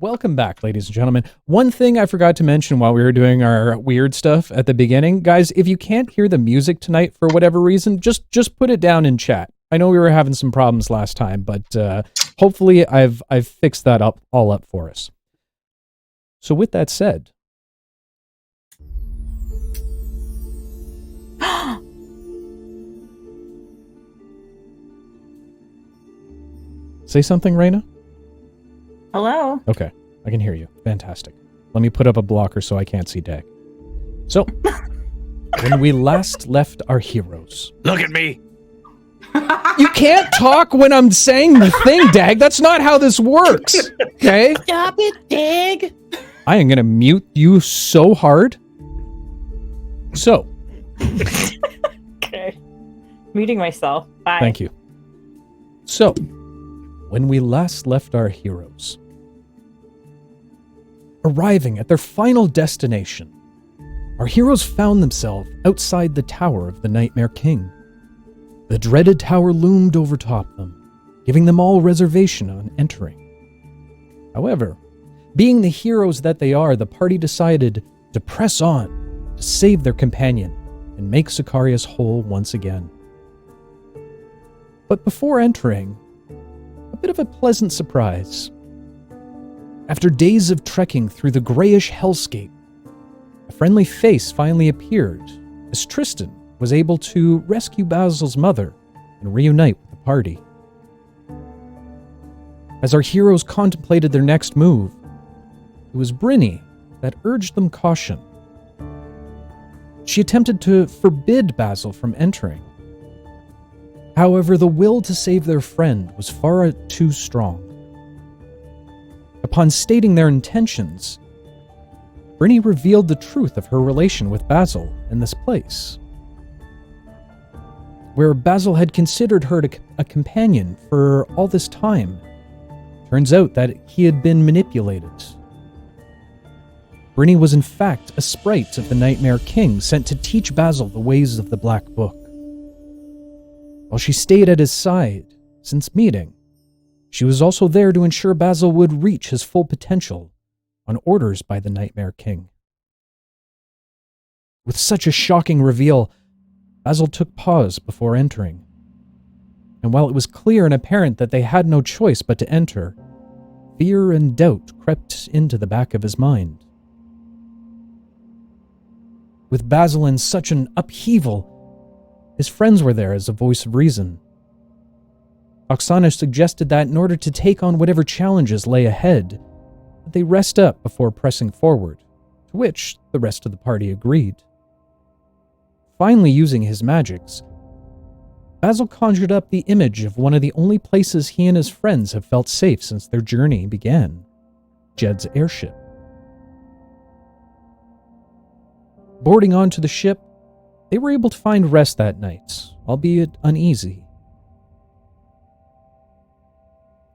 Welcome back, ladies and gentlemen. One thing I forgot to mention while we were doing our weird stuff at the beginning, guys, if you can't hear the music tonight for whatever reason, just put it down in chat. I know we were having some problems last time, but hopefully I've fixed that all up for us. So with that said, say something, Raina. Hello. Okay, I can hear you. Fantastic. Let me put up a blocker so I can't see Dag. So, when we last left our heroes... Look at me! You can't talk when I'm saying the thing, Dag. That's not how this works. Okay? Stop it, Dag. I am going to mute you so hard. So. Okay. Muting myself. Bye. Thank you. So, when we last left our heroes, arriving at their final destination, our heroes found themselves outside the tower of the Nightmare King. The dreaded tower loomed overtop them, giving them all reservation on entering. However, being the heroes that they are, the party decided to press on to save their companion and make Sicarious whole once again. But before entering, a bit of a pleasant surprise. After days of trekking through the grayish hellscape, a friendly face finally appeared as Tristan was able to rescue Basil's mother and reunite with the party. As our heroes contemplated their next move, it was Brinny that urged them caution. She attempted to forbid Basil from entering. However, the will to save their friend was far too strong. Upon stating their intentions, Brinny revealed the truth of her relation with Basil in this place, where Basil had considered her a companion for all this time. Turns out that he had been manipulated. Brinny was in fact a sprite of the Nightmare King sent to teach Basil the ways of the Black Book. While she stayed at his side since meeting, she was also there to ensure Basil would reach his full potential on orders by the Nightmare King. With such a shocking reveal, Basil took pause before entering. And while it was clear and apparent that they had no choice but to enter, fear and doubt crept into the back of his mind. With Basil in such an upheaval, his friends were there as a voice of reason. Oksana suggested that in order to take on whatever challenges lay ahead, that they rest up before pressing forward, to which the rest of the party agreed. Finally using his magics, Basil conjured up the image of one of the only places he and his friends have felt safe since their journey began, Jed's airship. Boarding onto the ship, they were able to find rest that night, albeit uneasy.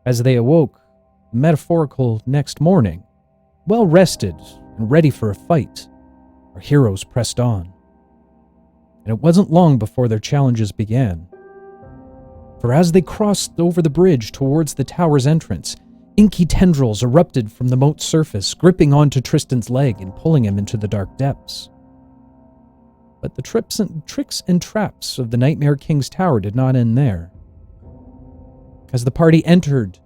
As they awoke, the metaphorical next morning, well rested and ready for a fight, our heroes pressed on. And it wasn't long before their challenges began. For as they crossed over the bridge towards the tower's entrance, inky tendrils erupted from the moat's surface, gripping onto Tristan's leg and pulling him into the dark depths. But the tricks and traps of the Nightmare King's tower did not end there. As the party entered,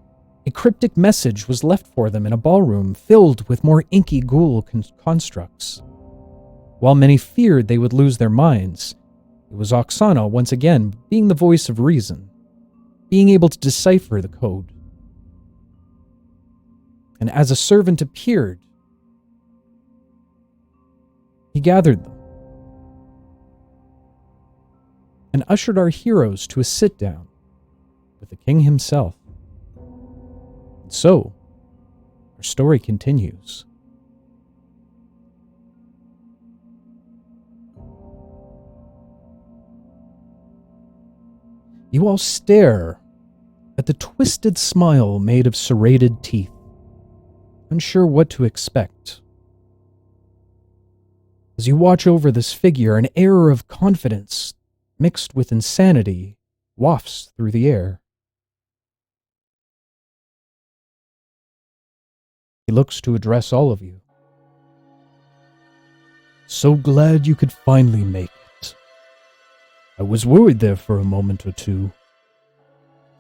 a cryptic message was left for them in a ballroom filled with more inky ghoul constructs. While many feared they would lose their minds, it was Oksana once again being the voice of reason, being able to decipher the code. And as a servant appeared, he gathered them and ushered our heroes to a sit-down with the king himself. And so, our story continues. You all stare at the twisted smile made of serrated teeth, unsure what to expect. As you watch over this figure, an air of confidence mixed with insanity wafts through the air. He looks to address all of you. So glad you could finally make it. I was worried there for a moment or two.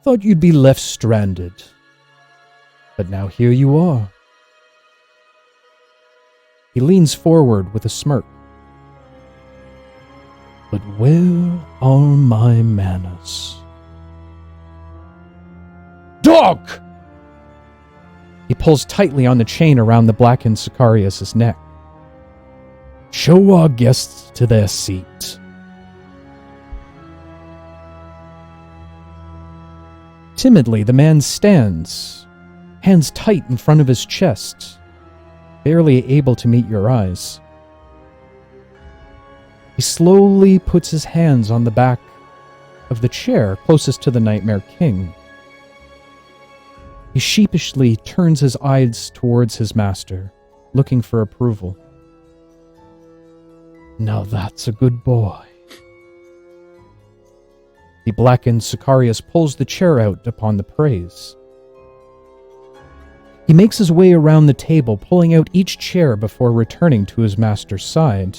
Thought you'd be left stranded. But now here you are. He leans forward with a smirk. But where are my manners? Dog! He pulls tightly on the chain around the blackened Sicarious' neck. Show our guests to their seat. Timidly, the man stands, hands tight in front of his chest, barely able to meet your eyes. He slowly puts his hands on the back of the chair closest to the Nightmare King. He sheepishly turns his eyes towards his master, looking for approval. Now that's a good boy. The blackened Sicarious pulls the chair out upon the praise. He makes his way around the table, pulling out each chair before returning to his master's side.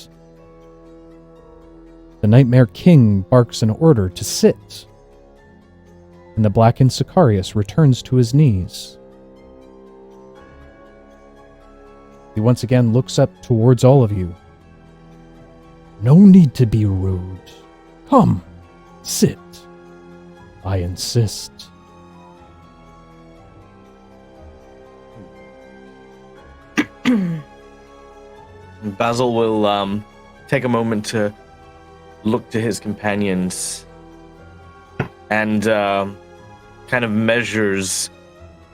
The Nightmare King barks an order to sit, and the blackened Sicarious returns to his knees. He once again looks up towards all of you. No need to be rude. Come, sit. I insist. Basil will take a moment to look to his companions and kind of measures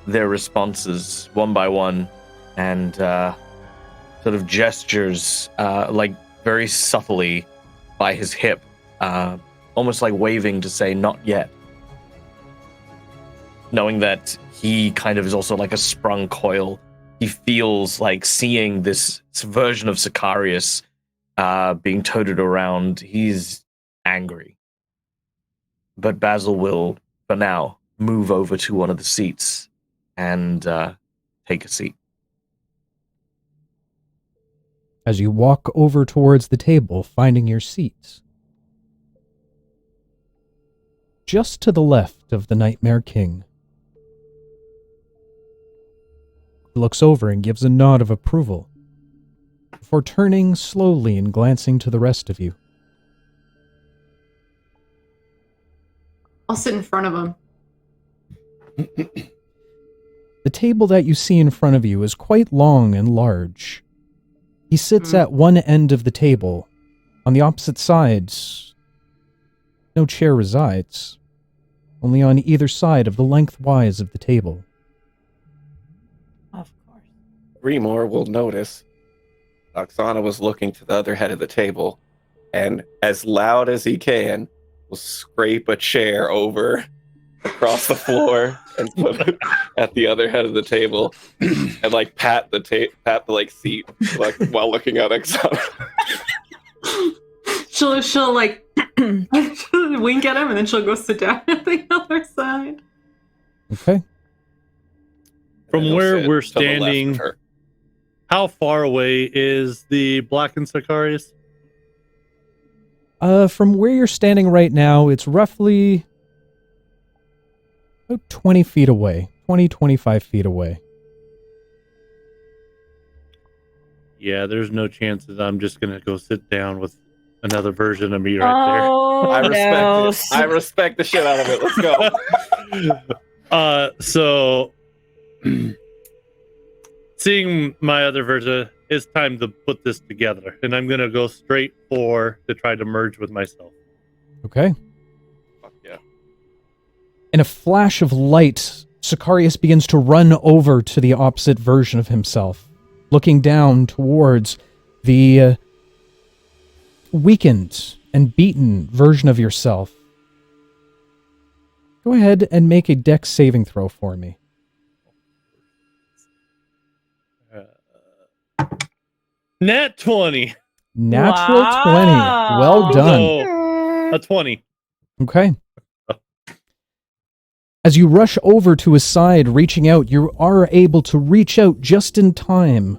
their responses one by one and sort of gestures like very subtly by his hip, almost like waving to say not yet, knowing that he kind of is also like a sprung coil. He feels like seeing this version of Sicarious being toted around. He's angry. But Basil will, for now, move over to one of the seats and take a seat. As you walk over towards the table, finding your seats. Just to the left of the Nightmare King. He looks over and gives a nod of approval, before turning slowly and glancing to the rest of you. I'll sit in front of him. The table that you see in front of you is quite long and large. He sits at one end of the table. On the opposite sides, no chair resides, only on either side of the lengthwise of the table. Of course. Remor will notice Oksana was looking to the other head of the table, and as loud as he can, will scrape a chair over across the floor and put it at the other head of the table, and like pat the like seat like while looking at Oksana. She'll like wink at him, and then she'll go sit down at the other side. Okay. From where we're To the left of standing, her. how far away is the blackened Sicarious? From where you're standing right now, it's roughly about 20 feet away. 20, 25 feet away. Yeah, there's no chances I'm just going to go sit down with another version of me right Oh, I respect no. it. I respect the shit out of it. Let's go. So, seeing my other version, it's time to put this together. And I'm going to go straight to try to merge with myself. Okay. Fuck yeah. In a flash of light, Sicarious begins to run over to the opposite version of himself, looking down towards the weakened and beaten version of yourself. Go ahead and make a dex saving throw for me. Nat 20. Natural Wow. 20. Well done. So, a 20. Okay. As you rush over to his side, reaching out, you are able to reach out just in time,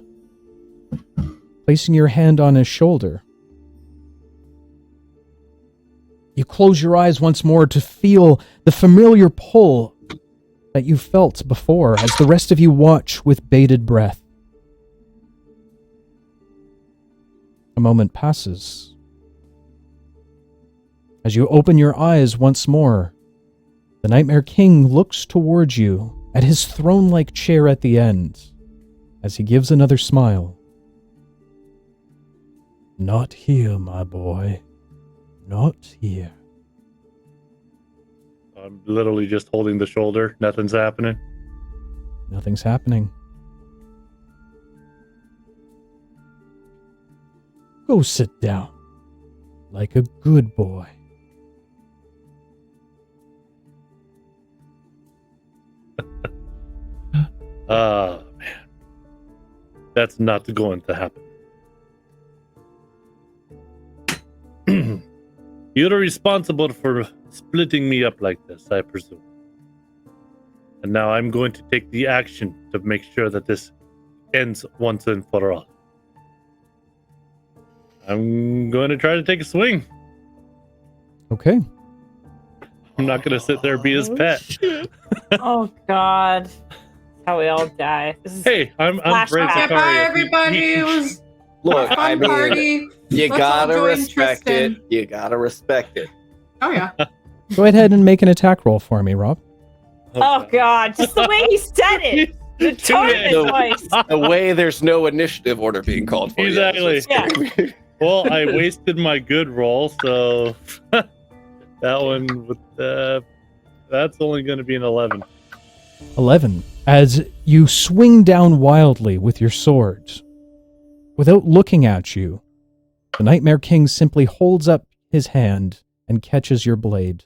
placing your hand on his shoulder. You close your eyes once more to feel the familiar pull that you felt before as the rest of you watch with bated breath. A moment passes. As you open your eyes once more, the Nightmare King looks towards you at his throne-like chair at the end as he gives another smile. Not here, my boy. Not here. I'm literally just holding the shoulder. Nothing's happening. Nothing's happening. Go sit down, like a good boy. Man. That's not going to happen. You're responsible for splitting me up like this, I presume. And now I'm going to take the action to make sure that this ends once and for all. I'm going to try to take a swing. Okay. I'm not going to sit there and be his pet. Oh God. That's how we all die. This is Hey, I'm Brave Flashback. Okay, bye, Sicarious. everybody. It was Look, a I fun mean, party. you Let's all gotta join respect Tristan. it. You gotta respect it. Oh, yeah. Go ahead and make an attack roll for me, Rob. Oh God. Just the way he said it. The tone of his No. voice. The way there's no initiative order being called for. Exactly. Yeah. Well, I wasted my good roll, so that one with that's only going to be an 11. 11. As you swing down wildly with your sword, without looking at you, the Nightmare King simply holds up his hand and catches your blade.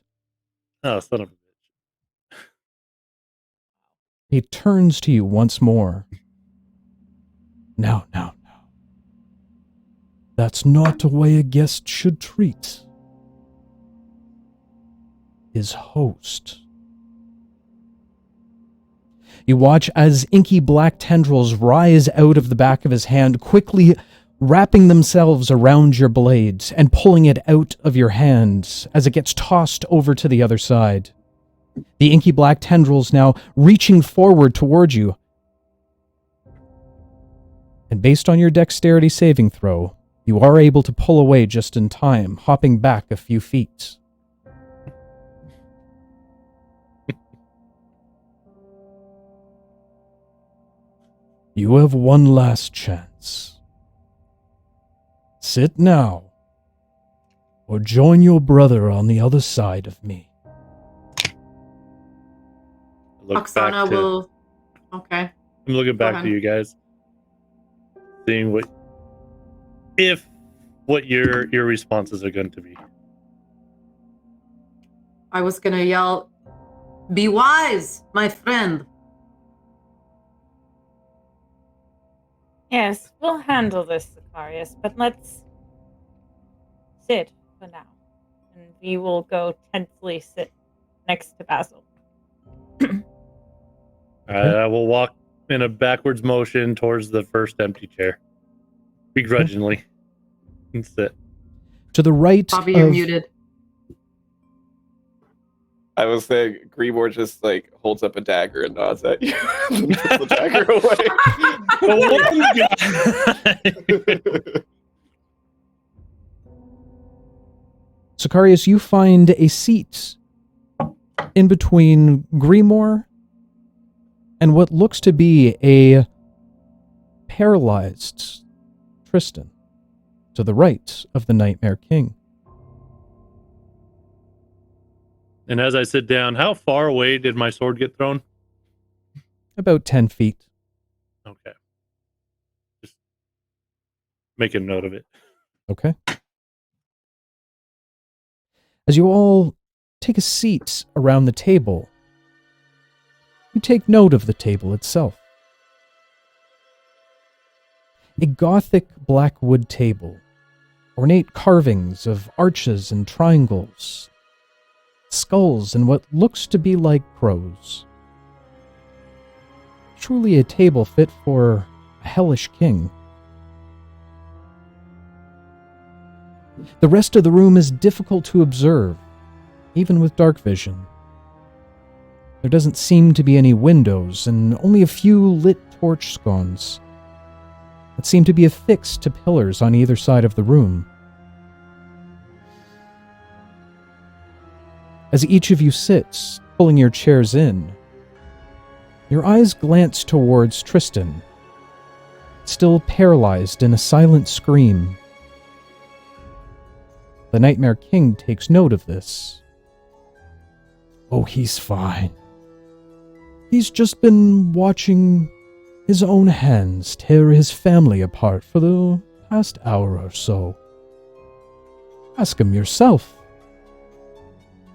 Oh, son of a bitch. He turns to you once more. Now. That's not the way a guest should treat his host. You watch as inky black tendrils rise out of the back of his hand, quickly wrapping themselves around your blade and pulling it out of your hand as it gets tossed over to the other side. The inky black tendrils now reaching forward toward you. And based on your dexterity saving throw, you are able to pull away just in time, hopping back a few feet. You have one last chance. Sit now, or join your brother on the other side of me. I look Oksana back to- will. Okay. I'm looking back ahead. to you guys, seeing what your responses are going to be. I was gonna yell, "Be wise, my friend." Yes, we'll handle this, Sicarious, but let's sit for now. And we will go tensely sit next to Basil. I will walk in a backwards motion towards the first empty chair, begrudgingly, and sit. To the right Bobby, you're of... muted. I was saying, Greenmore just like holds up a dagger and nods at you. And puts the dagger away. Sicarious, you find a seat in between Greenmore and what looks to be a paralyzed Tristan, to the right of the Nightmare King. And as I sit down, how far away did my sword get thrown? About 10 feet. Okay. Just make a note of it. Okay. As you all take a seat around the table, you take note of the table itself. A Gothic black wood table, ornate carvings of arches and triangles, skulls, and what looks to be like crows. Truly a table fit for a hellish king. The rest of the room is difficult to observe, even with dark vision. There doesn't seem to be any windows, and only a few lit torch sconces that seem to be affixed to pillars on either side of the room. As each of you sits, pulling your chairs in, your eyes glance towards Tristan, still paralyzed in a silent scream. The Nightmare King takes note of this. Oh, he's fine. He's just been watching his own hands tear his family apart for the past hour or so. Ask him yourself.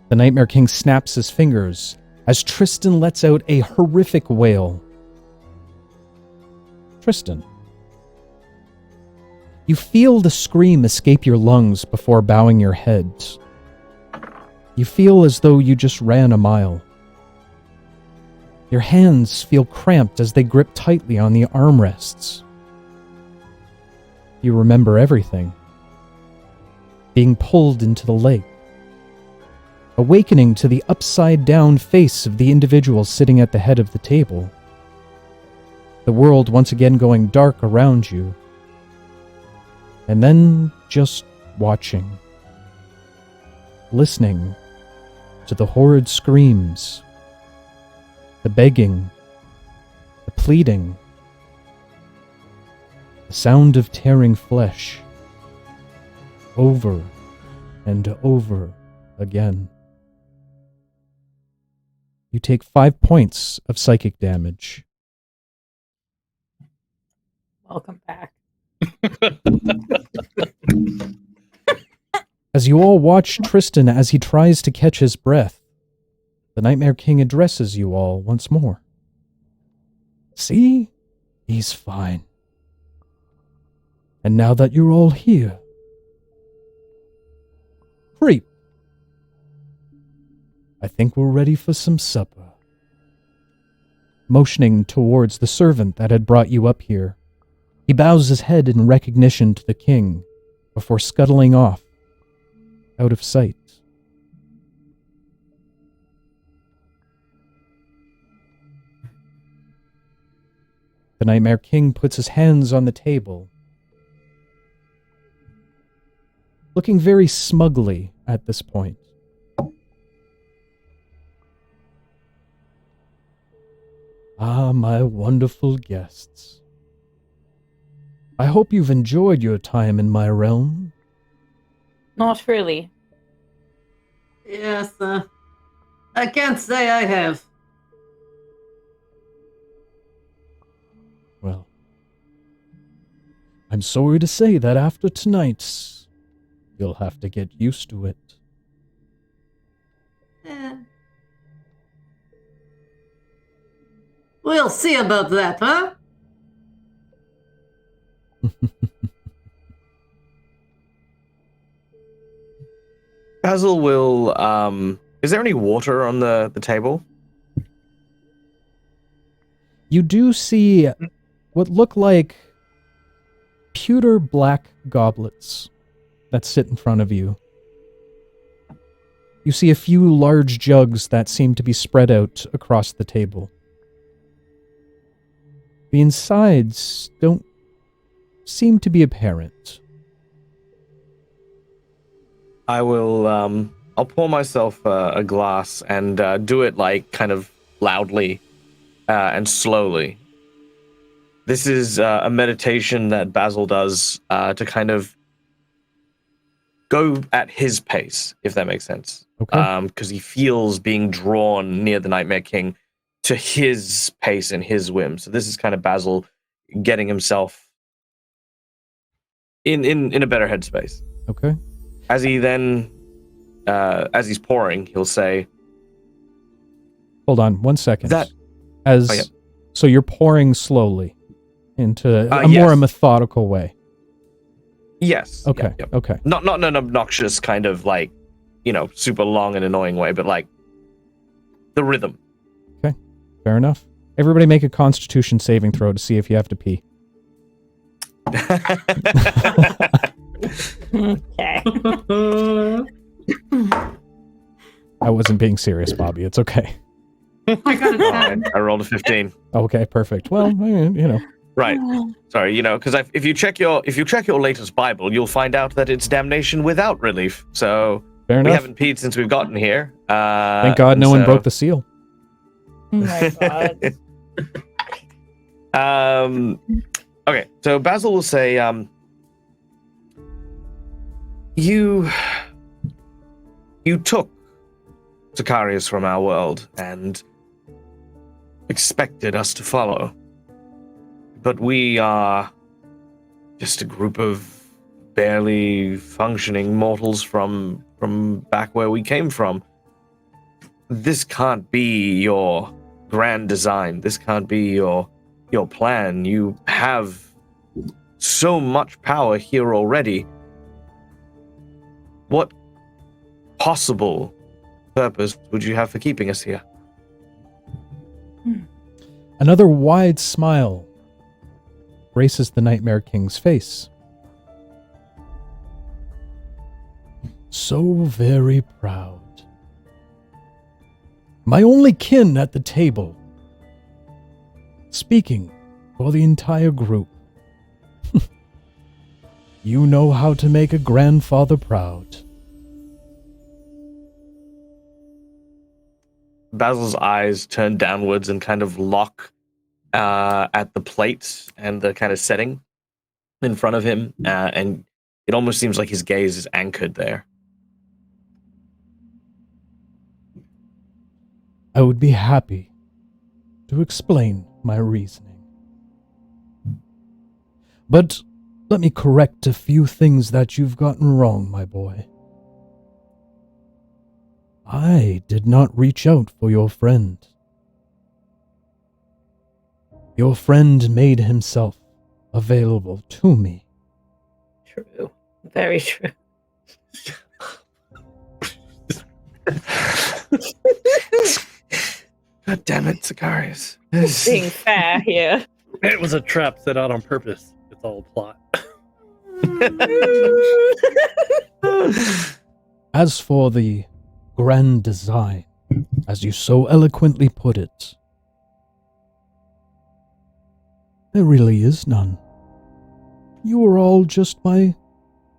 The Nightmare King snaps his fingers as Tristan lets out a horrific wail. Tristan. You feel the scream escape your lungs before bowing your head. You feel as though you just ran a mile. Your hands feel cramped as they grip tightly on the armrests. You remember everything. Being pulled into the lake. Awakening to the upside-down face of the individual sitting at the head of the table. The world once again going dark around you. And then just watching. Listening to the horrid screams. The begging. The pleading. The sound of tearing flesh. Over and over again. You take 5 points of psychic damage. Welcome back. As you all watch Tristan as he tries to catch his breath, the Nightmare King addresses you all once more. See? He's fine. And now that you're all here, Creep, I think we're ready for some supper. Motioning towards the servant that had brought you up here, he bows his head in recognition to the king before scuttling off, out of sight. The Nightmare King puts his hands on the table, looking very smugly at this point. Ah, my wonderful guests. I hope you've enjoyed your time in my realm. Not really. Yes, I can't say I have. Well, I'm sorry to say that after tonight, you'll have to get used to it. We'll see about that, huh? Basil will. Is there any water on the table? You do see what look like pewter black goblets that sit in front of you. You see a few large jugs that seem to be spread out across the table. The insides don't seem to be apparent. I will. I'll pour myself a glass and do it like kind of loudly and slowly. This is a meditation that Basil does to kind of go at his pace, if that makes sense. Okay. Because he feels being drawn near the Nightmare King to his pace and his whim. So this is kind of Basil getting himself in a better headspace. Okay. As he then, as he's pouring, he'll say, Hold on 1 second. That- As Oh, yeah. So you're pouring slowly into a yes. more methodical way. yes. Okay. Yep. Okay. Not an obnoxious kind of like, super long and annoying way, but like the rhythm. Fair enough. Everybody make a Constitution saving throw to see if you have to pee. Okay. I wasn't being serious, Bobby. It's okay. I got a 10. I rolled a 15. Okay, perfect. Well, Right. Sorry, because if you check your latest Bible, you'll find out that it's damnation without relief. So fair we enough. haven't peed since we've gotten here. Thank God no one broke the seal. Oh my god. Okay, so Basil will say, you took Sicarious from our world and expected us to follow. But we are just a group of barely functioning mortals from back where we came from. This can't be your grand design. This can't be your plan. You have so much power here already. What possible purpose would you have for keeping us here? Another wide smile graces the Nightmare King's face. So very proud. My only kin at the table. Speaking for the entire group. You know how to make a grandfather proud. Basil's eyes turn downwards and kind of lock at the plate and the kind of setting in front of him, and it almost seems like his gaze is anchored there. I would be happy to explain my reasoning. But let me correct a few things that you've gotten wrong, my boy. I did not reach out for your friend. Your friend made himself available to me. True. Very true. God damn it, Sicarious. Being fair here. It was a trap set out on purpose. It's all a plot. As for the grand design, as you so eloquently put it, there really is none. You are all just my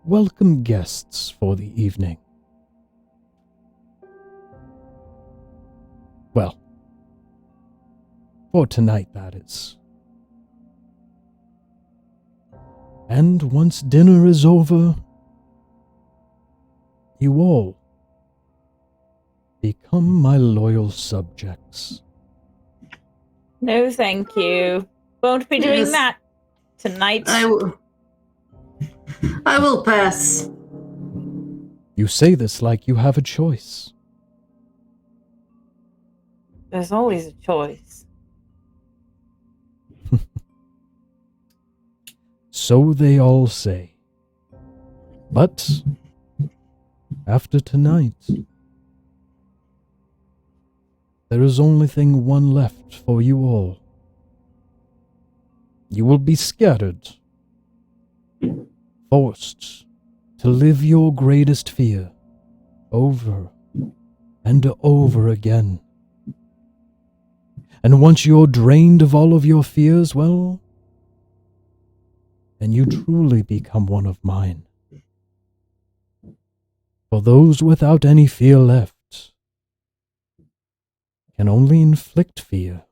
welcome guests for the evening. Well, for tonight, that is. And once dinner is over, you all become my loyal subjects. No, thank you. Won't be doing Yes. that tonight. I will pass. You say this like you have a choice. There's always a choice. So they all say. But after tonight, there is only one left for you all. You will be scattered, forced to live your greatest fear over and over again. And once you're drained of all of your fears, well, then you truly become one of mine. For those without any fear left can only inflict fear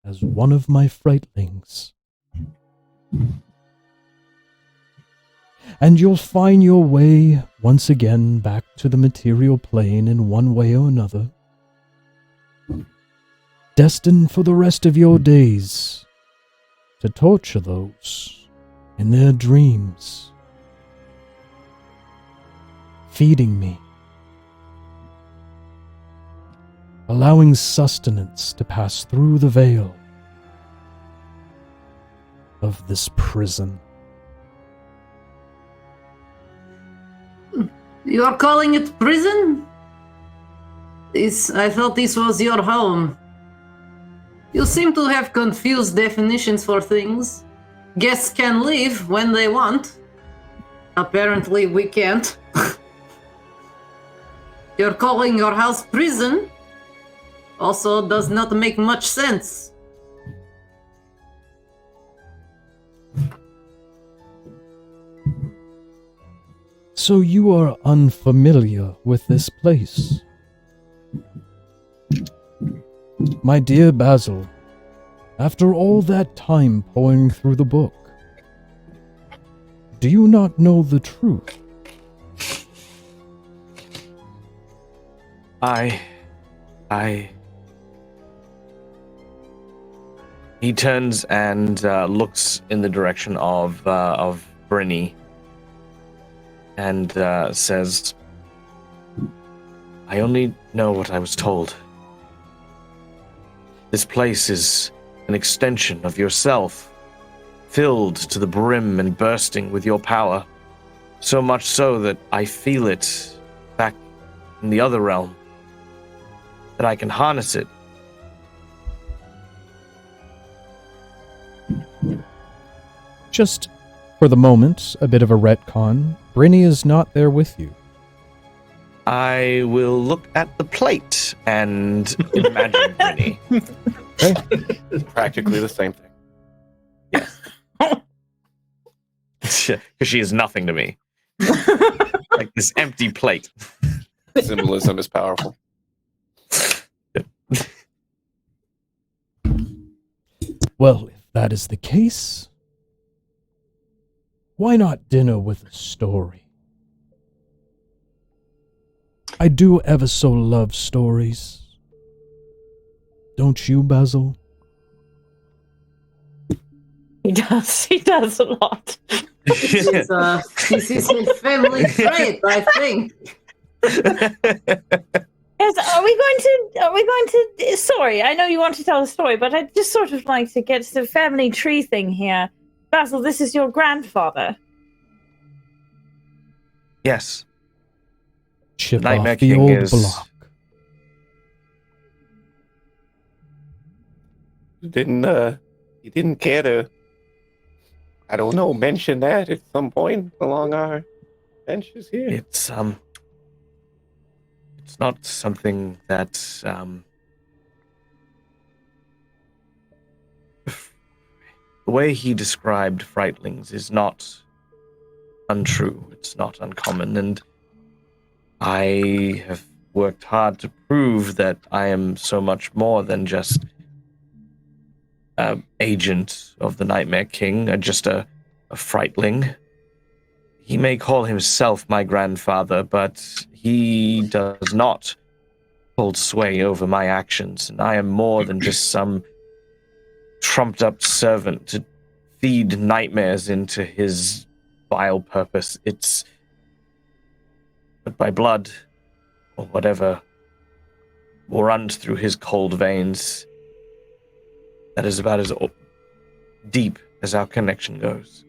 as one of my frightlings. And you'll find your way once again back to the material plane in one way or another, destined for the rest of your days to torture those in their dreams, feeding me, allowing sustenance to pass through the veil of this prison. You are calling it prison? I thought this was your home. You seem to have confused definitions for things. Guests can leave when they want. Apparently we can't. You're calling your house prison? Also does not make much sense. So you are unfamiliar with this place. My dear Basil, after all that time poring through the book, do you not know the truth? He turns and looks in the direction of Brynny and says, I only know what I was told. This place is an extension of yourself, filled to the brim and bursting with your power, so much so that I feel it back in the other realm, that I can harness it. Just for the moment, a bit of a retcon. Brynny is not there with you. I will look at the plate and imagine Brynny. Okay? It's practically the same thing. Because she is nothing to me. Like this empty plate. Symbolism is powerful. Well, if that is the case, why not dinner with a story? I do ever so love stories. Don't you, Basil? He does a lot. This is a family trait, I think. Yes, are we going to sorry, I know you want to tell a story, but I'd just sort of like to get to the family tree thing here. Basil, this is your grandfather. Yes. Chip Nightmare off the King old is- block. You didn't care to, I don't know, mention that at some point along our benches here? It's not something that the way he described frightlings is not untrue. It's not uncommon, and I have worked hard to prove that I am so much more than just agent of the Nightmare King, just a frightling. He may call himself my grandfather, but he does not hold sway over my actions, and I am more than just some trumped-up servant to feed nightmares into his vile purpose. It's but by blood, or whatever runs through his cold veins, that is about as deep as our connection goes.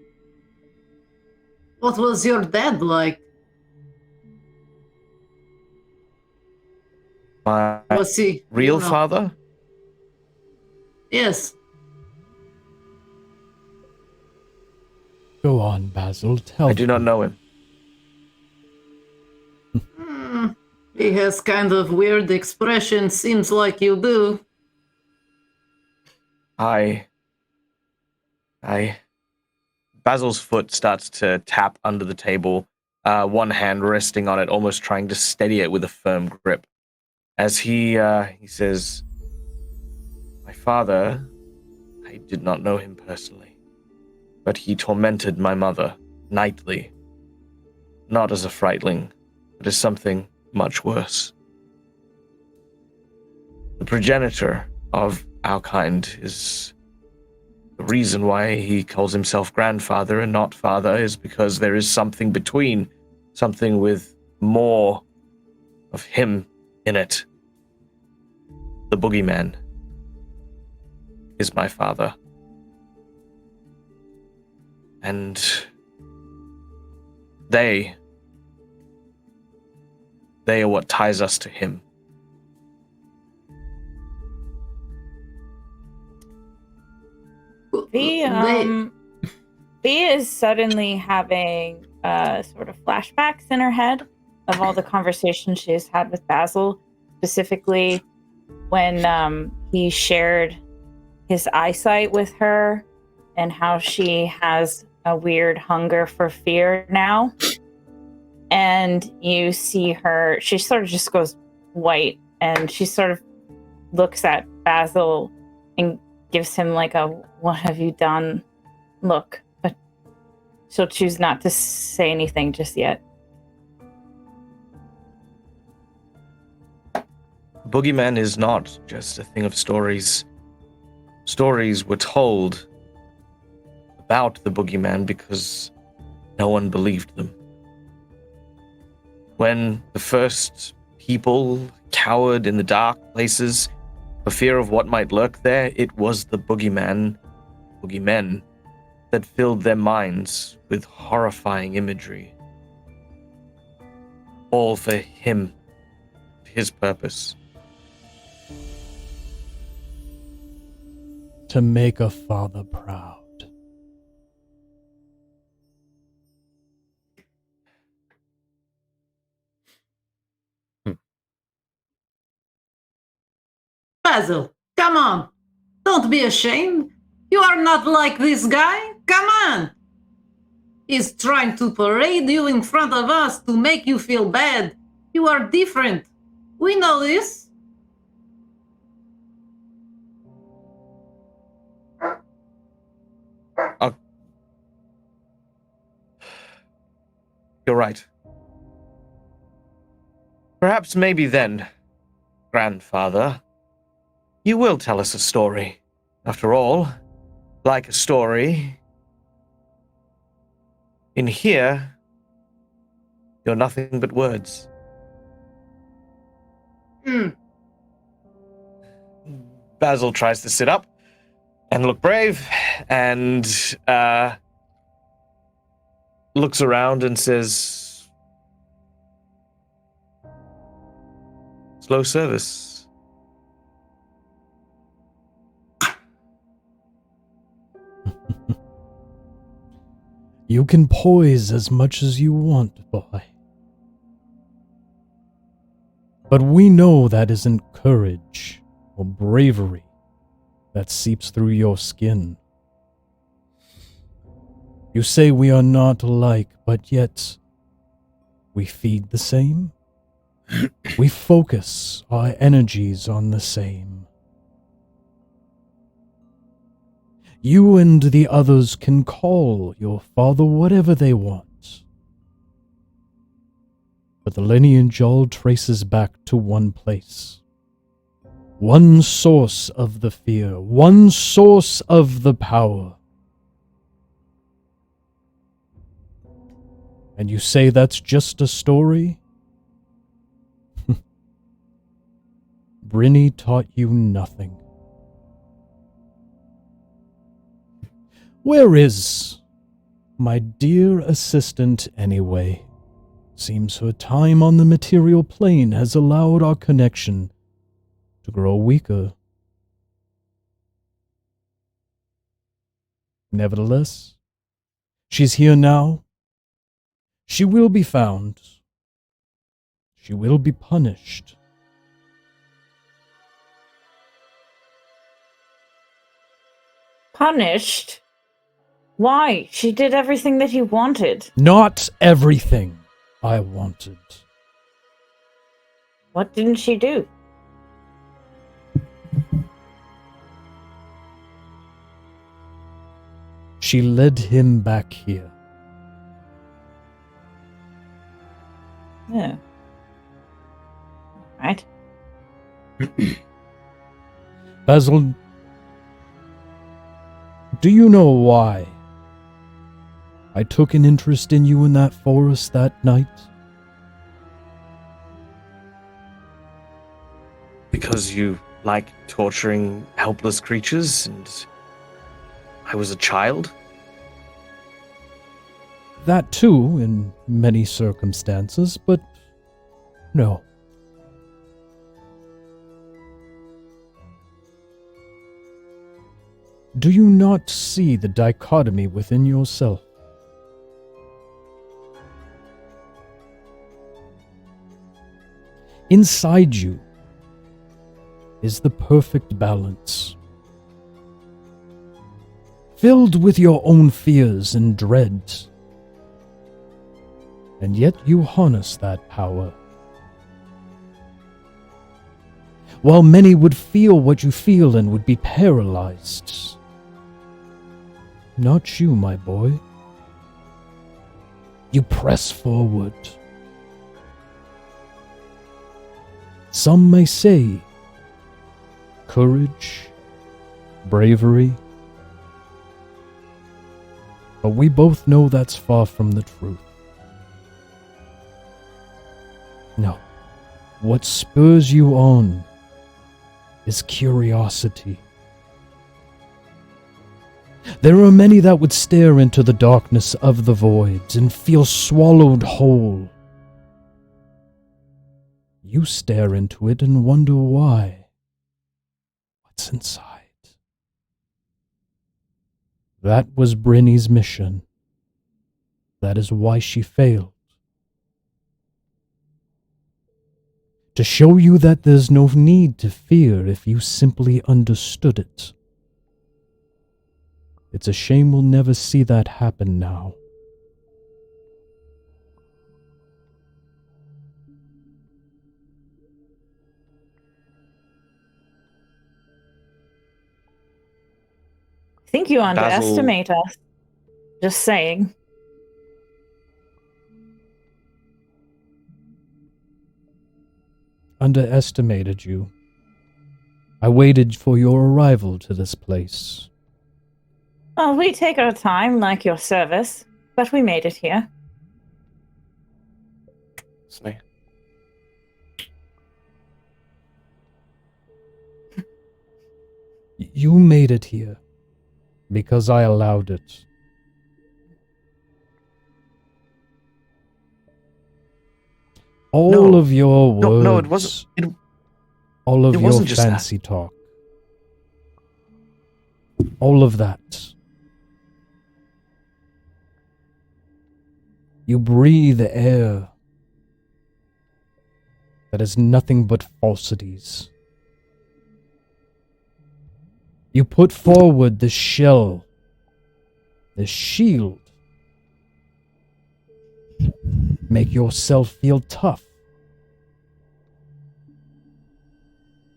What was your dad like? My Was he real father? Yes. Go on, Basil. Tell I do not know him. He has kind of weird expression. Seems like you do. Basil's foot starts to tap under the table, one hand resting on it, almost trying to steady it with a firm grip. As he says, my father, I did not know him personally, but he tormented my mother nightly, not as a frightling, but as something much worse. The progenitor of our kind is the reason why he calls himself grandfather and not father is because there is something between, something with more of him in it. The boogeyman is my father. And they they are what ties us to him. V is suddenly having sort of flashbacks in her head of all the conversations she's had with Basil, specifically when he shared his eyesight with her and how she has a weird hunger for fear now. And you see her, she sort of just goes white, and she sort of looks at Basil and gives him like a "what have you done" look, but she'll choose not to say anything just yet. Boogeyman is not just a thing of stories. Stories were told about the Boogeyman because no one believed them. When the first people cowered in the dark places for fear of what might lurk there, it was the boogeymen, that filled their minds with horrifying imagery. All for him, his purpose. To make a father proud. Basil, come on. Don't be ashamed. You are not like this guy. Come on. He's trying to parade you in front of us to make you feel bad. You are different. We know this. You're right. Perhaps maybe then, grandfather, you will tell us a story. After all, like a story, in here, you're nothing but words. Basil tries to sit up and look brave, and looks around and says, "Slow service." You can poise as much as you want, boy. But we know that isn't courage or bravery that seeps through your skin. You say we are not alike, but yet we feed the same. We focus our energies on the same. You and the others can call your father whatever they want. But the lineage all traces back to one place. One source of the fear, one source of the power. And you say that's just a story? Brynny taught you nothing. Where is my dear assistant anyway? Seems her time on the material plane has allowed our connection to grow weaker. Nevertheless, she's here now. She will be found. She will be punished. Punished? Why? She did everything that he wanted. Not everything I wanted. What didn't she do? She led him back here. Yeah. Right. Basil, do you know why I took an interest in you in that forest that night? Because you like torturing helpless creatures and I was a child? That too, in many circumstances, but No. Do you not see the dichotomy within yourself? Inside you is the perfect balance. Filled with your own fears and dreads. And yet you harness that power. While many would feel what you feel and would be paralyzed. Not you, my boy. You press forward. Some may say courage, bravery, but we both know that's far from the truth. No, what spurs you on is curiosity. There are many that would stare into the darkness of the voids and feel swallowed whole. You stare into it and wonder why. What's inside? That was Brynny's mission. That is why she failed. To show you that there's no need to fear if you simply understood it. It's a shame we'll never see that happen now. I think you underestimate us. Just saying. Underestimated you. I waited for your arrival to this place. Well, we take our time like your service, but we made it here. Snake. You made it here because I allowed it. All of your words. No, it wasn't. All of it your wasn't just fancy talk. All of that. You breathe air that is nothing but falsities. You put forward the shell, the shield. Make yourself feel tough.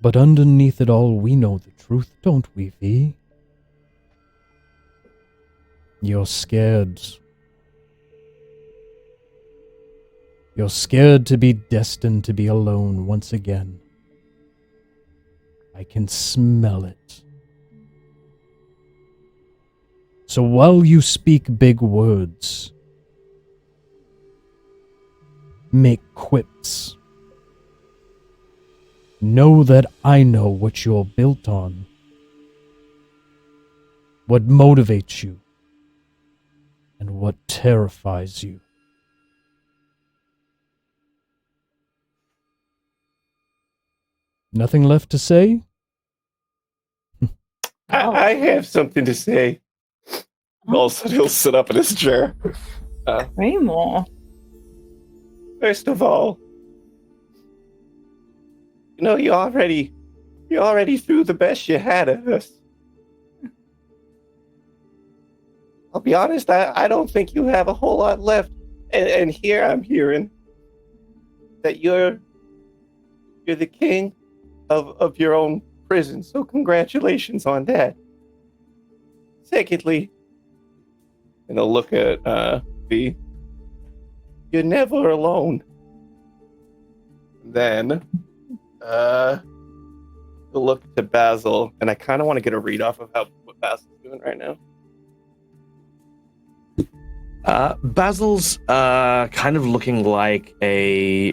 But underneath it all, we know the truth, don't we, V? You're scared. You're scared to be destined to be alone once again. I can smell it. So while you speak big words, make quips, know that I know what you're built on, what motivates you, and what terrifies you. Nothing left to say? I have something to say. Also, he'll sit up in his chair. Raymore. First of all, you already threw the best you had at us. I'll be honest, I don't think you have a whole lot left. And here I'm hearing that you're the king of your own prison. So congratulations on that. Secondly, and I'll look at V. You're never alone. Then, look to Basil, and I kind of want to get a read off of what Basil's doing right now. Basil's kind of looking like a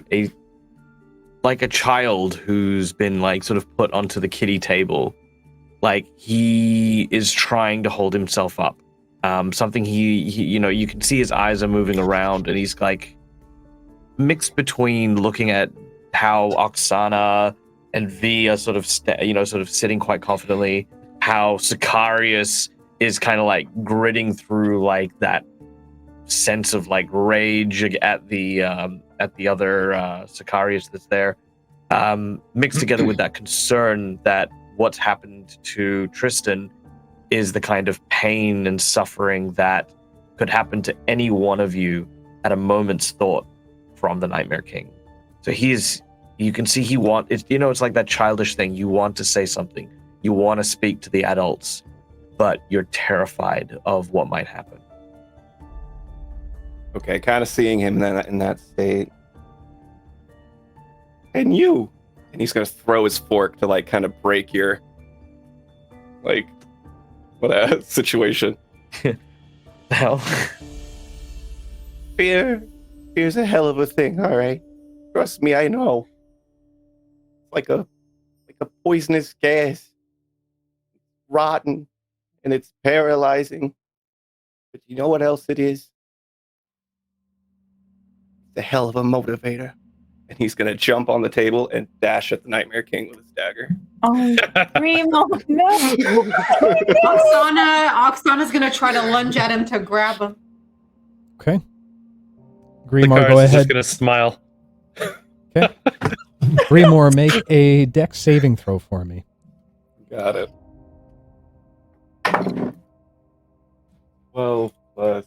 child who's been sort of put onto the kiddie table. Like he is trying to hold himself up. Something he you can see his eyes are moving around, and he's like mixed between looking at how Oksana and V are sort of sitting quite confidently. How Sicarious is kind of like gritting through like that sense of like rage at the other Sicarious that's there, mixed together with that concern that what's happened to Tristan is the kind of pain and suffering that could happen to any one of you at a moment's thought from the Nightmare King. So you can see it's like that childish thing. You want to say something, you want to speak to the adults, but you're terrified of what might happen. Okay, kind of seeing him then in that state. And you! And he's gonna throw his fork to like kind of break your like what a situation. Hell. Fear's a hell of a thing, alright. Trust me, I know. Like a poisonous gas. Rotten and it's paralyzing. But you know what else it is? It's a hell of a motivator. And he's gonna jump on the table and dash at the Nightmare King with his dagger. Oh, Remo, no. Oksana's gonna try to lunge at him to grab him. Okay. Grimoire, go Sicarious is ahead. just gonna smile. Okay. Grimoire, make a dex saving throw for me. Got it. 12 plus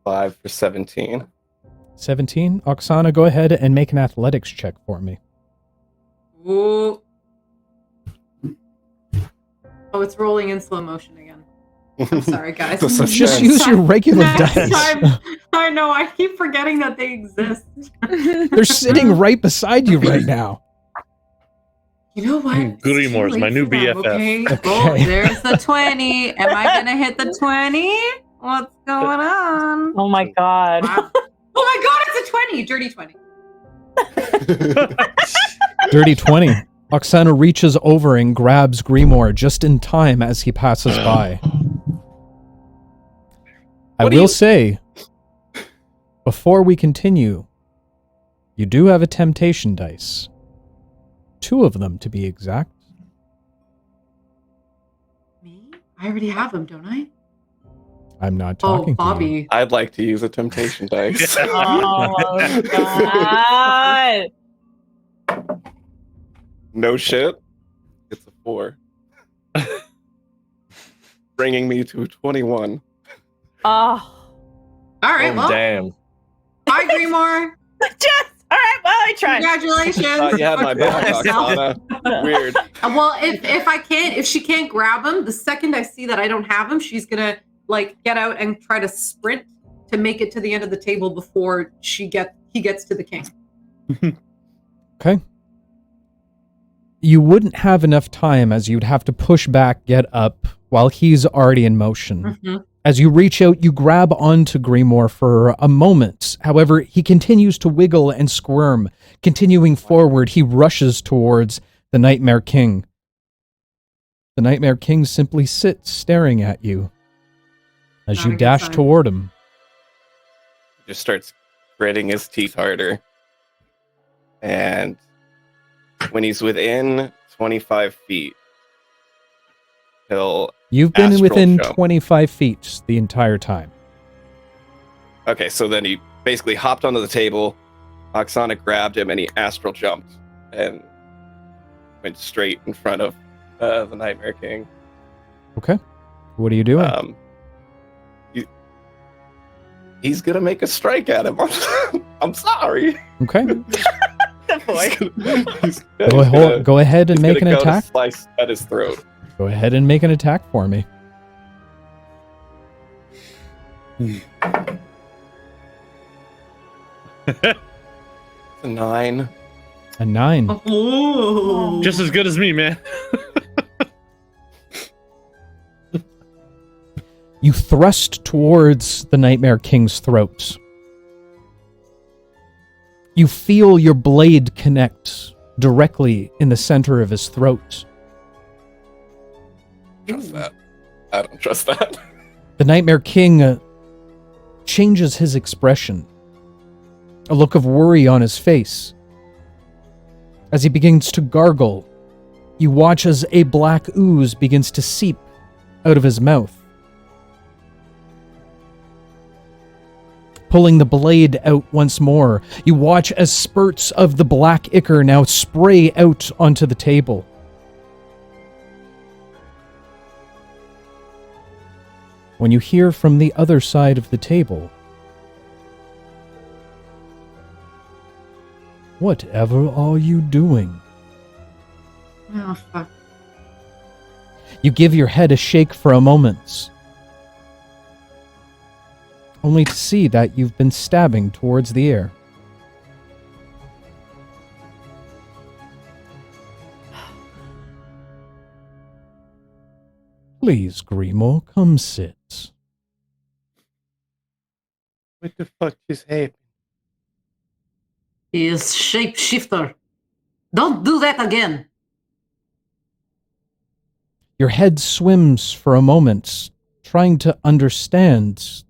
5 for 17. 17. Oksana, go ahead and make an athletics check for me. Ooh. Oh, it's rolling in slow motion again. I'm sorry, guys. The suspense. Just use your regular Next dice. time. I know, I keep forgetting that they exist. They're sitting right beside you right now. You know what? It's too Grimoire's my late new for them, BFF. Okay? Oh, there's the 20. Am I gonna hit the 20? What's going on? Oh my god. Wow. Oh my god, it's a 20! Dirty 20. Dirty 20. Oksana reaches over and grabs Grimoire just in time as he passes by. I will say, before we continue, you do have a temptation dice. 2 of them, to be exact. Me? I already have them, don't I? I'm not talking Oh, to you. Bobby. I'd like to use a temptation dice. Oh god. No shit. It's a 4. Bringing me to 21. Oh. All right, well, Damn. bye, Grimoire. Just all right. Well, I tried. Congratulations. Thought you had my back, Yourself. Oksana. Weird. Well, if she can't grab him, the second I see that I don't have him, she's gonna like get out and try to sprint to make it to the end of the table before he gets to the king. Okay. You wouldn't have enough time as you'd have to push back, get up, while he's already in motion. Mm-hmm. As you reach out, you grab onto Grimoire for a moment. However, he continues to wiggle and squirm. Continuing forward, he rushes towards the Nightmare King. The Nightmare King simply sits staring at you as Not you a good dash sign. toward him. Just starts gritting his teeth harder. And when he's within 25 feet, he'll... You've been Astral within jump. 25 feet the entire time. Okay, so then he basically hopped onto the table. Oksana grabbed him and he astral jumped and went straight in front of the Nightmare King. Okay. What are you doing? He's gonna make a strike at him. I'm sorry. Okay. The boy. Go ahead and make an attack. Slice at his throat. Go ahead and make an attack for me. It's a 9. A 9. Oh. Just as good as me, man. You thrust towards the Nightmare King's throat. You feel your blade connect directly in the center of his throat. Trust that. I don't trust that. The Nightmare King changes his expression. A look of worry on his face As he begins to gargle, you watch as a black ooze begins to seep out of his mouth. Pulling the blade out once more, you watch as spurts of the black ichor now spray out onto the table. When you hear from the other side of the table, "Whatever are you doing?" Oh, fuck. You give your head a shake for a moment, only to see that you've been stabbing towards the air. "Please, Grimo, come sit." What the fuck just happened? He is shapeshifter. Don't do that again. Your head swims for a moment, trying to understand.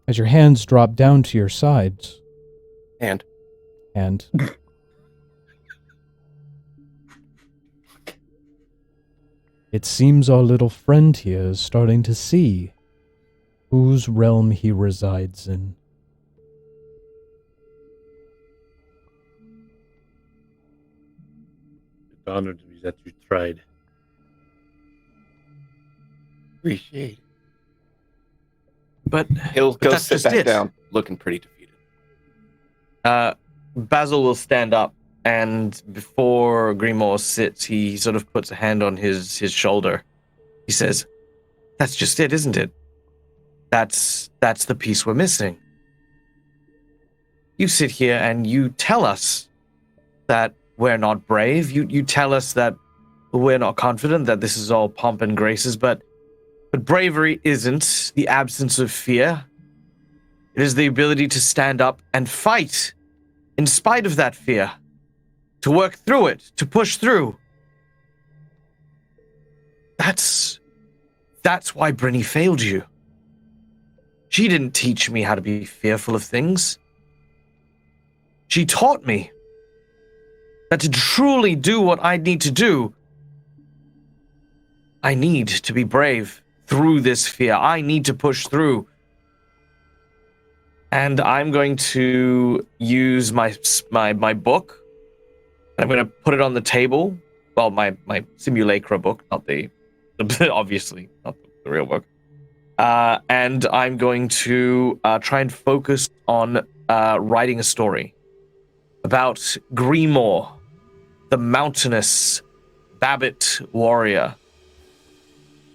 As your hands drop down to your sides. And it seems our little friend here is starting to see whose realm he resides in. It honored me that you tried. appreciate it. But He'll go that's sit just back it. down, looking pretty defeated. Basil will stand up, and before Grimoire sits, he sort of puts a hand on his shoulder. He says, "That's just it, isn't it? That's the piece we're missing. You sit here and you tell us that we're not brave. You tell us that we're not confident, that this is all pomp and graces, but bravery isn't the absence of fear. It is the ability to stand up and fight in spite of that fear, to work through it, to push through. That's why Brynny failed you. She didn't teach me how to be fearful of things. She taught me that to truly do what I need to do, I need to be brave through this fear. I need to push through. And I'm going to use my book. I'm going to put it on the table. Well, my simulacra book, not the obviously, not the real book. And I'm going to try and focus on writing a story about Grimoire, the mountainous Babbit warrior.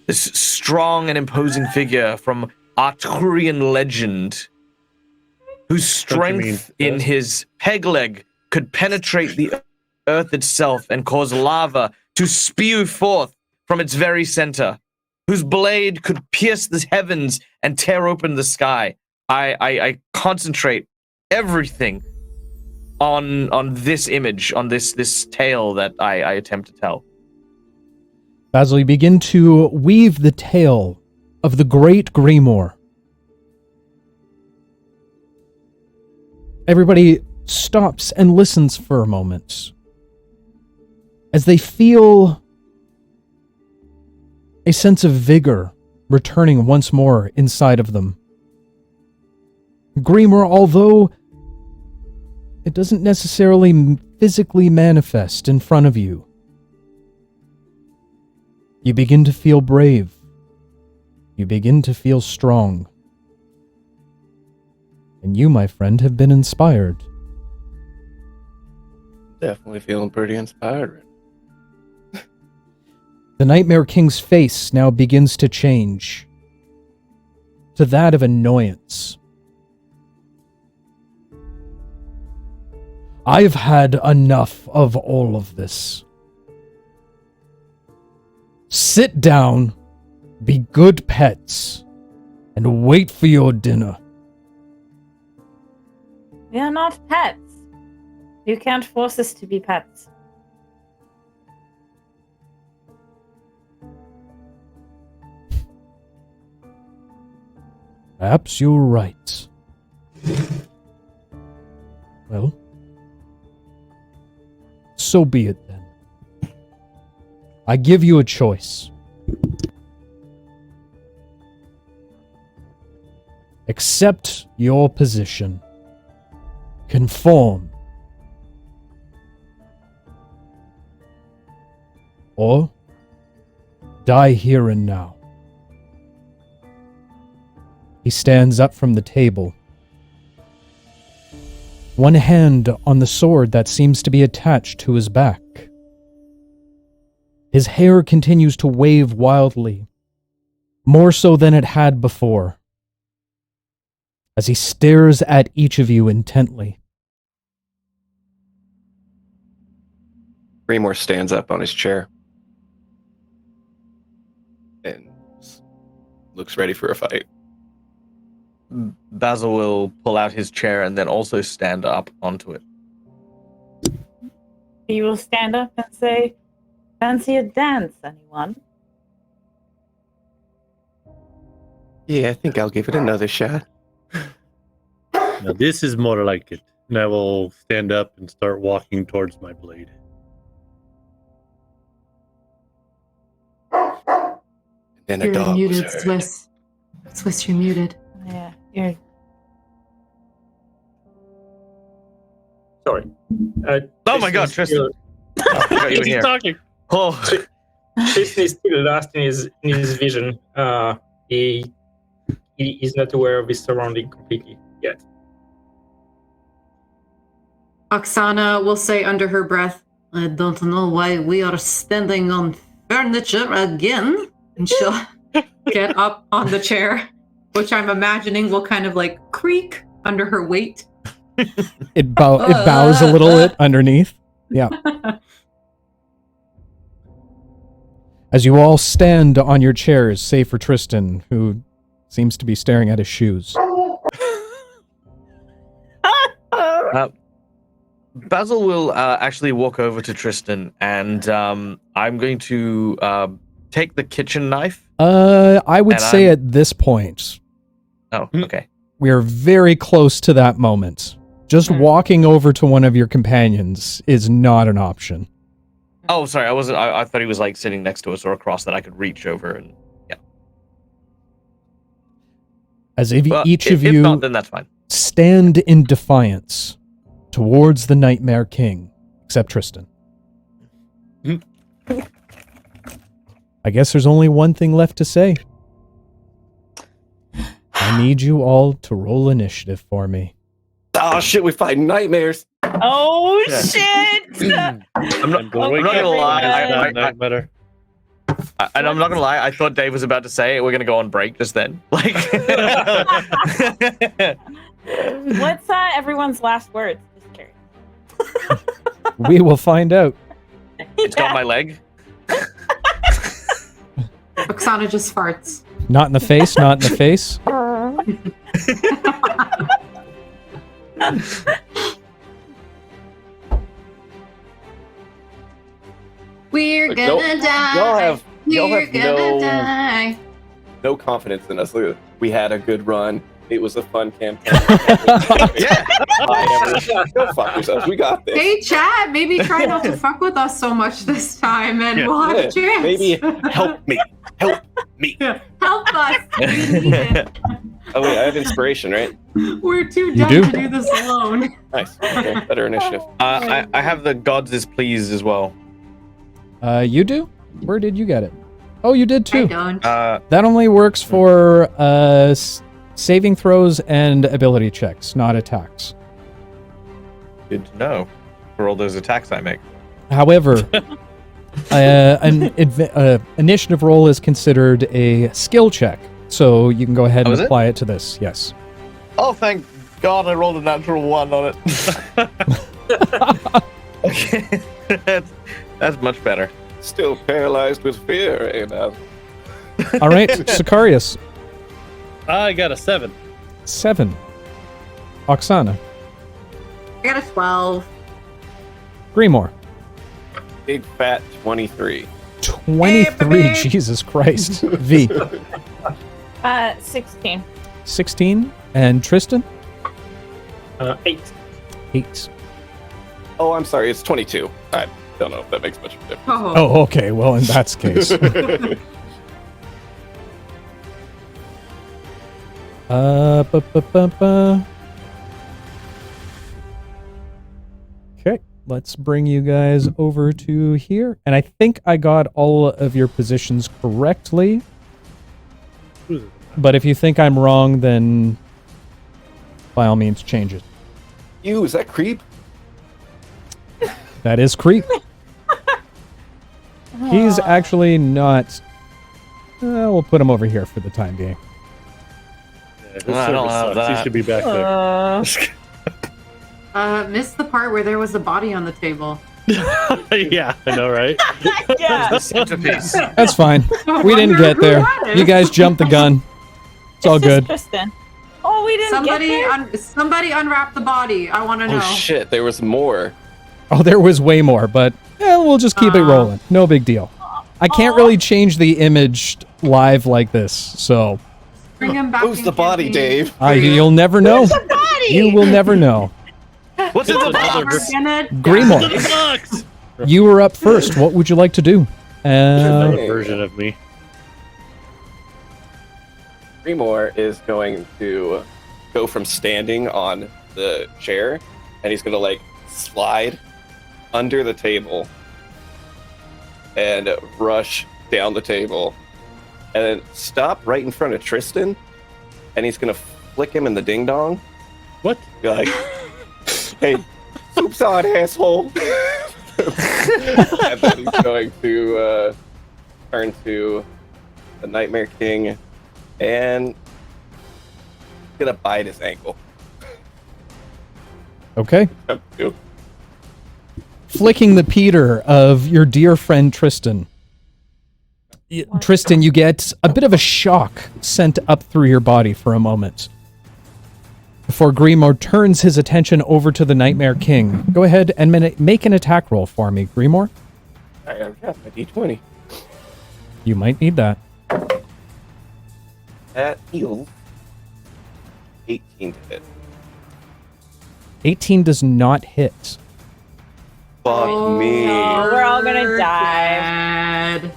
This strong and imposing figure from Arturian legend, whose strength in his peg leg could penetrate the earth itself and cause lava to spew forth from its very center, whose blade could pierce the heavens and tear open the sky. I concentrate everything on this image, on this tale that I attempt to tell. Basil, you begin to weave the tale of the great Grimoire. Everybody stops and listens for a moment as they feel a sense of vigor returning once more inside of them. Grimoire, although it doesn't necessarily physically manifest in front of you, you begin to feel brave. You begin to feel strong. And you, my friend, have been inspired. Definitely feeling pretty inspired. The Nightmare King's face now begins to change to that of annoyance. I've had enough of all of this. Sit down, be good pets, and wait for your dinner. We are not pets. You can't force us to be pets. Perhaps you're right. So be it then. I give you a choice. Accept your position. Conform. Or die here and now. He stands up from the table. One hand on the sword that seems to be attached to his back. His hair continues to wave wildly, more so than it had before, as he stares at each of you intently. Greenmore stands up on his chair and looks ready for a fight. Basil will pull out his chair and then also stand up onto it. He will stand up and say, "Fancy a dance, anyone?" Yeah, I think I'll give it another shot. Now this is more like it. And I will stand up and start walking towards my blade. Then a You're dog was muted, heard. Swiss. Swiss, you're muted. Yeah, you're. Sorry. Oh my God, Tristan! I forgot you were He's here. talking. Oh, Tristan is still lost in his vision. He is not aware of his surrounding completely yet. Oksana will say under her breath, I don't know why we are standing on furniture again. And she'll get up on the chair, which I'm imagining will kind of like creak under her weight. It bows a little bit underneath. Yeah. As you all stand on your chairs, save for Tristan, who seems to be staring at his shoes. Basil will actually walk over to Tristan, and I'm going to take the kitchen knife. I would And say I'm- at this point, Oh, okay. we are very close to that moment. Just walking over to one of your companions is not an option. Oh, sorry. I wasn't. I thought he was like sitting next to us or across that I could reach over and. Yeah. As if Well, each if of you not, then that's fine. stand in defiance towards the Nightmare King, except Tristan. I guess there's only one thing left to say. I need you all to roll initiative for me. Oh shit, we fight nightmares. Oh Yeah. shit! I'm not Okay, gonna lie. Better. I'm not gonna lie. I thought Dave was about to say we're gonna go on break just then. Like. What's everyone's last words? Just curious. We will find out. It's got my leg. Oksana just farts. Not in the face, not in the face. We're Like, gonna die. y'all We're have gonna die. no confidence in us. Look, we had a good run. It was a fun campaign. Yeah. Go fuck yourselves. We got this. Hey, chat, maybe try not to fuck with us so much this time and we'll have a chance. Maybe help me. Help me. Help us. We need it. Oh wait, I have inspiration, right? We're too You dumb do? to do this alone. Nice. Okay, better initiative. I have the gods is pleased as well. You do? Where did you get it? Oh, you did I too. don't. That only works for saving throws and ability checks, not attacks. Good to know for all those attacks I make. However, an initiative roll is considered a skill check, so you can go ahead Oh, and is it? apply it to this. Yes. Oh, thank God I rolled a natural 1 on it. Okay. That's much better. Still paralyzed with fear, eh, man? All right, Sicarious, I got a 7. 7. Oksana, I got a 12. Greenmore, Big fat 23. 23. Jesus Christ. V, 16. 16, and Tristan, 8. 8. Oh, I'm sorry. It's 22. All right. Don't know if that makes much of a difference. Oh, okay. Well, in that case. Ba-ba-ba-ba. Okay, let's bring you guys over to here. And I think I got all of your positions correctly. But if you think I'm wrong, then by all means change it. You, is that creep? That is creep. He's actually not... we'll put him over here for the time being. Yeah, his I don't service have sucks. that. He should be back there. Missed the part where there was a body on the table. Yeah, I know, right? Yeah. Centerpiece. That's fine. We didn't wonder get who there. that is. You guys jumped the gun. It's all It's just good. Tristan. Oh, we didn't get there? Somebody unwrap the body. I want to know. Oh shit, there was more. Oh, there was way more, but we'll just keep it rolling. No big deal. I can't really change the image live like this, so Bring him back. Who's in the body, campaign. Dave? you'll never know. You will never know. What's in the Another box? We're gonna Grimoire, The box! you were up first. What would you like to do? Another version of me. Grimoire is going to go from standing on the chair, and he's going to like slide under the table and rush down the table, and then stop right in front of Tristan, and he's going to flick him in the ding dong. What? Be like, "Hey, soup's on, asshole!" And then he's going to turn to the Nightmare King and gonna bite his ankle. Okay. Up to. Flicking the Peter of your dear friend Tristan. Tristan, you get a bit of a shock sent up through your body for a moment. Before Grimoire turns his attention over to the Nightmare King. Go ahead and make an attack roll for me, Grimoire. I've got my D20. You might need that. That heals 18 to hit. 18 does not hit. Fuck me. no. We're all gonna die. Dead.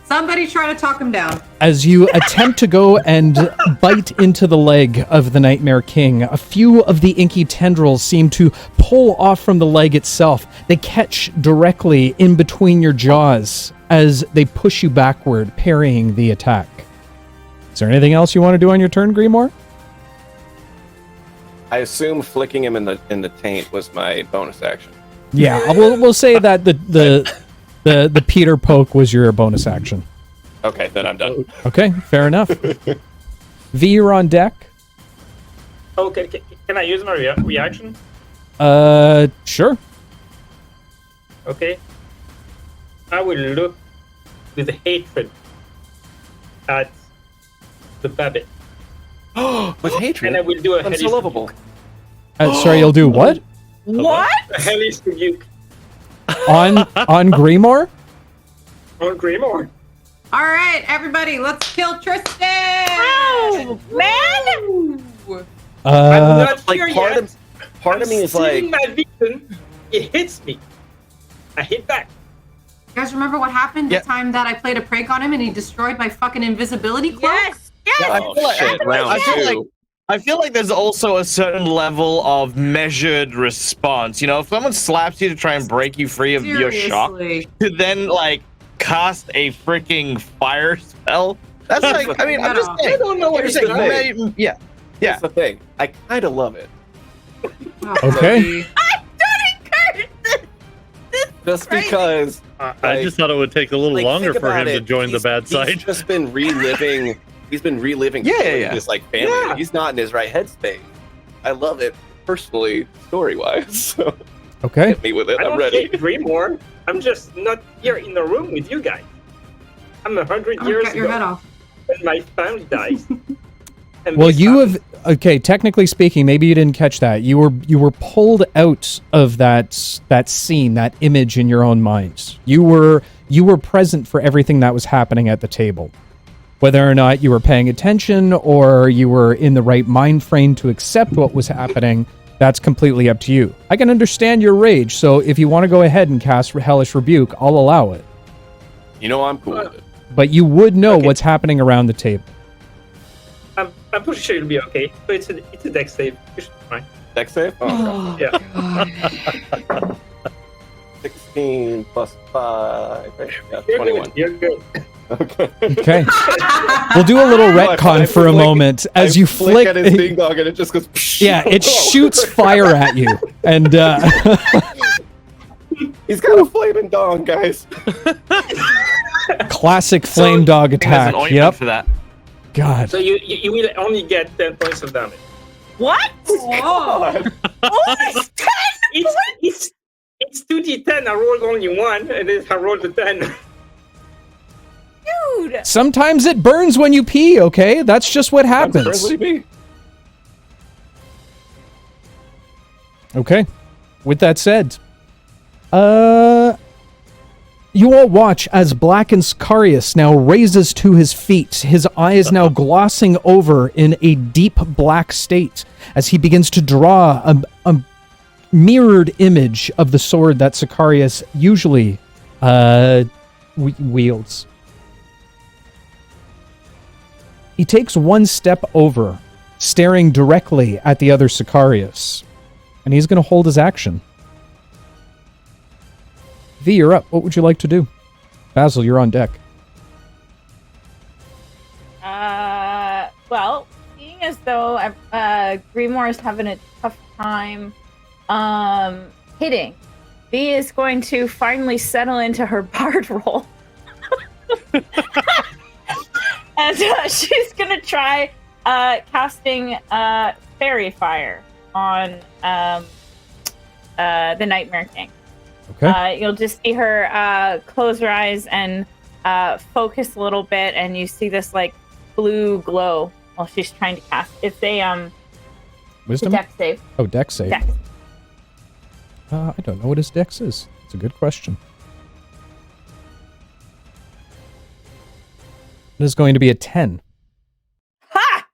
Somebody try to talk him down. As you attempt to go and bite into the leg of the Nightmare King, a few of the inky tendrils seem to pull off from the leg itself. They catch directly in between your jaws as they push you backward, parrying the attack. Is there anything else you want to do on your turn, Grimoire? I assume flicking him in the taint was my bonus action. Yeah, we'll say that the Peter poke was your bonus action. Okay, then I'm done. Okay, fair enough. V, you're on deck. Okay, can I use my reaction? Sure. Okay. I will look with hatred at the Babbitt, With hatred. and I will do a I'm so hellish lovable. Sorry, you'll do what? What? A hellish rebuke On Grimoire? on Grimoire. All right, everybody, let's kill Tristan. Oh, man! I'm not Like here part yet. of me is like, Seeing my victim, it hits me. I hit back. You guys remember what happened Yeah. the time that I played a prank on him and he destroyed my fucking invisibility cloak? Yes! Yes! I oh feel like- shit, round I feel two. I feel like there's also a certain level of measured response. You know, if someone slaps you to try and break you free of your shock, Seriously. to then like cast a freaking fire spell. That's like, I mean, I'm just saying. I don't know what I'm you're just saying, saying. you may- yeah. That's the thing. I kind of love it. Okay. Just Crazy. because I just thought it would take a little like, longer think for him about to it. join the bad He's side. just been reliving. He's been reliving Yeah. his like family. Yeah. He's not in his right headspace. I love it personally, story wise. So Okay. hit me with it. I I'm don't ready. hate Grimoire. I'm just not here in the room with you guys. I'm 100 I'll years cut your head ago off. when my family dies. And Well, this you happened. have okay. Technically speaking, maybe you didn't catch that. You were pulled out of that scene, that image in your own mind. You were present for everything that was happening at the table. Whether or not you were paying attention or you were in the right mind frame to accept what was happening, That's completely up to you. I can understand your rage, so if you want to go ahead and cast Hellish Rebuke, I'll allow it. You know I'm cool with it. But you would know Okay. what's happening around the table. I'm pretty sure you'll be okay. So it's a deck save. You should be fine. Deck save? Oh, Yeah. God. 16 plus 5. Right? Yeah, You're 21. good. You're good. Okay. Okay. We'll do a little retcon for a moment as you flick. at his ding dong and it just goes. Yeah, it shoots fire at you, and He's got a flaming dong, guys. classic flame dog There's an attack. ointment Yep. for that. God. So you will only get 10 points of damage. What? Whoa. Only 10? It's 2d10. I rolled only 1, and then I rolled the 10. Dude! Sometimes it burns when you pee. Okay, that's just what happens. Friendly me. Okay. With that said, you all watch as Black and Sicarious now raises to his feet, his eyes now glossing over in a deep black state as he begins to draw a mirrored image of the sword that Sicarious usually wields. He takes one step over, staring directly at the other Sicarious, and he's going to hold his action. V, you're up. What would you like to do? Basil, you're on deck. Well, seeing as though Grimoire is having a tough time hitting, V is going to finally settle into her bard role. And she's going to try casting Fairy Fire on the Nightmare King. Okay. You'll just see her close her eyes and focus a little bit, and you see this like blue glow while she's trying to cast. It's a Wisdom? dex save. Oh, dex save. Dex. I don't know what his dex is. It's a good question. It is going to be a 10. Ha!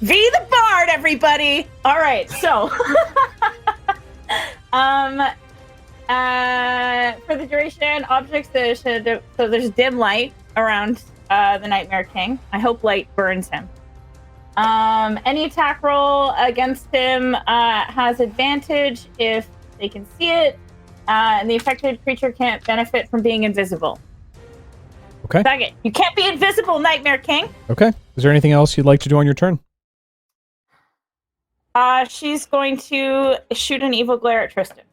V the Bard, everybody. All right, so for the duration, objects so there's dim light around the Nightmare King. I hope light burns him. Any attack roll against him has advantage if they can see it, and the affected creature can't benefit from being invisible. Okay. Second, you can't be invisible, Nightmare King. Okay. Is there anything else you'd like to do on your turn? She's going to shoot an evil glare at Tristan.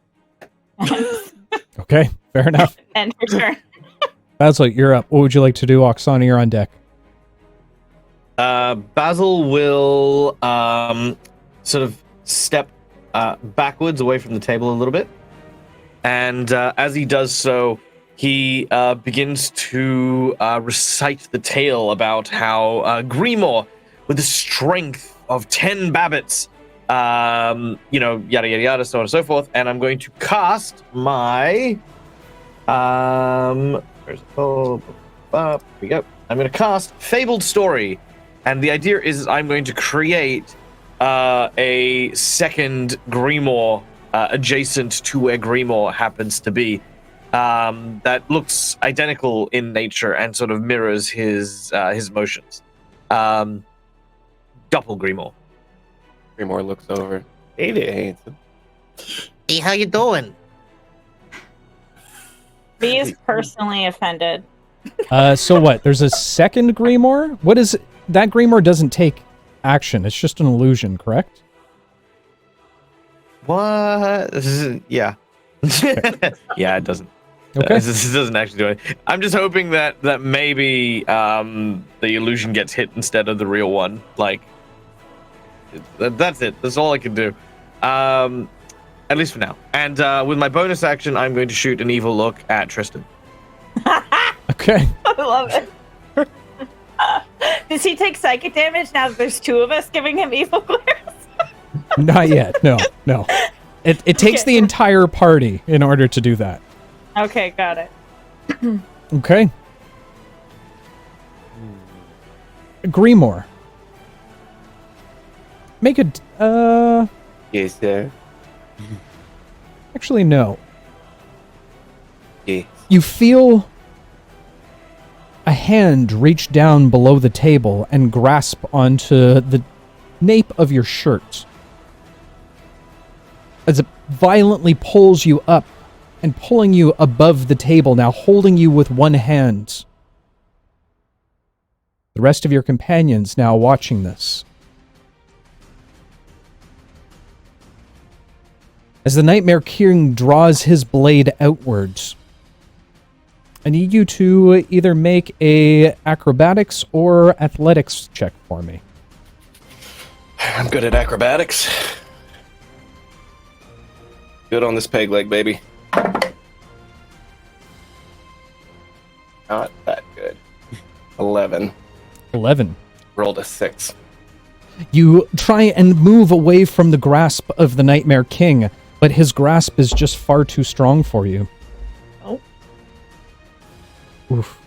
Okay. Fair enough. And her turn. Basil, you're up. What would you like to do? Oksana, you're on deck. Basil will sort of step backwards away from the table a little bit. And as he does so, he begins to recite the tale about how Grimoire, with the strength of 10 Babbitts, yada, yada, yada, so on and so forth. And I'm going to cast my... where's it? Oh, here we go. I'm going to cast Fabled Story. And the idea is I'm going to create a second Grimoire adjacent to where Grimoire happens to be. That looks identical in nature and sort of mirrors his motions. Double Grimoire. Grimoire looks over. Hey there, handsome. Hey, how you doing? V is personally offended. So what? There's a second Grimoire? What is it? That Grimoire doesn't take action. It's just an illusion, correct? What? Yeah. Yeah, it doesn't. Okay. This doesn't actually do it. I'm just hoping that maybe the illusion gets hit instead of the real one. Like, that's it. That's all I can do. At least for now. And with my bonus action, I'm going to shoot an evil look at Tristan. Okay. I love it. Does he take psychic damage now that there's two of us giving him evil glares? Not yet. No. It takes the entire party in order to do that. Okay, got it. Okay. Grimoire. Make a Yes, sir. Actually, no. Yes. You feel a hand reach down below the table and grasp onto the nape of your shirt as it violently pulls you up and pulling you above the table, now holding you with one hand. The rest of your companions now watching this. As the Nightmare King draws his blade outwards, I need you to either make a acrobatics or athletics check for me. I'm good at acrobatics. Good on this peg leg, baby. Not that good. 11. 11. Rolled a 6. You try and move away from the grasp of the Nightmare King, but his grasp is just far too strong for you. Oh. Oof.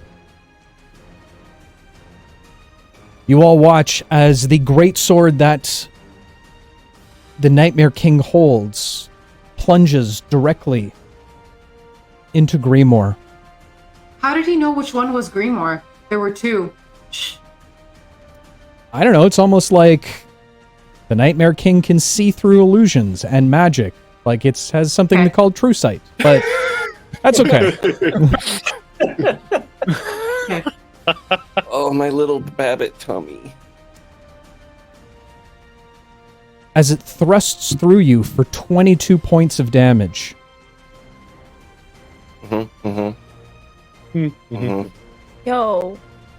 You all watch as the great sword that the Nightmare King holds plunges directly into Grimoire. How did he know which one was Grimoire? There were two. Shh. I don't know, it's almost like the Nightmare King can see through illusions and magic. Like it has something Okay. called true sight, but that's okay. Okay. Oh, my little Babbit tummy. As it thrusts through you for 22 points of damage. Mm-hmm, mm-hmm, mm-hmm. Yo,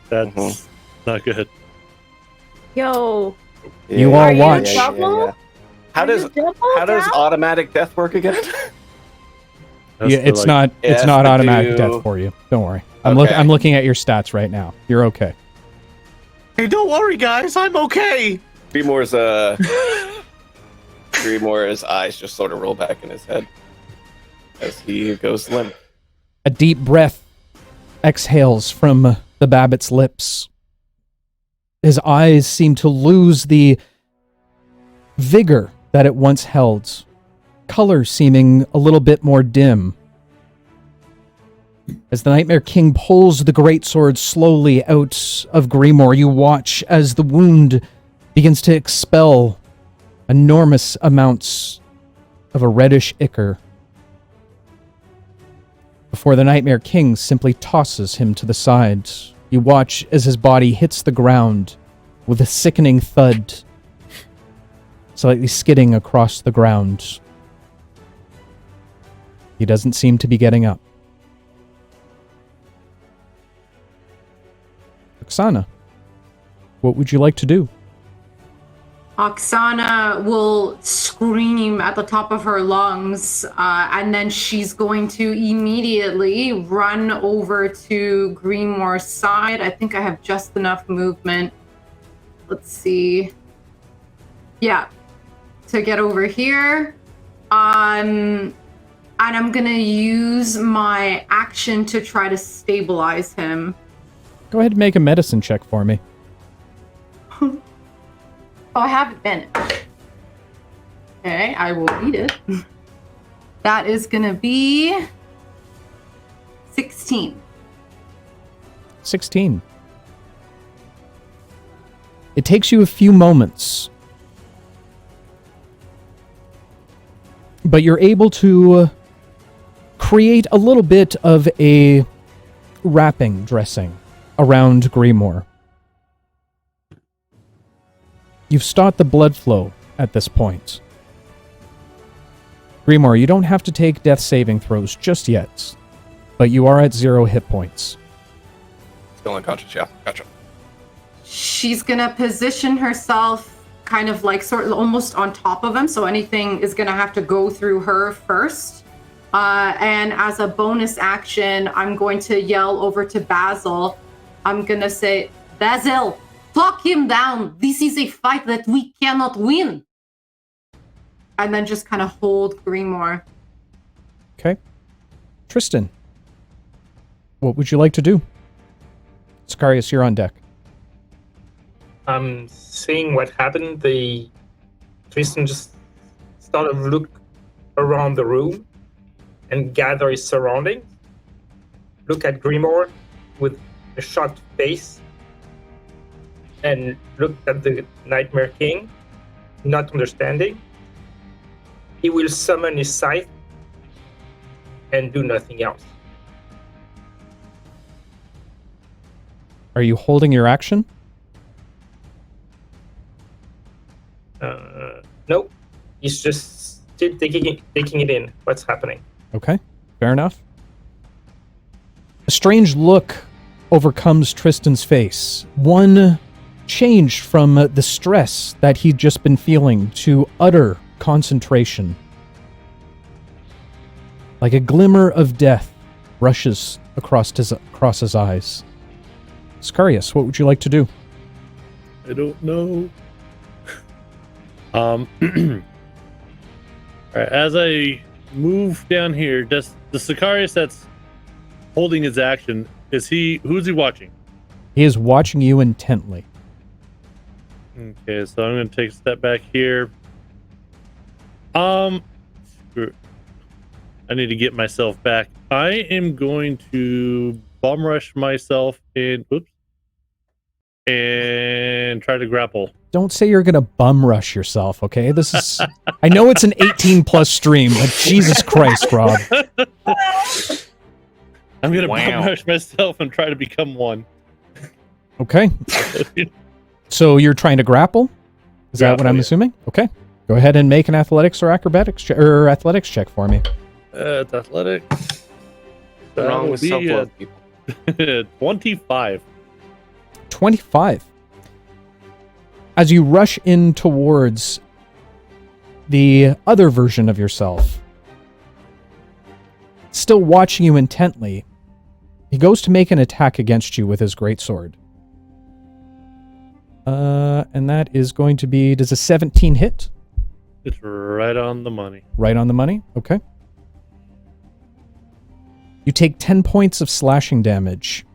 That's not good. yo. You all Are you watch. double? How Are does you double how does now? automatic death work again? That's Yeah, the, it's like, not. it It's has not to automatic do- death for you. Don't worry. Okay. I'm looking at your stats right now. You're okay. Hey, don't worry, guys. I'm okay. Grimoire's eyes just sort of roll back in his head as he goes limp. A deep breath exhales from the Babbit's lips. His eyes seem to lose the vigor that it once held. Color seeming a little bit more dim. As the Nightmare King pulls the greatsword slowly out of Grimoire, you watch as the wound begins to expel enormous amounts of a reddish ichor before the Nightmare King simply tosses him to the side. You watch as his body hits the ground with a sickening thud, slightly skidding across the ground. He doesn't seem to be getting up. Oksana, what would you like to do? Oksana will scream at the top of her lungs, and then she's going to immediately run over to Grimoire's side. I think I have just enough movement. Let's see. Yeah, to get over here. And I'm gonna use my action to try to stabilize him. Go ahead and make a medicine check for me. Oh, I have advantage. Okay, I will read it. That is gonna be 16. 16. It takes you a few moments, but you're able to create a little bit of a wrapping dressing around Grimoire. You've stopped the blood flow at this point. Grimoire, you don't have to take death saving throws just yet, but you are at 0 hit points. Still unconscious, yeah. Gotcha. She's gonna position herself kind of like sort of almost on top of him, so anything is gonna have to go through her first. And as a bonus action, I'm going to yell over to Basil. I'm gonna say, Basil, talk him down. This is a fight that we cannot win. And then just kind of hold Grimoire. Okay. Tristan, what would you like to do? Sicarious, you're on deck. I'm seeing what happened. Tristan just sort of look around the room and gather his surroundings. Look at Grimoire with a shocked face and look at the Nightmare King, not understanding. He will summon his scythe and do nothing else. Are you holding your action? Nope. He's just still taking it in. What's happening? Okay, fair enough. A strange look overcomes Tristan's face. One changed from the stress that he'd just been feeling to utter concentration. Like a glimmer of death rushes across his eyes. Sicarious, what would you like to do? I don't know. All right, as I move down here, does the Sicarious that's holding his action, who's he watching? He is watching you intently. Okay, so I'm going to take a step back here. I need to get myself back. I am going to bum rush myself and try to grapple. Don't say you're gonna bum rush yourself, okay? This is... I know it's an 18-plus stream, but Jesus Christ, Rob. I'm going to bum rush myself and try to become one. Okay. So you're trying to grapple? Is that what I'm assuming? Okay. Go ahead and make an athletics or acrobatics or athletics check for me. It's athletics. Wrong with self-love, people. 25. 25. As you rush in towards the other version of yourself, still watching you intently, he goes to make an attack against you with his greatsword. And that is going to be... Does a 17 hit? It's right on the money. Right on the money? Okay. You take 10 points of slashing damage.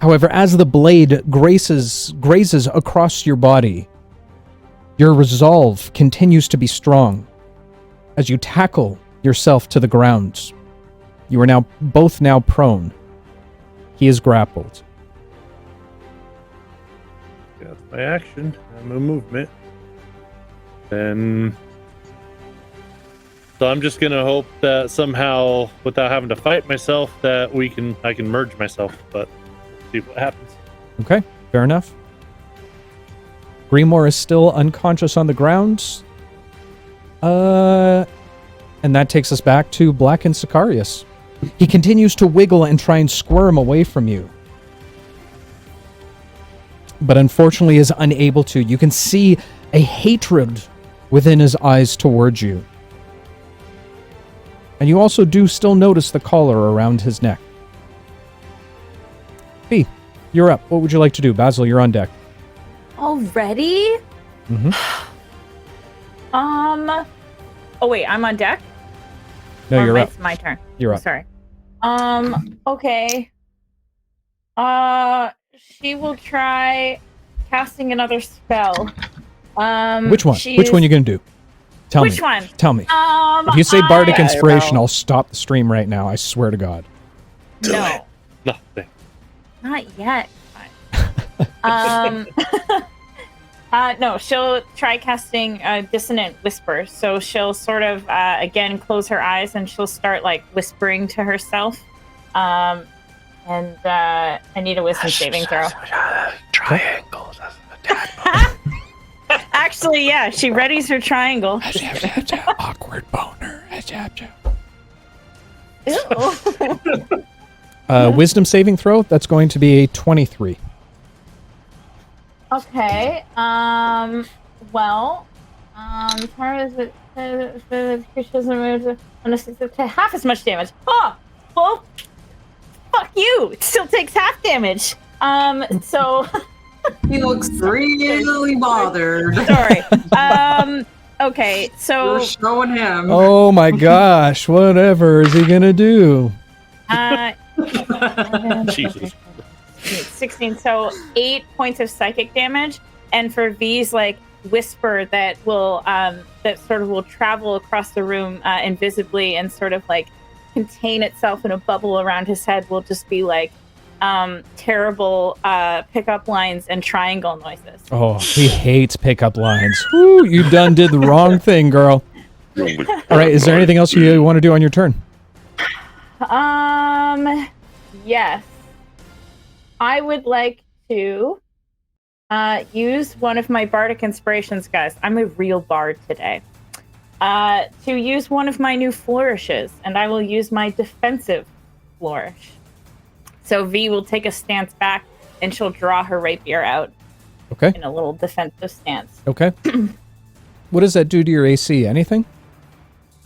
However, as the blade grazes across your body, your resolve continues to be strong. As you tackle yourself to the ground, you are now both prone. He is grappled. That's my action. I'm a movement. Then... So I'm just gonna hope that somehow, without having to fight myself, that I can merge myself, but see what happens. Okay, fair enough. Grimoire is still unconscious on the ground. And that takes us back to Black and Sicarious. He continues to wiggle and try and squirm away from you, but unfortunately is unable to. You can see a hatred within his eyes towards you. And you also do still notice the collar around his neck. B, you're up. What would you like to do? Basil, you're on deck. Already? Mm-hmm. Oh wait, I'm on deck? No, you're up. It's my turn. You're up. Sorry. Okay. She will try casting another spell. Which one? Which one are you going to do? Tell me. Which one? Tell me. If you say Bardic Inspiration, I'll stop the stream right now. I swear to God. No. Nothing. Not yet. No, she'll try casting Dissonant Whisper. So she'll sort of, again, close her eyes and she'll start, like, whispering to herself. And I need a wisdom saving throw. Triangles. Actually, yeah, she readies her triangle. Awkward boner. Ew. Wisdom saving throw, that's going to be a 23. Okay. Well, half as much damage. Oh, well, fuck you. It still takes half damage. So He looks really bothered. sorry. Okay, so You're showing him. Oh my gosh, whatever is he gonna do? Jesus. 16, so 8 points of psychic damage, and for V's, like, whisper that will travel across the room invisibly and sort of like contain itself in a bubble around his head will just be like terrible pickup lines and triangle noises. Oh, he hates pickup lines. Woo, you done did the wrong thing, girl. All right, is there anything else you want to do on your turn? Yes. I would like to use one of my bardic inspirations, guys. I'm a real bard today. To use one of my new flourishes, and I will use my defensive flourish. So V will take a stance back, and she'll draw her rapier out. Okay. In a little defensive stance. Okay. What does that do to your AC? Anything?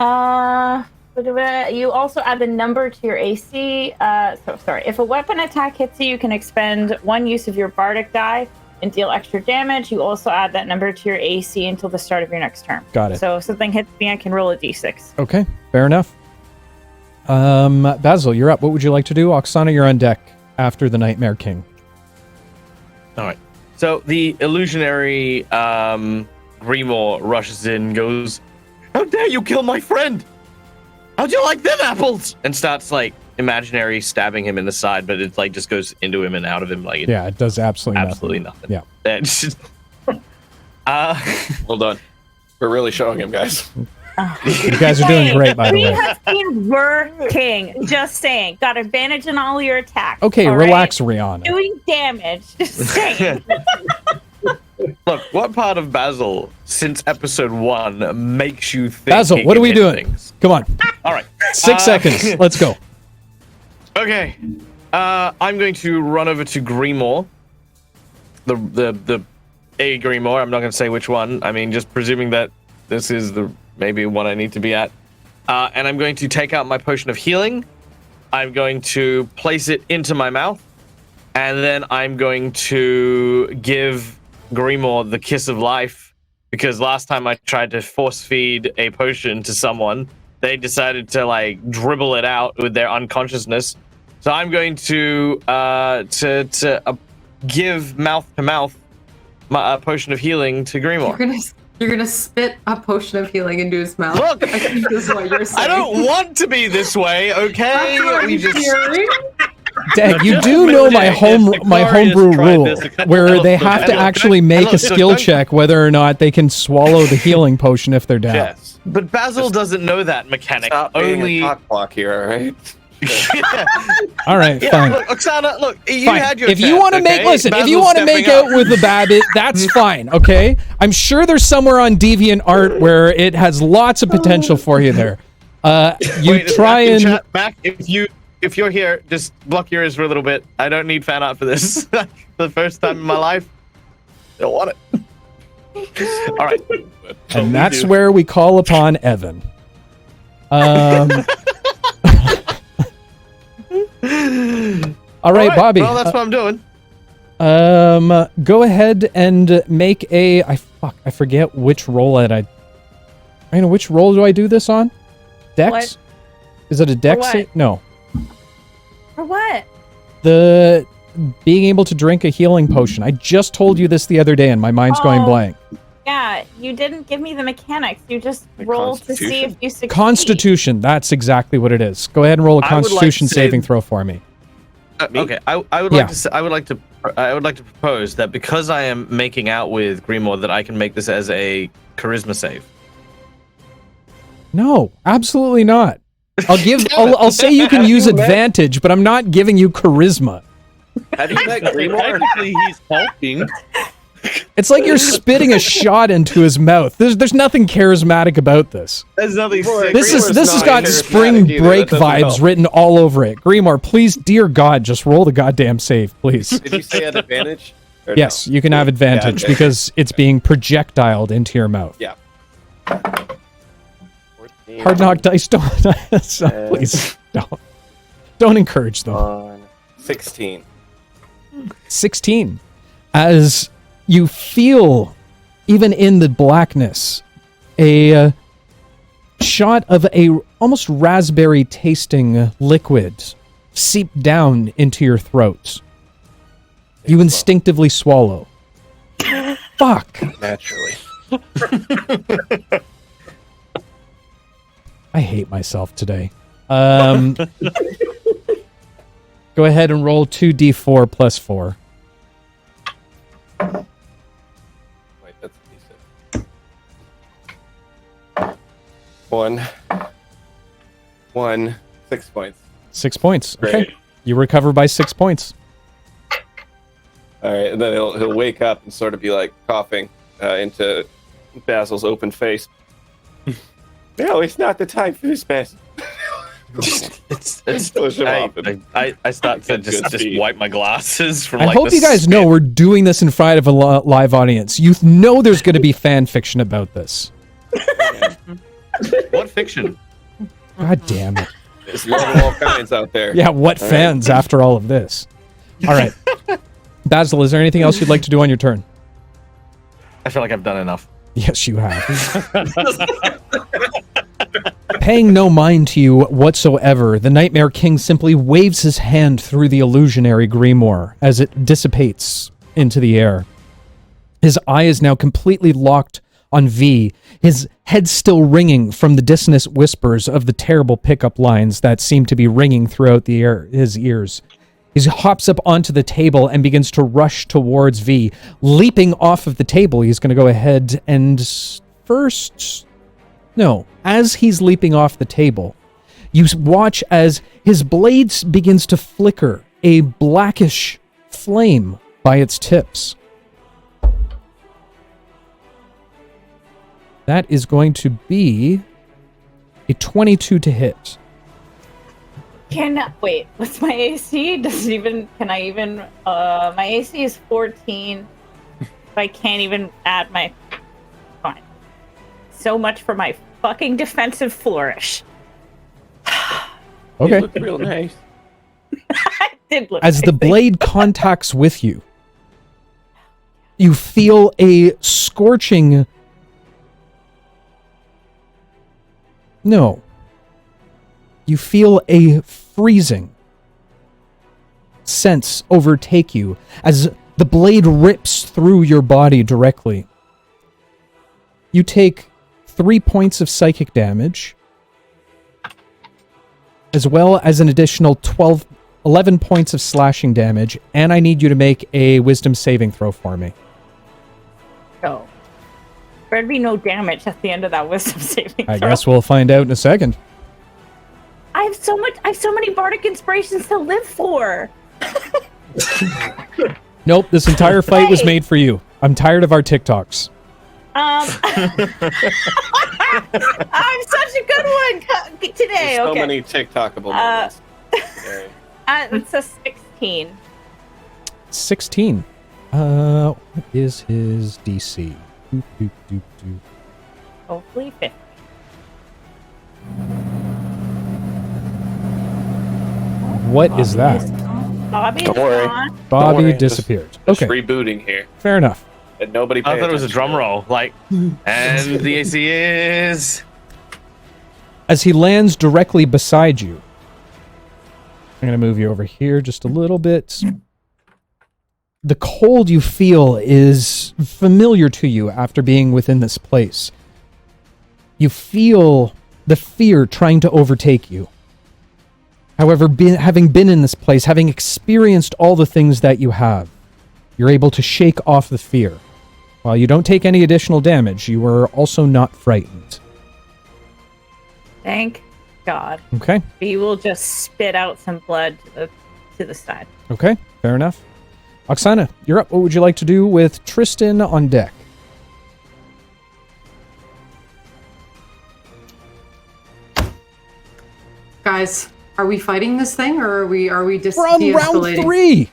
You also add the number to your AC. If a weapon attack hits you, you can expend one use of your bardic die and deal extra damage. You also add that number to your AC until the start of your next turn. Got it. So if something hits me, I can roll a d6. Okay, fair enough. Basil, you're up. What would you like to do? Oksana, you're on deck after the Nightmare King. All right. So the illusionary Grimoire rushes in and goes, "How dare you kill my friend? How'd you like them apples?" And starts like imaginary stabbing him in the side, but it like just goes into him and out of him. Like Yeah, it does absolutely nothing. Yeah. It's just, Well done. We're really showing him, guys. You guys are doing great, by the We way. have been working. Just saying. Got advantage in all your attacks. Okay, all relax, right? Rihanna. Doing damage. Just saying. Look, what part of Basil since episode 1 makes you think? Basil, he what are can we hit doing? things? Come on. All right. 6 seconds. Let's go. Okay. I'm going to run over to Grimoire. The A Grimoire. I'm not going to say which one. I mean, just presuming that this is the maybe one I need to be at. And I'm going to take out my potion of healing. I'm going to place it into my mouth. And then I'm going to give Grimoire the kiss of life. Because last time I tried to force feed a potion to someone, they decided to like dribble it out with their unconsciousness. So I'm going to give mouth to mouth my potion of healing to Grimoire. You're gonna spit a potion of healing into his mouth. Look, I think this is what you're saying. I don't want to be this way, okay? We just Dad, you do know my homebrew rule, where they have to actually make a skill check whether or not they can swallow the healing potion if they're down. Yes. But Basil doesn't know that mechanic. Stop being Only a cock block here, all right? All right, yeah, fine. look, Oksana, look, you Fine. had your If you chance, want to make, okay? listen, if Basil's you want to stepping make out up. with the Babbit, that's fine, okay? I'm sure there's somewhere on DeviantArt where it has lots of potential for you there. You Wait, try Mac in and chat, Mac, if you're here, just block your ears for a little bit. I don't need fan art for this. For the first time in my life, I don't want it. All right. and that's where we call upon Evan. All right, Bobby. Well, that's what I'm doing. Go ahead and make a. I forget which roll which roll do I do this on? Dex? What? Is it a dex? what? Save? No. For what? The being able to drink a healing potion. I just told you this the other day, and my mind's going Oh. blank. Yeah, you didn't give me the mechanics. You just rolled to see if you succeed. Constitution. That's exactly what it is. Go ahead and roll a I would like to Constitution say- saving throw for me. Okay, I would Yeah. like to say, I would like to propose that because I am making out with Grimoire, that I can make this as a charisma save. No, absolutely not. I'll say you can use advantage, but I'm not giving you charisma. Have you met Grimoire? Technically, he's helping. It's like you're spitting a shot into his mouth. There's nothing charismatic about this. There's nothing Grimoire, sick. This has not got charismatic spring either. break That doesn't vibes help. written all over it. Grimoire, please, dear God, just roll the goddamn save, please. Did you say at advantage? Or Yes, you can have advantage Yeah, okay. because it's being projectiled into your mouth. Yeah. 14, Hard knock dice don't. So please don't encourage them. 16. 16. As you feel, even in the blackness, a shot of a almost raspberry tasting liquid seep down into your throat. You instinctively swallow. Fuck. Naturally. I hate myself today. Go ahead and roll 2d4 plus 4. Wait, that's decent. 1, 6 points. 6 points. Okay. Great. You recover by 6 points. All right, and then he'll wake up and sort of be like coughing into Basil's open face. No, it's not the time for this, Basil. It's Push him off. I start to Good just speed. wipe my glasses from I like hope the you guys know we're doing this in front of a live audience. You know there's going to be fan fiction about this. What fiction? God damn it. There's love of all kinds out there. Yeah, what All fans after all of this? All right. Basil, is there anything else you'd like to do on your turn? I feel like I've done enough. Yes, you have. Paying no mind to you whatsoever, the Nightmare King simply waves his hand through the illusionary grimoire as it dissipates into the air. His eye is now completely locked on V, his head still ringing from the dissonant whispers of the terrible pickup lines that seem to be ringing throughout the air, his ears. He hops up onto the table and begins to rush towards V. Leaping off of the table, he's going to go ahead and as he's leaping off the table, you watch as his blades begins to flicker, a blackish flame by its tips. That is going to be a 22 to hit. Wait, what's my AC? My AC is 14. I can't even add my, fine. So much for my fucking defensive flourish. Okay. You look real nice. I did look As the nice. blade contacts with you, you feel a scorching... No. You feel a freezing sense overtake you as the blade rips through your body directly. You take 3 points of psychic damage, as well as an additional 11 points of slashing damage, and I need you to make a wisdom saving throw for me. Oh. There'd be no damage at the end of that wisdom saving throw. I guess we'll find out in a second. I have so many bardic inspirations to live for. Nope, this entire fight was made for you. I'm tired of our TikToks. I'm such a good one today. There's so okay. many TikTokable moments. Very- It's a 16. 16. What is his DC? Hopefully 50. What is that? Bobby Don't worry. gone. Bobby worry, just- disappeared. Just Okay, rebooting here. fair enough. And nobody I pay thought it was a attention drum to roll. Like, and the AC is. As he lands directly beside you, I'm going to move you over here just a little bit. The cold you feel is familiar to you after being within this place. You feel the fear trying to overtake you. However, having been in this place, having experienced all the things that you have, you're able to shake off the fear. While you don't take any additional damage, you are also not frightened. Thank God. Okay? We will just spit out some blood to the side. Okay, fair enough. Oksana, you're up. What would you like to do with Tristan on deck? Guys, are we fighting this thing or are we just We're on round de-escalating? 3!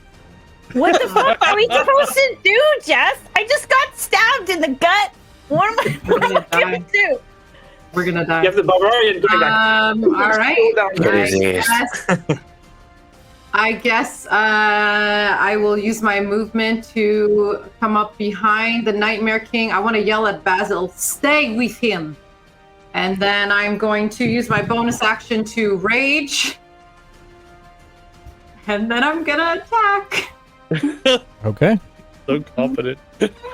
What the fuck are we supposed to do, Jess? I just got stabbed in the gut. What am I going to do? We're gonna die. You have the barbarian going back. All right. What is this? I guess I will use my movement to come up behind the Nightmare King. I want to yell at Basil, stay with him. And then I'm going to use my bonus action to rage. And then I'm gonna attack. Okay. So confident.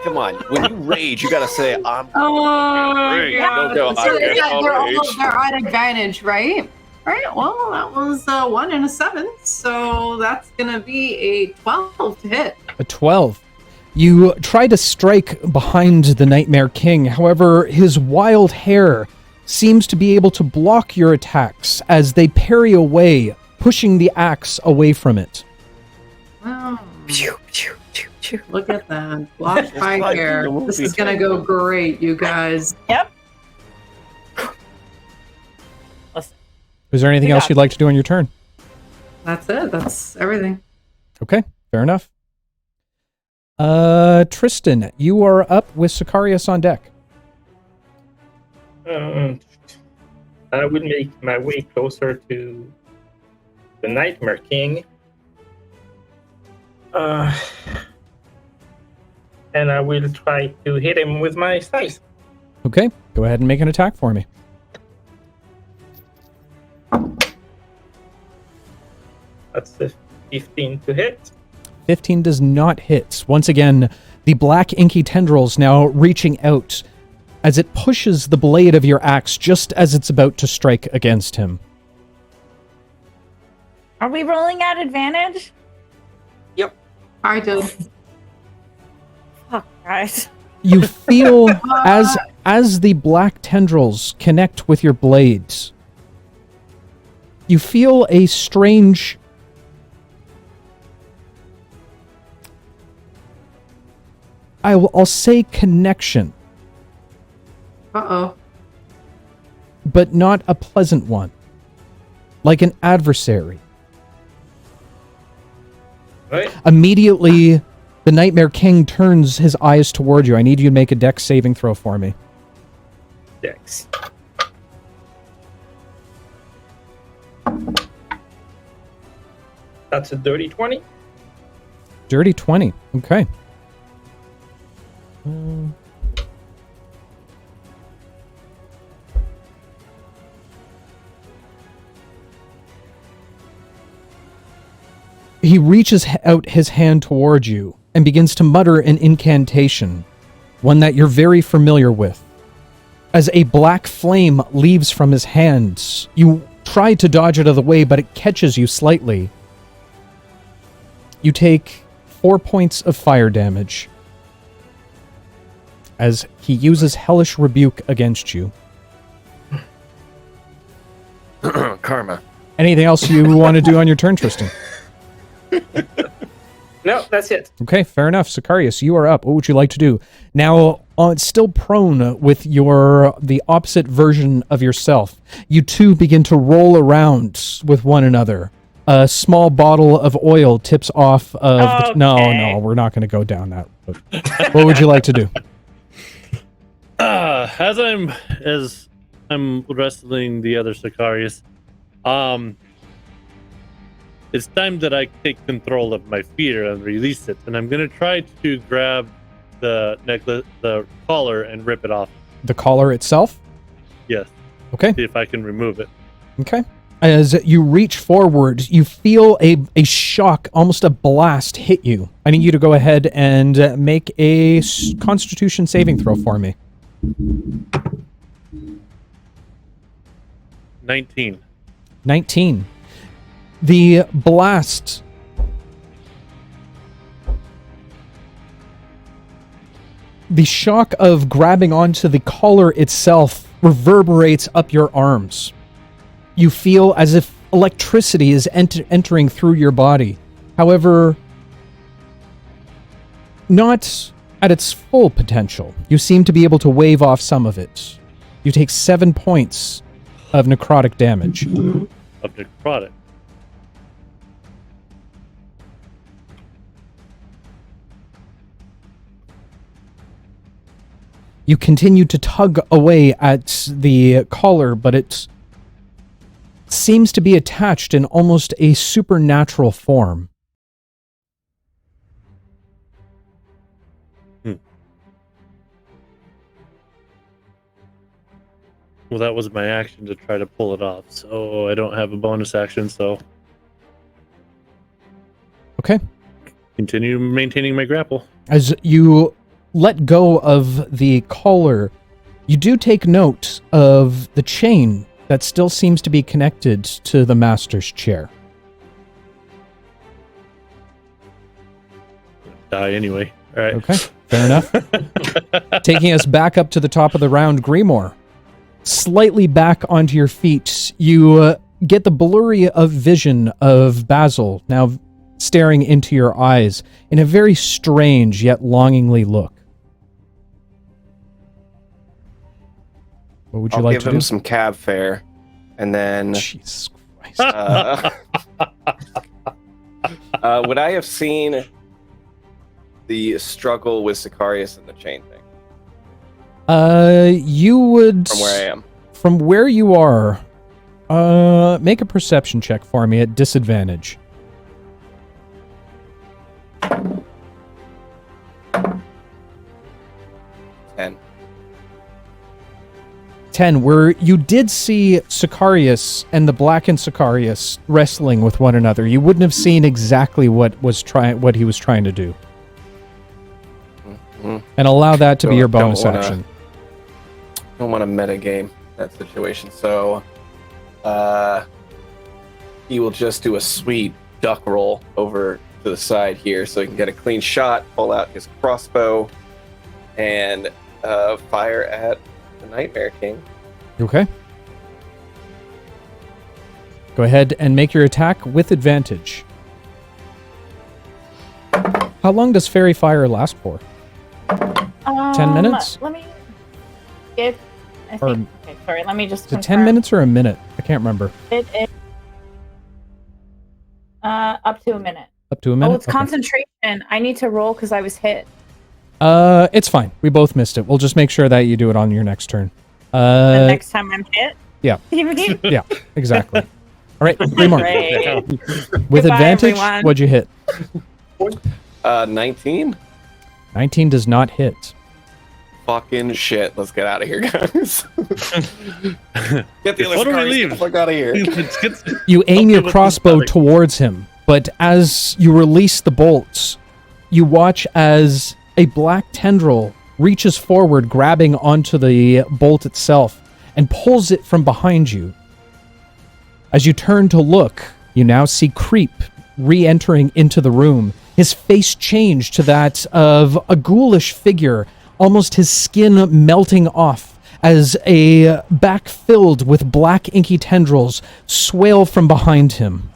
Come on, when you rage, you gotta say, "I'm." Oh, Great. God. Don't go, So, "I'm yeah, all rage." they're at advantage, right? Right. Well, that was 1 and a 7, so that's gonna be a 12 to hit. A 12. You try to strike behind the Nightmare King. However, his wild hair seems to be able to block your attacks as they parry away, pushing the axe away from it. Oh, Pew, pew, pew, pew. look at that. Blocked by like in hair. the movie. This is gonna go great, you guys. Yep. Listen, Is there anything You else got you'd like to do on your turn? That's it. That's everything. Okay, fair enough. Tristan, you are up with Sicarious on deck. I will make my way closer to the Nightmare King. And I will try to hit him with my scythe. Okay, go ahead and make an attack for me. That's a 15 to hit. 15 does not hit. Once again, the black inky tendrils now reaching out as it pushes the blade of your axe just as it's about to strike against him. are we rolling at advantage? I do. Fuck, guys. You feel as the black tendrils connect with your blades, you feel a strange I'll say connection, Uh-oh. but not a pleasant one. Like an adversary. Right? Immediately, the Nightmare King turns his eyes toward you. I need you to make a dex saving throw for me. Dex. That's a dirty 20. Dirty 20. Okay. He reaches out his hand towards you and begins to mutter an incantation, one that you're very familiar with. As a black flame leaves from his hands, you try to dodge it out of the way, but it catches you slightly. You take 4 points of fire damage as he uses Hellish Rebuke against you. Karma. Anything else you want to do on your turn, Tristan? No, that's it. Okay, fair enough. Sicarious, you are up. What would you like to do? Now, still prone with the opposite version of yourself, you two begin to roll around with one another. A small bottle of oil tips off of... No, we're not going to go down that road. What would you like to do? As I'm wrestling the other Sicarious, it's time that I take control of my fear and release it, and I'm gonna try to grab the necklace, the collar, and rip it off. The collar itself? Yes. Okay. See if I can remove it. Okay. As you reach forward, you feel a shock, almost a blast hit you. I need you to go ahead and make a Constitution saving throw for me. 19. 19. The blast the shock of grabbing onto the collar itself reverberates up your arms. You feel as if electricity is entering through your body. However, not at its full potential. You seem to be able to wave off some of it. You take 7 points of necrotic damage. Of necrotic. You continue to tug away at the collar, but it seems to be attached in almost a supernatural form. Well, that was my action to try to pull it off, so I don't have a bonus action, so... Okay. Continue maintaining my grapple. As you let go of the collar, you do take note of the chain that still seems to be connected to the master's chair. Die anyway. All right. Okay, fair enough. Taking us back up to the top of the round, Grimoire. Slightly back onto your feet, you get the blurry of vision of Basil now staring into your eyes in a very strange yet longingly look. What would you I'll like give to him do? some cab fare, and then Jesus Christ. would I have seen the struggle with Sicarious and the chain thing You would... from where I am? From where you are, make a perception check for me at disadvantage. 10, where you did see Sicarious and the blackened Sicarious wrestling with one another. You wouldn't have seen exactly what he was trying to do. Mm-hmm. And allow that to be your bonus action. Don't want to metagame that situation, so he will just do a sweet duck roll over to the side here so he can get a clean shot, pull out his crossbow, and fire at the Nightmare King. Okay. Go ahead and make your attack with advantage. How long does fairy fire last for? 10 minutes? Let me get. Okay, sorry. Let me just. Is it 10 minutes or a minute? I can't remember. It is up to a minute. Up to a minute? Oh, it's concentration. I need to roll because I was hit. It's fine. We both missed it. We'll just make sure that you do it on your next turn. The next time I'm hit? Yeah. You mean? Yeah, exactly. All right, Grimoire. Great. With Goodbye, advantage, everyone. what'd you hit? 19? 19 does not hit. Fucking shit. Let's get out of here, guys. Get the other Before we Sicarious, leave. get the fuck out of here. You aim your What's crossbow happening? towards him, but as you release the bolts, you watch as a black tendril reaches forward, grabbing onto the bolt itself, and pulls it from behind you. As you turn to look, you now see Creep re-entering into the room. His face changed to that of a ghoulish figure, almost his skin melting off as a back filled with black inky tendrils swale from behind him.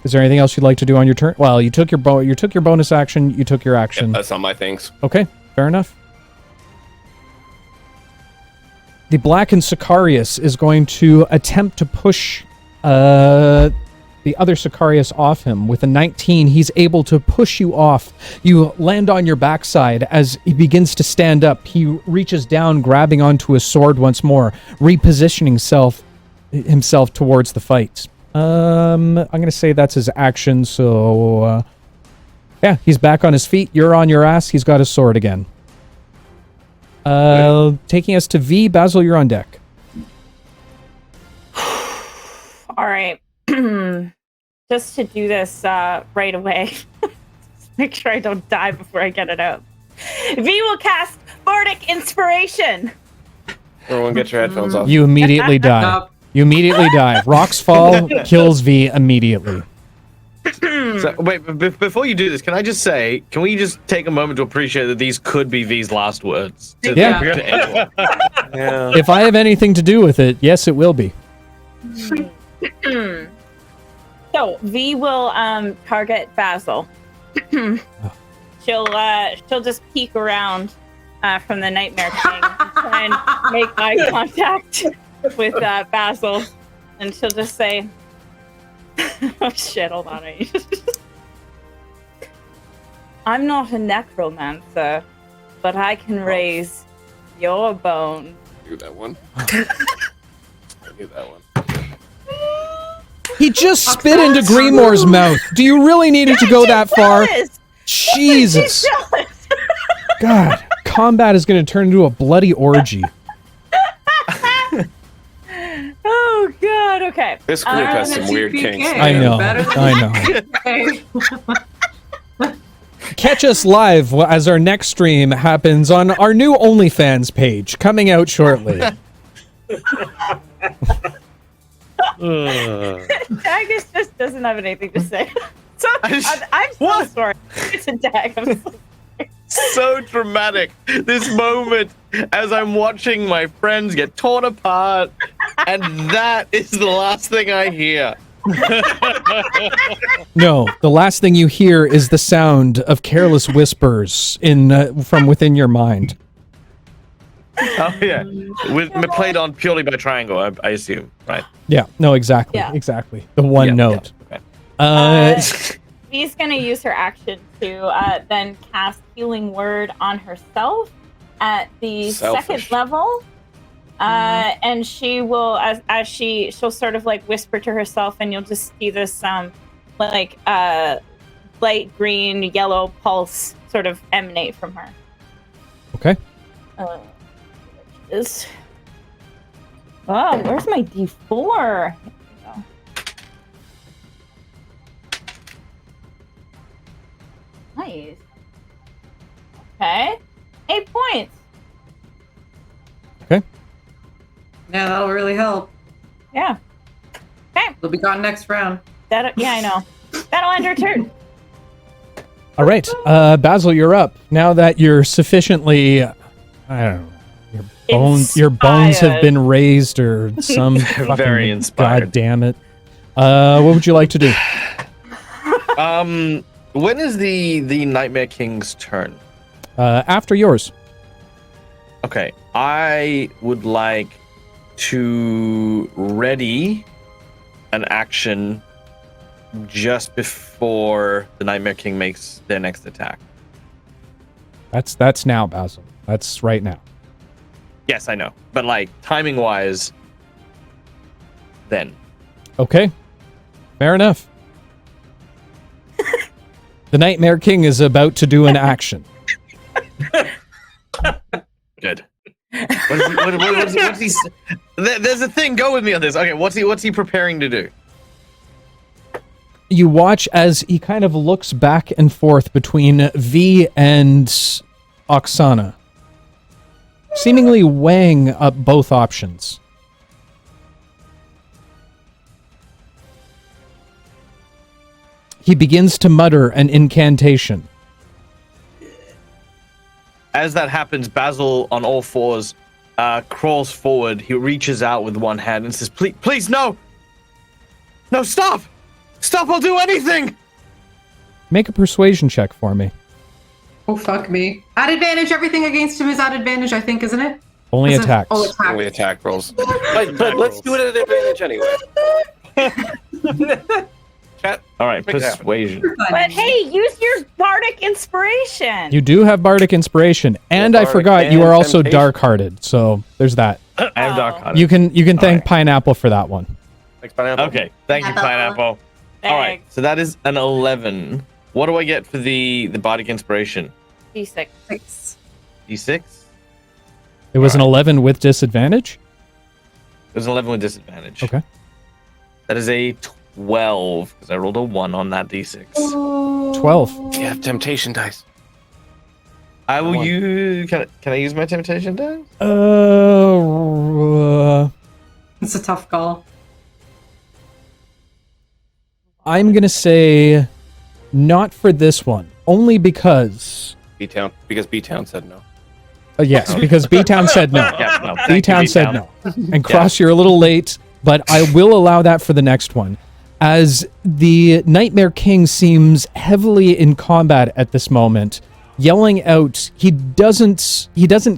Is there anything else you'd like to do on your turn? Well, you took your bonus action, you took your action. That's on my things. Okay, fair enough. The blackened Sicarious is going to attempt to push the other Sicarious off him. With a 19, he's able to push you off. You land on your backside. As he begins to stand up, he reaches down, grabbing onto his sword once more, repositioning himself towards the fight. I'm going to say that's his action, so... yeah, he's back on his feet. You're on your ass. He's got his sword again. Taking us to V. Basil, you're on deck. All right. Just to do this right away. Just make sure I don't die before I get it out. V will cast Bardic Inspiration. Everyone get your headphones off. You immediately die. You immediately die. Rocks fall, kills V immediately. So, wait, before you do this, can I just say, can we just take a moment to appreciate that these could be V's last words? Yeah. To anyone? Yeah. If I have anything to do with it, yes, it will be. So V will target Basil. She'll just peek around from the Nightmare King and try and make eye contact with Basil, and she'll just say, "Oh shit! Hold on, I'm not a necromancer, but I can raise your bone." Do that one. I do that one. He just spit into Grimoire's mouth. Do you really need it to go that far? Jesus. God, combat is going to turn into a bloody orgy. Oh god, Okay. This group has some weird TPK. kinks. I know. Better than I know. Catch us live as our next stream happens on our new OnlyFans page, coming out shortly. Dagus just doesn't have anything to say. So I'm so What? sorry. It's a Dag. I'm so So dramatic. This moment as I'm watching my friends get torn apart, and that is the last thing I hear. No, the last thing you hear is the sound of careless whispers from within your mind. Oh yeah, played on purely by triangle, I assume, right? Yeah, no, exactly, Yeah. exactly. The one Yeah, note. yeah, okay. She's gonna use her action to then cast Healing Word on herself at the Selfish. second level. And she will, as she'll sort of like whisper to herself, and you'll just see this light green, yellow pulse sort of emanate from her. Okay. Is where's my D4? Here we go. Nice. Okay. 8 points. Yeah, that'll really help. Yeah. Okay. They'll be gone next round. Yeah, I know. That'll end her turn. All right, Basil, you're up. Now that you're sufficiently, I don't know, your bones have been raised, or some fucking, Very inspired. God damn it! What would you like to do? When is the Nightmare King's turn? After yours. Okay, I would like to ready an action just before the Nightmare King makes their next attack. That's now, Basil. That's right now. Yes, I know, but like timing wise, then. Okay, fair enough. The Nightmare King is about to do an action. Good. What's he? There's a thing. Go with me on this. Okay, what's he preparing to do? You watch as he kind of looks back and forth between V and Oksana, seemingly weighing up both options. He begins to mutter an incantation. As that happens, Basil, on all fours, crawls forward. He reaches out with one hand and says, please, no! No, stop! Stop, I'll do anything! Make a persuasion check for me. Oh, fuck me. At advantage, everything against him is at advantage, I think, isn't it? Only Is it- attacks. Oh, attack. Only attack rolls. But let's do it at advantage anyway. Chat. All right, Make it happen. persuasion. But hey, use your bardic inspiration. You do have bardic inspiration, and I Bardic forgot you and are also temptation. dark-hearted, so there's that. I have Dark Hunter. You can thank right. Pineapple for that one. Thanks, Pineapple. Okay, thank you, Pineapple. Thanks. All right, so that is an 11. What do I get for the bardic inspiration? D6. 6. D6? It was an Alright. 11 with disadvantage? It was an 11 with disadvantage. Okay. That is a 12, because I rolled a 1 on that D6. 12. You have temptation dice. I will One. use... Can I use my temptation dice? It's a tough call. I'm going to say not for this one, only because... B-Town, because B-Town said no. Yes, because B-Town said no. Yeah, no. thank you, B-Town said B-Town. no. And Cross, you're a little late, but I will allow that for the next one. As the Nightmare King seems heavily in combat at this moment, yelling out, he doesn't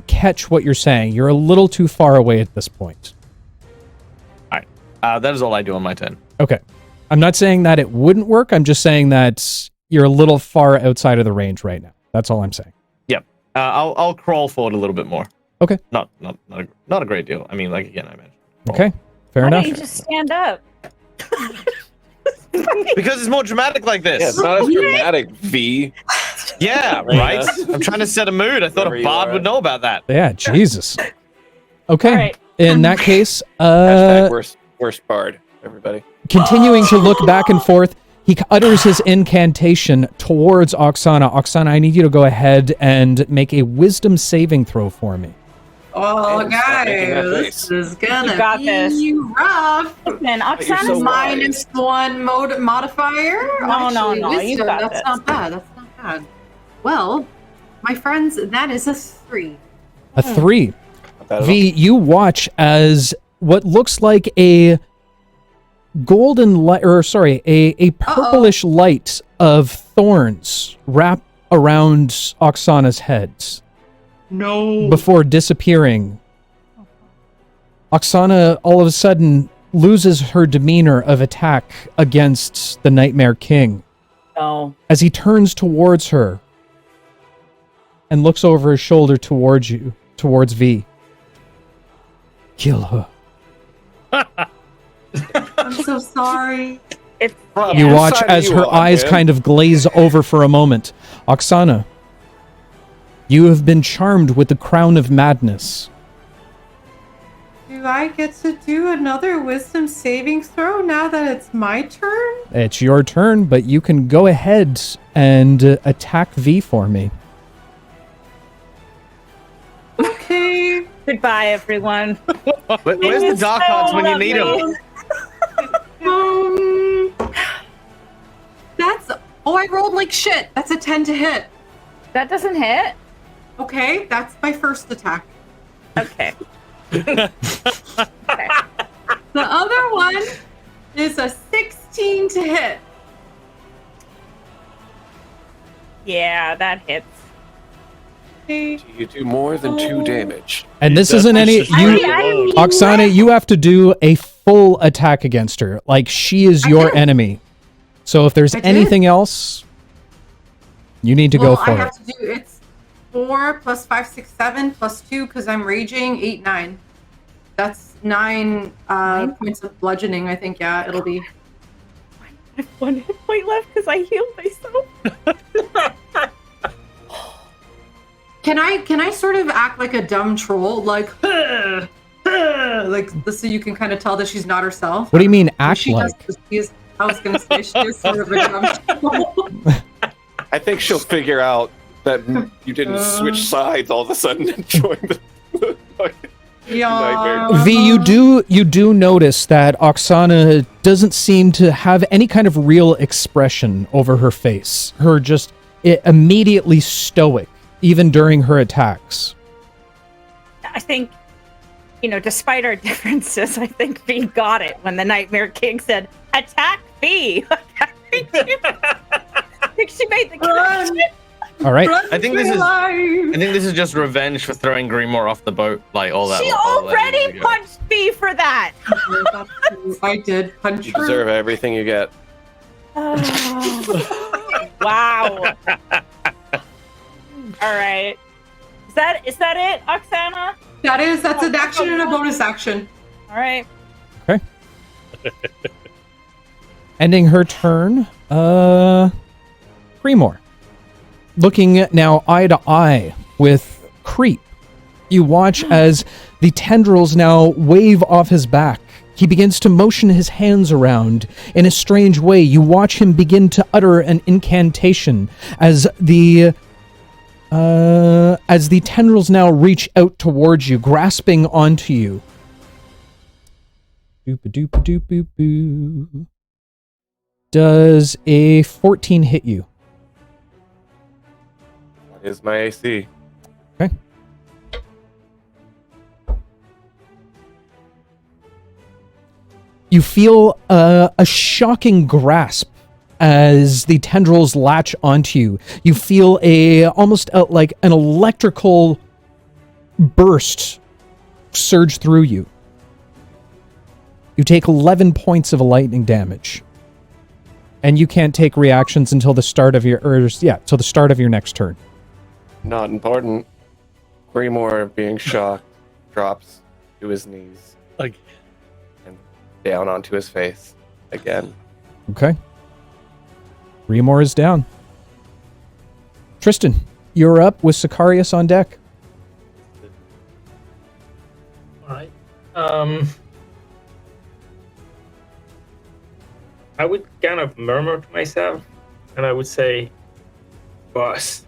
catch what you're saying. You're a little too far away at this point. That is all I do on my turn. Okay. I'm not saying that it wouldn't work. I'm just saying that you're a little far outside of the range right now. That's all I'm saying. Yep. I'll crawl forward a little bit more. Okay. Not a great deal. I mean, like again, I mentioned. Okay. Fair Why enough. don't you just stand up? Because it's more dramatic like this. Yeah, it's not as dramatic, V. Yeah, right? I'm trying to set a mood. I thought Wherever a you bard are would at. know about that. Yeah, Jesus. Okay. All right. In that case, Hashtag worst bard. everybody. Continuing to look back and forth, he utters his incantation towards Oksana. Oksana, I need you to go ahead and make a wisdom saving throw for me. Oh, And stop making that guys, face. this is gonna You got be this. rough. Man, you're Oksana's so mine. wise. -1 modifier. No, no, Actually, no, you wisdom, got that's this. not bad. That's not bad. Well, my friends, that is a 3. A 3. Not bad at all. V, you watch as what looks like a golden light, or sorry, a purplish light of thorns wrap around Oksana's head No. before disappearing. Oksana all of a sudden loses her demeanor of attack against the Nightmare King No. as he turns towards her and looks over his shoulder towards you, towards V. Kill her. I'm so sorry. It's Rob, You whose watch side are as you her on, eyes man? kind of glaze over for a moment. Oksana, you have been charmed with the crown of madness. Do I get to do another wisdom saving throw now that it's my turn? It's your turn, but you can go ahead and attack V for me. Okay. goodbye, everyone. Where's the dark arts when you need them? That's. Oh, I rolled like shit. That's a 10 to hit. That doesn't hit. Okay, that's my first attack. Okay. The other one is a 16 to hit. Yeah, that hits. Okay. You do more than 2 damage. And this That's isn't any just you really low. Oksana, you have to do a full attack against her. Like she is I your did. enemy. So if there's I did. anything else, you need to Well, go for I it. have to do it's 4 plus 5, 6, 7 plus 2 because I'm raging. 8, 9. That's 9 points of bludgeoning. I think. Yeah, it'll be. I have 1 hit point left because I healed myself. Can I sort of act like a dumb troll, like like this, so you can kind of tell that she's not herself? What do you mean act She like? does- she is- I was gonna say she is sort of a dumb troll. I think she'll figure out that you didn't switch sides all of a sudden and join the Yeah. Nightmare. V, you do notice that Oksana doesn't seem to have any kind of real expression over her face. Her just immediately stoic, even during her attacks. I think, despite our differences, I think V got it when the Nightmare King said, "Attack V." I think she made the connection. All right. I think this is just revenge for throwing Greenmore off the boat, like all that. She all that years already ago. punched V for that. I did punch You her. deserve everything you get. Wow. All right. Is that it, Oksana? That's an action and a bonus action. All right. Ending her turn, Greenmore. Looking now eye to eye with Creep. You watch as the tendrils now wave off his back. He begins to motion his hands around in a strange way. You watch him begin to utter an incantation as the tendrils now reach out towards you, grasping onto you. Doop-a-doop-a-doop-boo-boo. Does a 14 hit you? That is my AC. Okay. You feel a shocking grasp as the tendrils latch onto you. You feel almost like an electrical burst surge through you. You take 11 points of lightning damage. And you can't take reactions until the start of your till the start of your next turn. Not important. Greenmore, being shocked, drops to his knees Like, and down onto his face again. Okay. Greenmore is down. Tristan, you're up with Sicarious on deck. All right. I would kind of murmur to myself, and I would say, "Boss,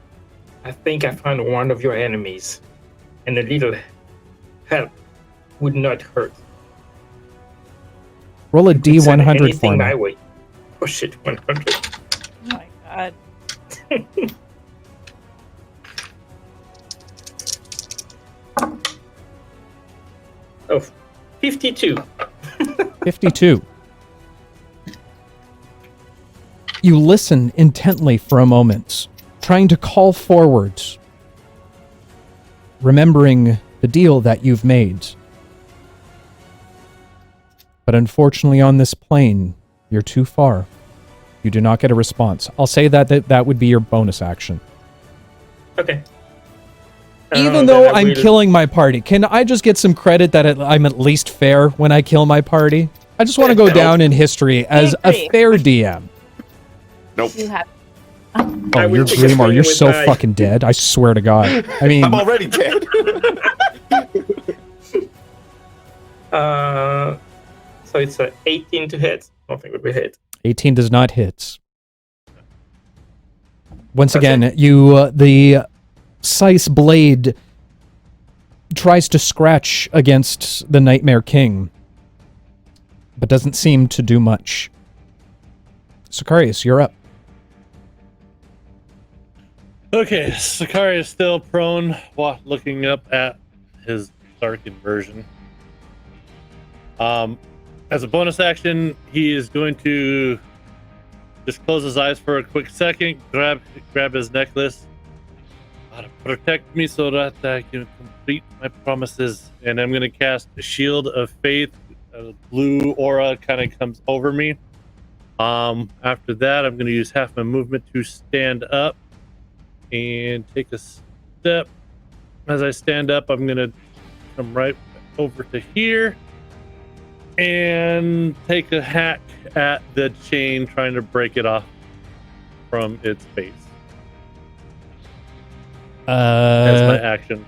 I think I found one of your enemies, and a little help would not hurt." Roll a Send D100 anything for my me. way. Oh shit, 100. Oh my god. Oh, 52. 52. You listen intently for a moment, trying to call forward, remembering the deal that you've made. But unfortunately on this plane, you're too far. You do not get a response. I'll say that would be your bonus action. Okay. Even Then though I I'm will- killing my party, can I just get some credit that I'm at least fair when I kill my party? I just want to go down in history as a agree. fair DM. Nope. You have. Oh, I will you're take a Grimoire, swing you're with so my- fucking dead. I swear to God. I mean, I'm already dead. So it's a 18 to hit. I don't think it would hit. 18 does not hit. Once That's again, it. the scythe blade tries to scratch against the Nightmare King, but doesn't seem to do much. Sicarious, you're up. Okay, Sicarious is still prone, looking up at his dark inversion. As a bonus action, he is going to just close his eyes for a quick second, grab his necklace, to protect me so that I can complete my promises. And I'm going to cast a Shield of Faith. A blue aura kind of comes over me. After that, I'm going to use half my movement to stand up and take a step. As I stand up, I'm going to come right over to here and take a hack at the chain, trying to break it off from its base. As my action.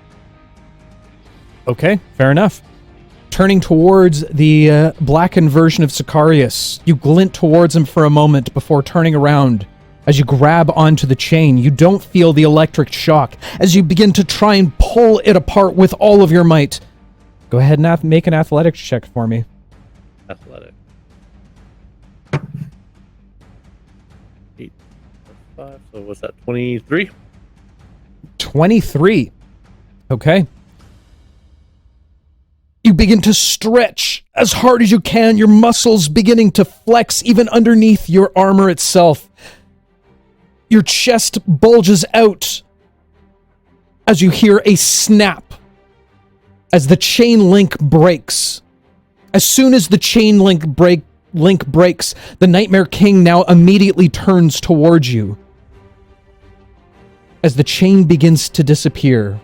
Okay, fair enough. Turning towards the blackened version of Sicarious, you glint towards him for a moment before turning around. As you grab onto the chain, you don't feel the electric shock as you begin to try and pull it apart with all of your might. Go ahead and make an athletics check for me. Athletic. 8, 5, so what's that, 23? 23. Okay. You begin to stretch as hard as you can, your muscles beginning to flex even underneath your armor itself. Your chest bulges out as you hear a snap as the chain link breaks. As soon as the chain link breaks, the Nightmare King now immediately turns towards you. As the chain begins to disappear,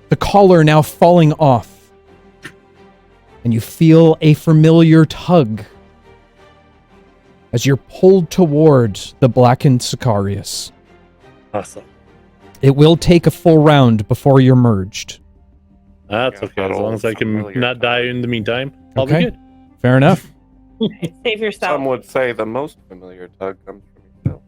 the collar now falling off, and you feel a familiar tug as you're pulled towards the blackened Sicarious. Awesome. It will take a full round before you're merged. That's Yeah, okay, as that long as I old can familiar not die tug. in the meantime. I'll Okay. be good. Fair enough. Save yourself. Some would say the most familiar tug comes from yourself.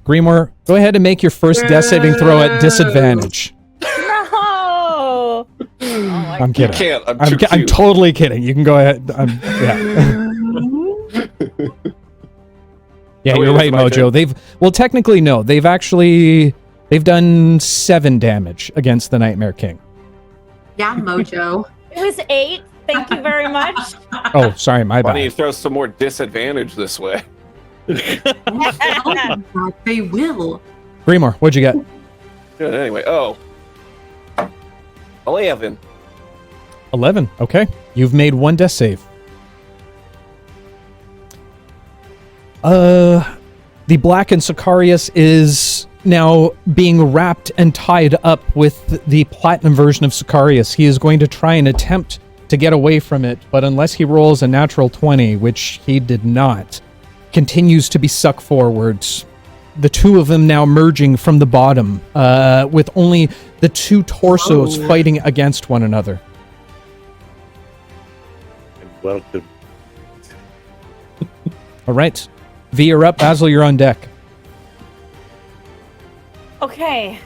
Grimoire, go ahead and make your first death saving throw at disadvantage. No! Oh my I'm You kidding. can't. I'm I'm too cute. totally kidding. You can go ahead. Yeah. Yeah, Oh, you're wait, right, is it my Mojo. turn? Technically, no. They've done 7 damage against the Nightmare King. Yeah, Mojo. It was 8. Thank you very much. Oh, sorry, my Why don't you bad. throw some more disadvantage this way? Oh, they will. Grimoire, what'd you get? Good, anyway. Oh. 11. 11. Okay. You've made 1 death save. The blackened Sicarious is now being wrapped and tied up with the platinum version of Sicarious. He is going to try and attempt to get away from it, but unless he rolls a natural 20, which he did not, continues to be sucked forwards. The two of them now merging from the bottom, with only the 2 torsos Whoa. fighting against one another. Welcome. All right. V, you're up. Basil, you're on deck. Okay.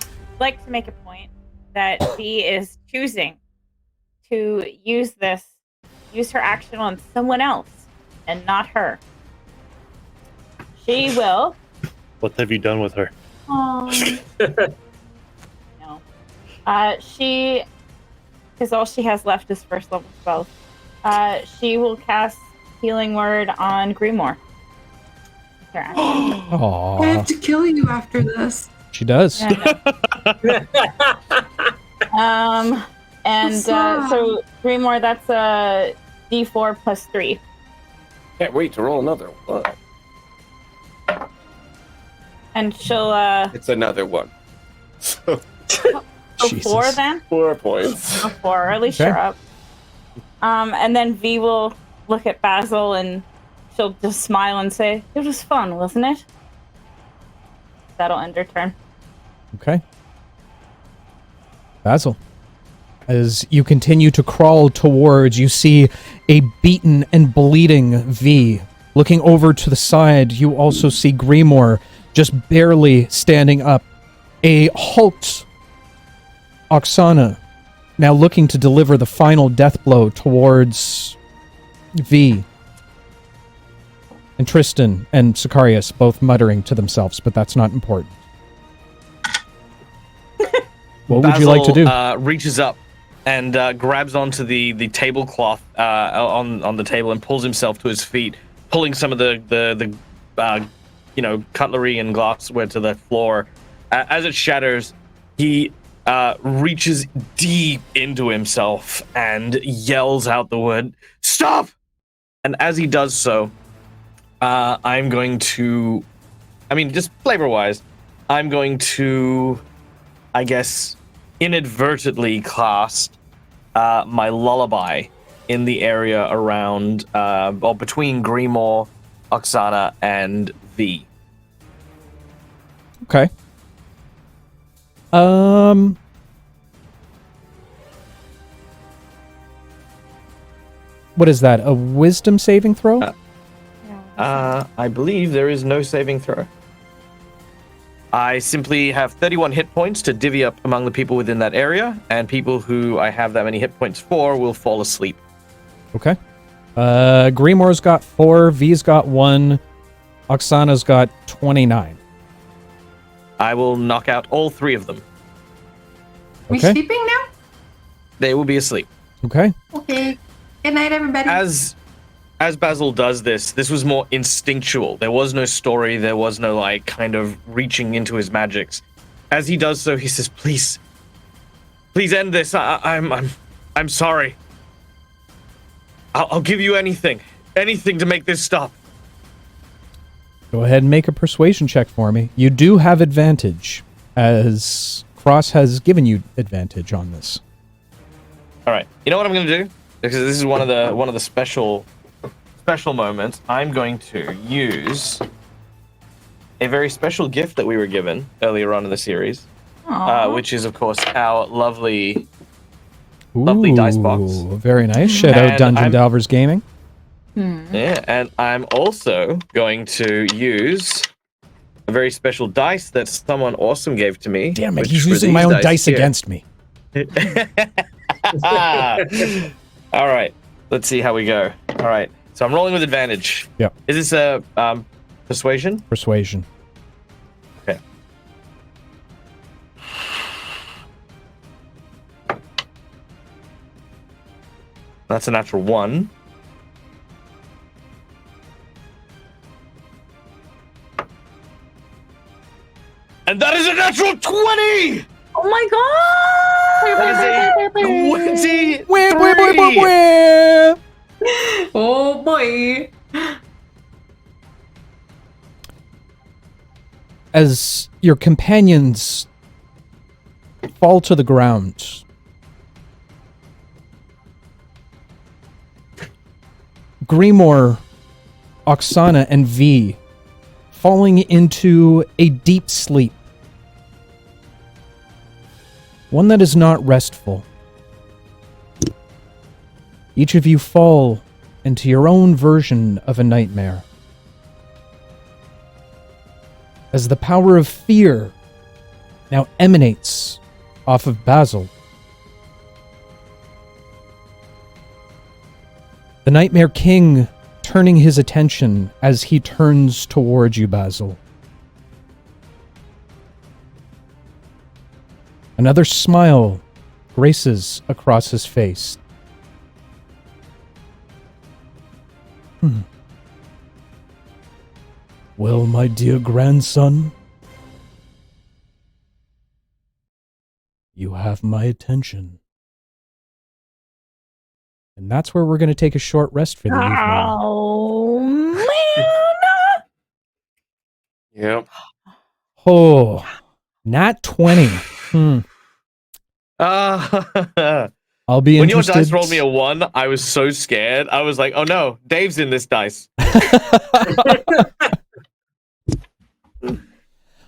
I'd like to make a point that V is choosing to use her action on someone else and not her. She will. What have you done with her? No. Because all she has left is first level spells. She will cast Healing Word on Grimoire. Her action. I have to kill you after this. She does. And so Grimoire, that's a D4 plus 3. Can't wait to roll another one. And she'll It's another one. So go 4 Jesus. then? 4 points. Go 4, or at least Okay. you're up. And then V will look at Basil and she'll just smile and say, "It was fun, wasn't it?" That'll end her turn. Okay. Basil. As you continue to crawl towards, you see a beaten and bleeding V. Looking over to the side, you also see Grimoire just barely standing up. A hulked Oksana now looking to deliver the final death blow towards V. And Tristan and Sicarious both muttering to themselves, but that's not important. What would you like to do? Reaches up and grabs onto the tablecloth on the table and pulls himself to his feet, pulling some of the cutlery and glassware to the floor. As it shatters, he reaches deep into himself and yells out the word, "Stop!" And as he does so, I'm going to, just flavor-wise, I'm going to, I guess, inadvertently cast my lullaby in the area around, or between Grimoire, Oksana, and V. Okay. What is that? A wisdom saving throw? I believe there is no saving throw. I simply have 31 hit points to divvy up among the people within that area, and people who I have that many hit points for will fall asleep. Okay. Grimoire's got 4, V's got 1, Oksana's got 29. I will knock out all 3 of them. We Okay. sleeping now? They will be asleep. Okay. Okay. Good night, everybody. As Basil does this was more instinctual. There was no story. There was no kind of reaching into his magics. As he does so, he says, "Please end this. I'm sorry. I'll give you anything to make this stop." Go ahead and make a persuasion check for me. You do have advantage, as Cross has given you advantage on this. All right. You know what I'm going to do? Because this is one of the special moments. I'm going to use a very special gift that we were given earlier on in the series, which is, of course, our lovely dice box. Very nice. Shout out And Dungeon Delvers Gaming. Yeah, and I'm also going to use a very special dice that someone awesome gave to me. Damn it, which he's were using these my own dice here. against me. All right, let's see how we go. All right, so I'm rolling with advantage. Yep. Is this a persuasion? Persuasion. Okay. That's a natural 1. And that is a natural 20! Oh my god! That is a 23! Oh boy. As your companions fall to the ground, Grimoire, Oksana, and V falling into a deep sleep. One that is not restful. Each of you fall into your own version of a nightmare. As the power of fear now emanates off of Basil. The Nightmare King turning his attention as he turns towards you, Basil. Another smile graces across his face. Well, my dear grandson, you have my attention. And that's where we're going to take a short rest for the evening. Oh, man. Yep. Oh, nat 20. I'll be when your interested. dice rolled me a 1, I was so scared. I was like, oh no, Dave's in this dice.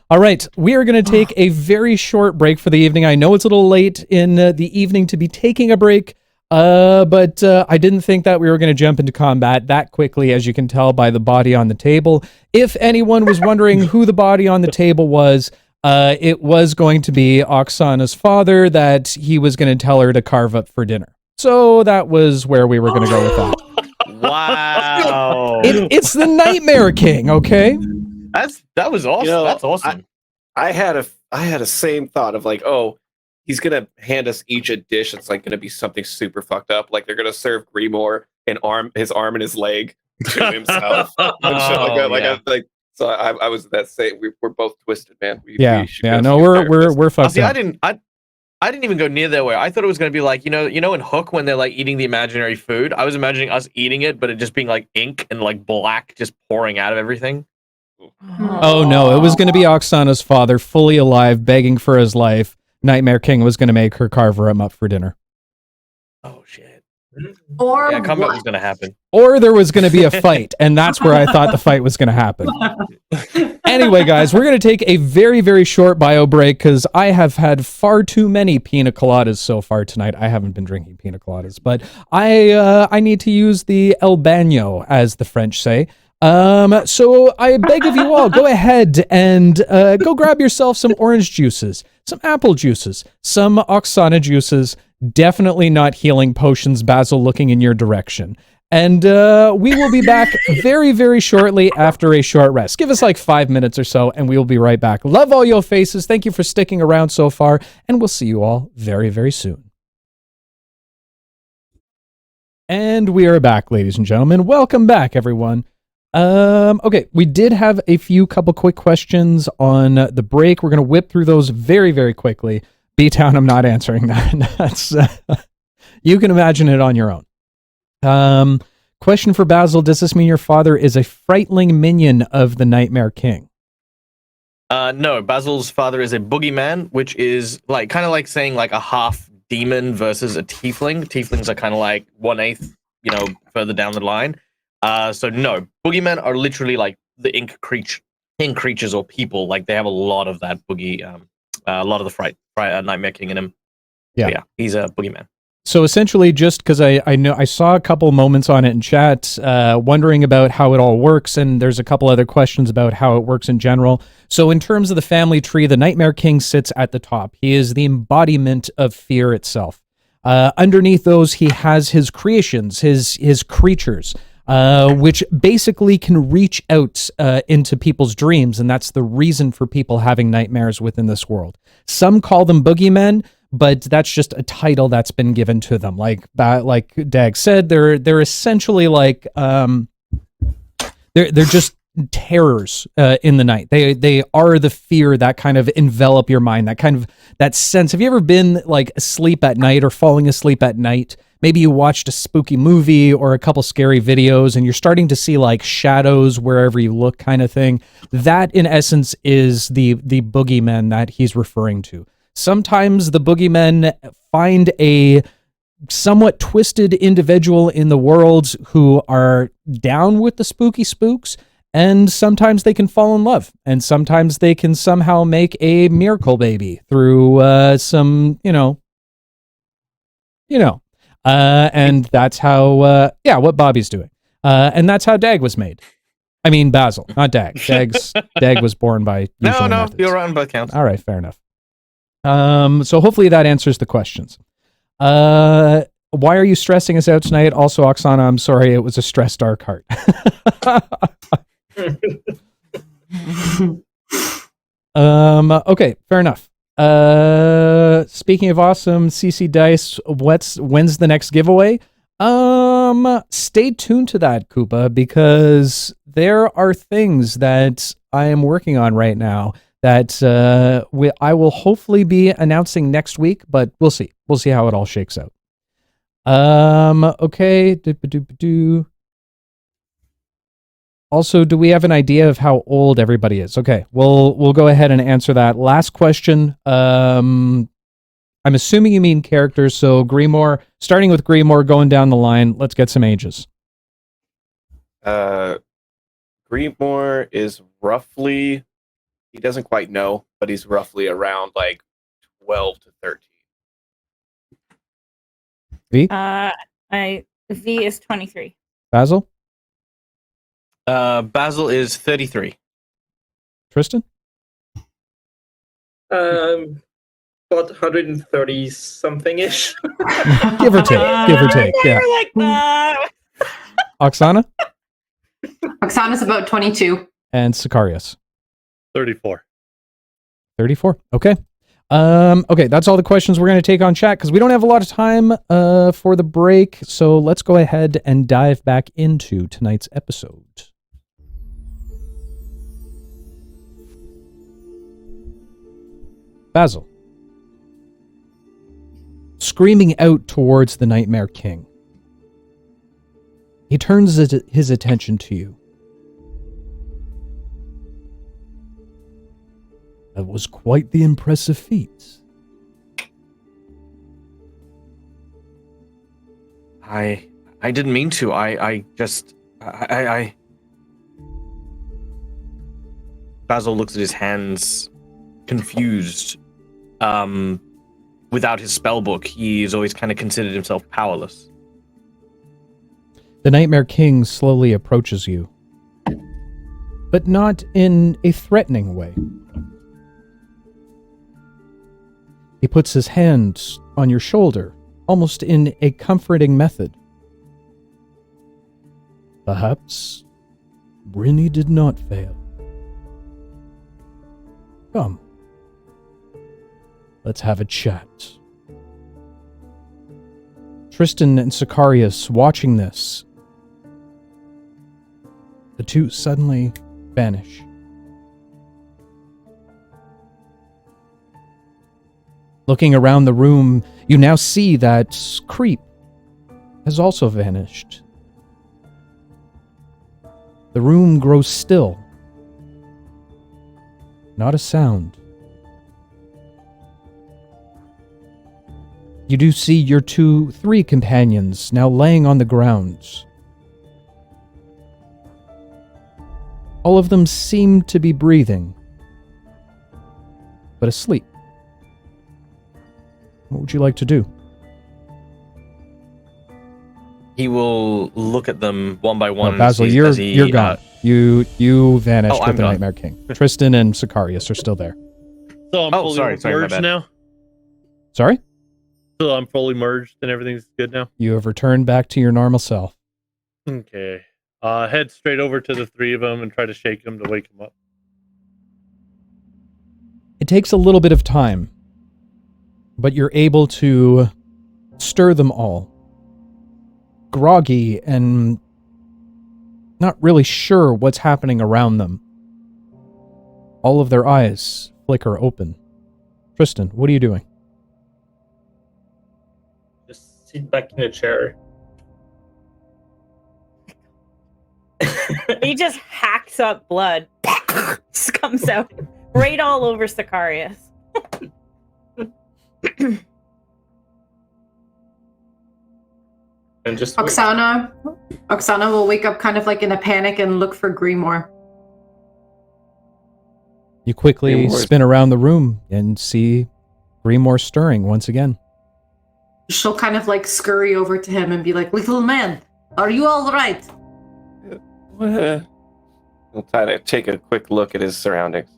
All right, we are going to take a very short break for the evening. I know it's a little late in the evening to be taking a break, but I didn't think that we were going to jump into combat that quickly, as you can tell by the body on the table. If anyone was wondering who the body on the table was, it was going to be Oksana's father that he was going to tell her to carve up for dinner. So that was where we were going to go with that. Wow. It's the Nightmare King, okay? That was awesome. You know, That's awesome. I had a same thought of like, oh, he's gonna hand us each a dish that's like gonna be something super fucked up. Like they're gonna serve Grimoire his arm and his leg to himself. And shit like that. So I was that same. We're both twisted, man. We're fucked See, up. I didn't even go near their way. I thought it was going to be like, you know in Hook when they're like eating the imaginary food. I was imagining us eating it, but it just being like ink and like black just pouring out of everything. Oh no, it was going to be Oksana's father, fully alive, begging for his life. Nightmare King was going to make her carve him up for dinner. Oh shit. Or Yeah, combat was going to happen. Or there was going to be a fight, and that's where I thought the fight was going to happen. Anyway, guys, we're going to take a very, very short bio break because I have had far too many pina coladas so far tonight. I haven't been drinking pina coladas, but I need to use the El Baño, as the French say. So I beg of you all, go ahead and go grab yourself some orange juices, some apple juices, some Oksana juices, definitely not healing potions, Basil looking in your direction. And we will be back very, very shortly after a short rest. Give us like 5 minutes or so, and we will be right back. Love all your faces. Thank you for sticking around so far, and we'll see you all very, very soon. And we are back, ladies and gentlemen. Welcome back, everyone. Okay, we did have a couple quick questions on the break. We're going to whip through those very, very quickly. B-Town, I'm not answering that. That's you can imagine it on your own. Question for Basil: does this mean your father is a frightling minion of the Nightmare King? No, Basil's father is a boogeyman, which is like kind of like saying like a half demon versus a tiefling. Tieflings are kind of like 1/8, further down the line. So no, boogeymen are literally like the ink creatures or people. Like they have a lot of that boogie, a lot of the fright Nightmare King in him. Yeah. But yeah, he's a boogeyman. So essentially, just because I know I saw a couple moments on it in chat, wondering about how it all works, and there's a couple other questions about how it works in general. So in terms of the family tree, the Nightmare King sits at the top. He is the embodiment of fear itself. Underneath those, he has his creations, his creatures. Which basically can reach out into people's dreams, and that's the reason for people having nightmares within this world. Some call them boogeymen, but that's just a title that's been given to them. Like Dag said, they're essentially like they're just terrors in the night. They are the fear that kind of envelop your mind. That sense. Have you ever been like asleep at night or falling asleep at night? Maybe you watched a spooky movie or a couple scary videos and you're starting to see like shadows wherever you look kind of thing. That in essence is the boogeymen that he's referring to. Sometimes the boogeymen find a somewhat twisted individual in the world who are down with the spooky spooks, and sometimes they can fall in love, and sometimes they can somehow make a miracle baby through some, And that's how, what Bobby's doing. And that's how Dag was made. I mean, Basil, not Dag. Dag was born by usual No, methods. you're right on both counts. All right, fair enough. So hopefully that answers the questions. Why are you stressing us out tonight? Also, Oksana, I'm sorry, it was a stressed dark heart. Okay, fair enough. Speaking of awesome, CC Dice, when's the next giveaway? Stay tuned to that, Koopa, because there are things that I am working on right now that I will hopefully be announcing next week, but we'll see. We'll see how it all shakes out. Okay. Also, do we have an idea of how old everybody is? Okay, we'll go ahead and answer that. Last question. I'm assuming you mean characters, so Grimoire, starting with Grimoire, going down the line, let's get some ages. Grimoire is roughly, he doesn't quite know, but he's roughly around like 12 to 13. V? V is 23. Basil? Basil is 33. Tristan? About 130 something ish. Give or take, yeah. Like that. Oksana? Oksana's about 22. And Sicarious? 34. 34, okay. Okay, that's all the questions we're going to take on chat because we don't have a lot of time for the break. So let's go ahead and dive back into tonight's episode. Basil. Screaming out towards the Nightmare King. He turns his attention to you. That was quite the impressive feat. I didn't mean to. I Basil looks at his hands, confused. Without his spellbook, he's always kind of considered himself powerless. The Nightmare King slowly approaches you, but not in a threatening way. He puts his hand on your shoulder, almost in a comforting method. Perhaps Brinny did not fail. Come. Let's have a chat. Tristan and Sicarious watching this. The two suddenly vanish. Looking around the room, you now see that Creep has also vanished. The room grows still. Not a sound. You do see your three companions now laying on the ground. All of them seem to be breathing, but asleep. What would you like to do? He will look at them one by one. Basil, you're gone. You vanished I'm with the gone. Nightmare King. Tristan and Sicarious are still there. So I'm fully sorry, my merged bad. now. Sorry? So I'm fully merged and everything's good now. You have returned back to your normal self. Okay. Head straight over to the three of them and try to shake them to wake them up. It takes a little bit of time, but you're able to stir them all. Groggy and not really sure what's happening around them. All of their eyes flicker open. Tristan, what are you doing? Just sit back in a chair. He just hacks up blood. Just comes out right all over Sicarious. And just Oksana will wake up kind of like in a panic and look for Grimoire. You quickly Grimoire's- spin around the room and see Grimoire stirring once again. she'll kind of like scurry over to him and be like, "Little man, are you all right?" He'll try to take a quick look at his surroundings.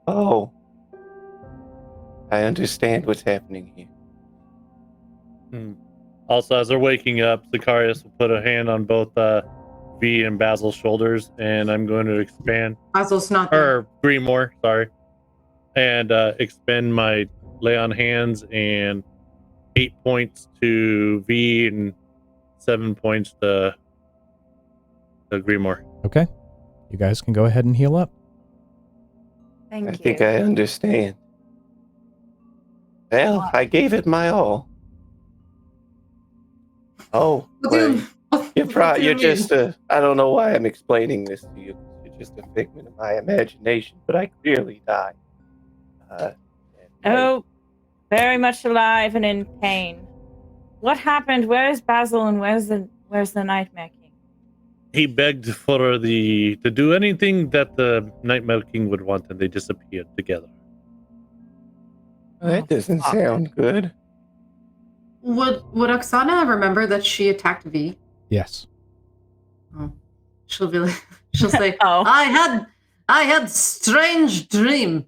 Oh, I understand what's happening here. Also, as they're waking up, Sicarious will put a hand on both V and Basil's shoulders, and I'm going to expand, Basil's not there. or Greenmore, sorry, and expend my lay on hands and 8 points to V and 7 points to Greenmore. Okay. You guys can go ahead and heal up. Thank I you. think I understand. Well, I gave it my all. Oh, What do you- you're just I don't know why I'm explaining this to you. You're just a figment of my imagination, but I clearly died. Oh, very much alive and in pain. What happened? Where is Basil and where's the Nightmare King? He begged for to do anything that the Nightmare King would want, and they disappeared together. That doesn't sound good. Would Oksana remember that she attacked V? Yes. She'll be like, she'll say, Oh. I had strange dream.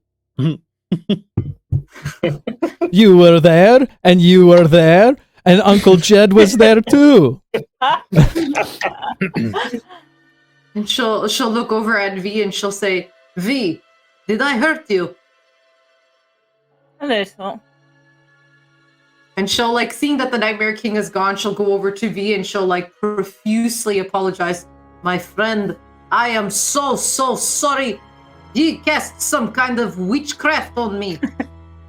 You were there, and you were there, and Uncle Jed was there too. And she'll look over at V and she'll say, V, did I hurt you? A little. And she'll like, seeing that the Nightmare King is gone, she'll go over to V and she'll like profusely apologize. My friend, I am so sorry. He cast some kind of witchcraft on me.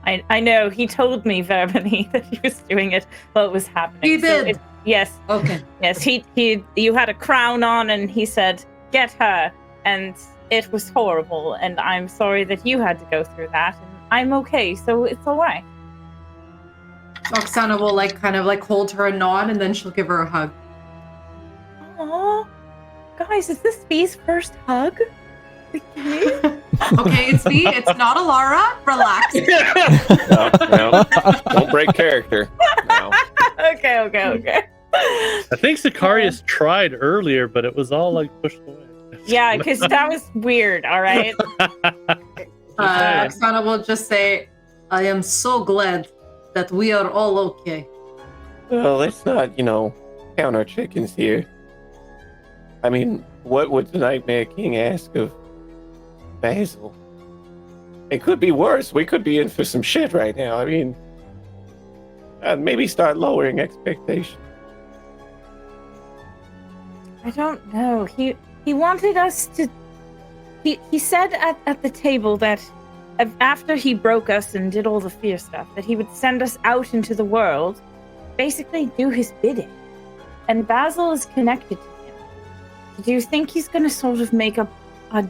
I know, he told me verbally that he was doing it while it was happening. He did? Yes. Okay. Yes, you had a crown on and he said, get her. And it was horrible. And I'm sorry that you had to go through that. And I'm okay, so it's all right. Oksana will like kind of like hold her and nod and then she'll give her a hug. Aww. Guys, is this V's first hug? Okay, it's V, it's not Alara. Relax. No, don't break character. No. Okay. I think Sicarious tried earlier, but it was all like pushed away. Yeah, because that was weird, all right? Oksana will just say, I am so glad that we are all okay. Well, let's not, count our chickens here. I mean, what would the Nightmare King ask of Basil? It could be worse. We could be in for some shit right now. I mean, maybe start lowering expectations. I don't know. He wanted us to... He said at the table that after he broke us and did all the fear stuff, that he would send us out into the world, basically do his bidding. And Basil is connected to him. Do you think he's going to sort of make a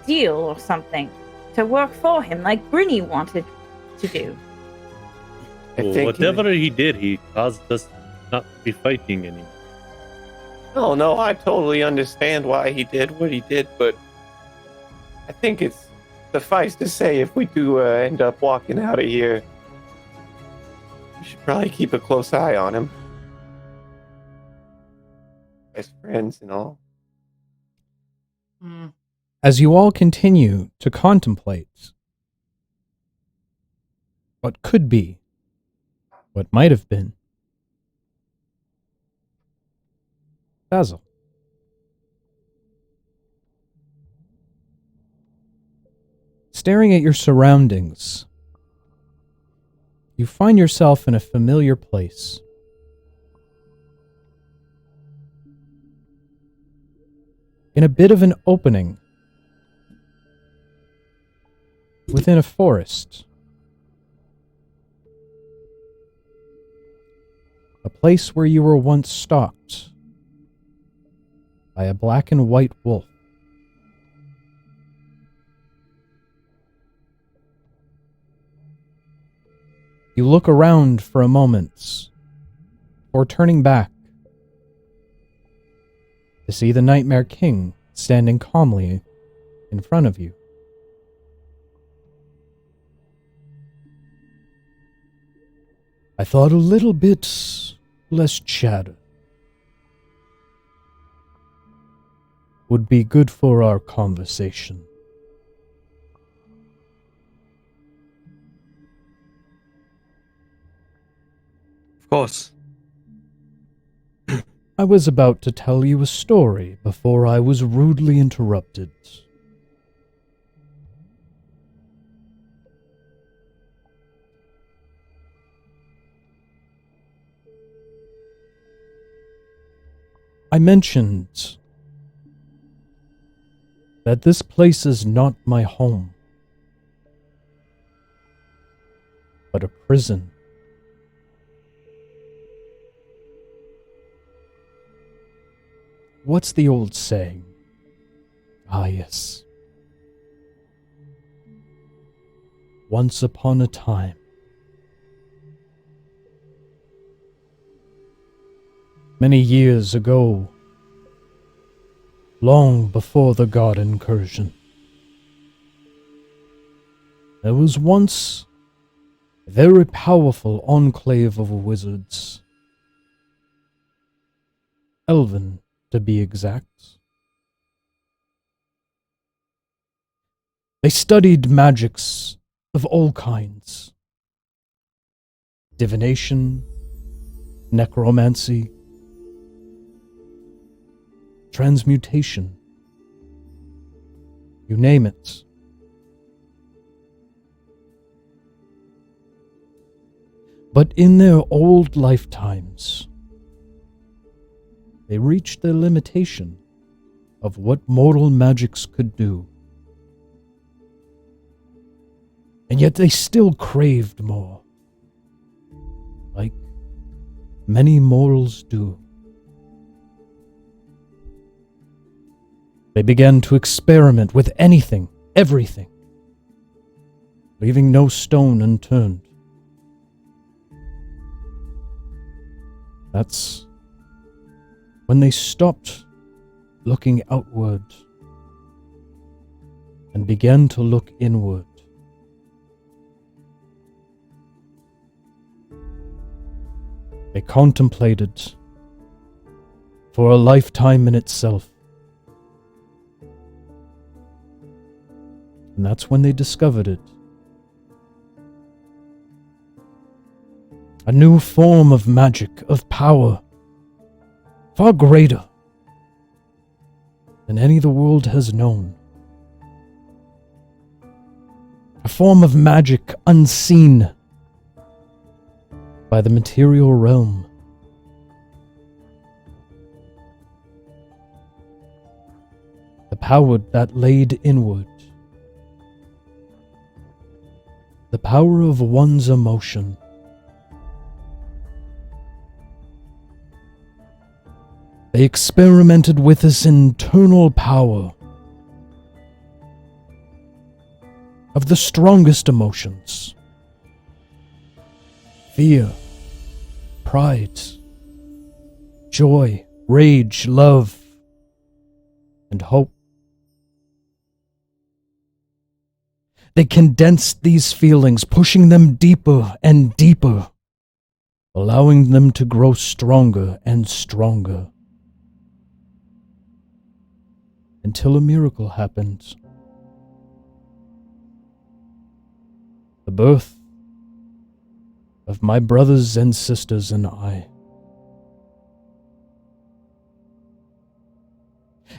deal or something to work for him, like Brynny wanted to do? I Whatever he did, he caused us not to be fighting anymore. No, I totally understand why he did what he did, but I think it's suffice to say, if we do end up walking out of here, we should probably keep a close eye on him. As friends and all. As you all continue to contemplate what could be, what might have been, Basil. Staring at your surroundings, you find yourself in a familiar place. In a bit of an opening within a forest. A place where you were once stalked by a black and white wolf. You look around for a moment before turning back to see the Nightmare King standing calmly in front of you. I thought a little bit less chatter would be good for our conversation. Of course. I was about to tell you a story before I was rudely interrupted. I mentioned that this place is not my home, but a prison. What's the old saying? Ah, yes. Once upon a time. Many years ago, long before the god incursion, there was once a very powerful enclave of wizards. Elven, to be exact. They studied magics of all kinds. Divination, necromancy, transmutation. You name it. But in their old lifetimes, they reached their limitation of what mortal magics could do. And yet they still craved more, like many mortals do. They began to experiment with anything, everything, leaving no stone unturned. That's when they stopped looking outward and began to look inward. They contemplated for a lifetime in itself. And that's when they discovered it. A new form of magic, of power, far greater than any the world has known. A form of magic unseen by the material realm. The power that laid inward. The power of one's emotion. They experimented with this internal power of the strongest emotions. Fear, pride, joy, rage, love, and hope. They condensed these feelings, pushing them deeper and deeper, allowing them to grow stronger and stronger. Until a miracle happened. The birth of my brothers and sisters and I.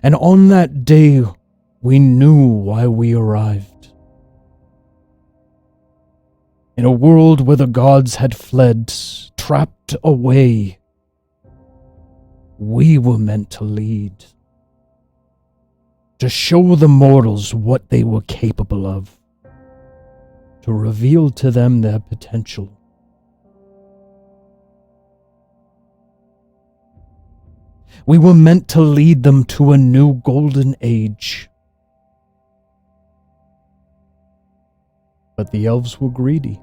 And on that day, we knew why we arrived. In a world where the gods had fled, trapped away, we were meant to lead. To show the mortals what they were capable of. To reveal to them their potential. We were meant to lead them to a new golden age. But the elves were greedy.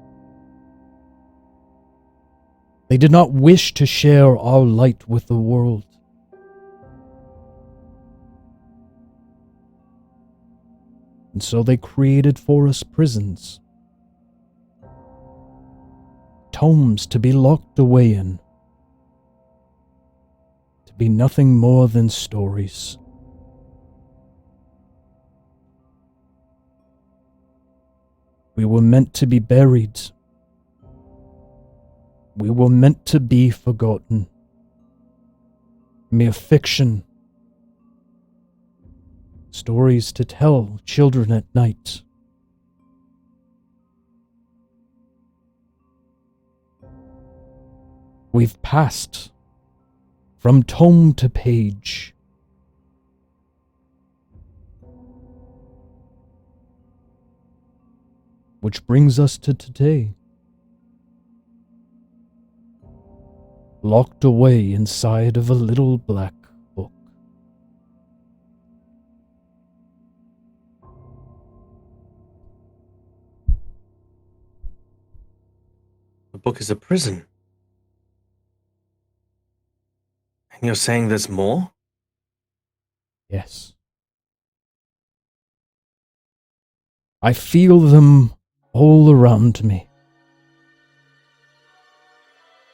They did not wish to share our light with the world. And so they created for us prisons. Tomes to be locked away in. be nothing more than stories. We were meant to be buried. We were meant to be forgotten. Mere fiction. Stories to tell children at night. We've passed from tome to page. Which brings us to today. Locked away inside of a little black book. The book is a prison. And you're saying there's more? Yes. I feel them all around me.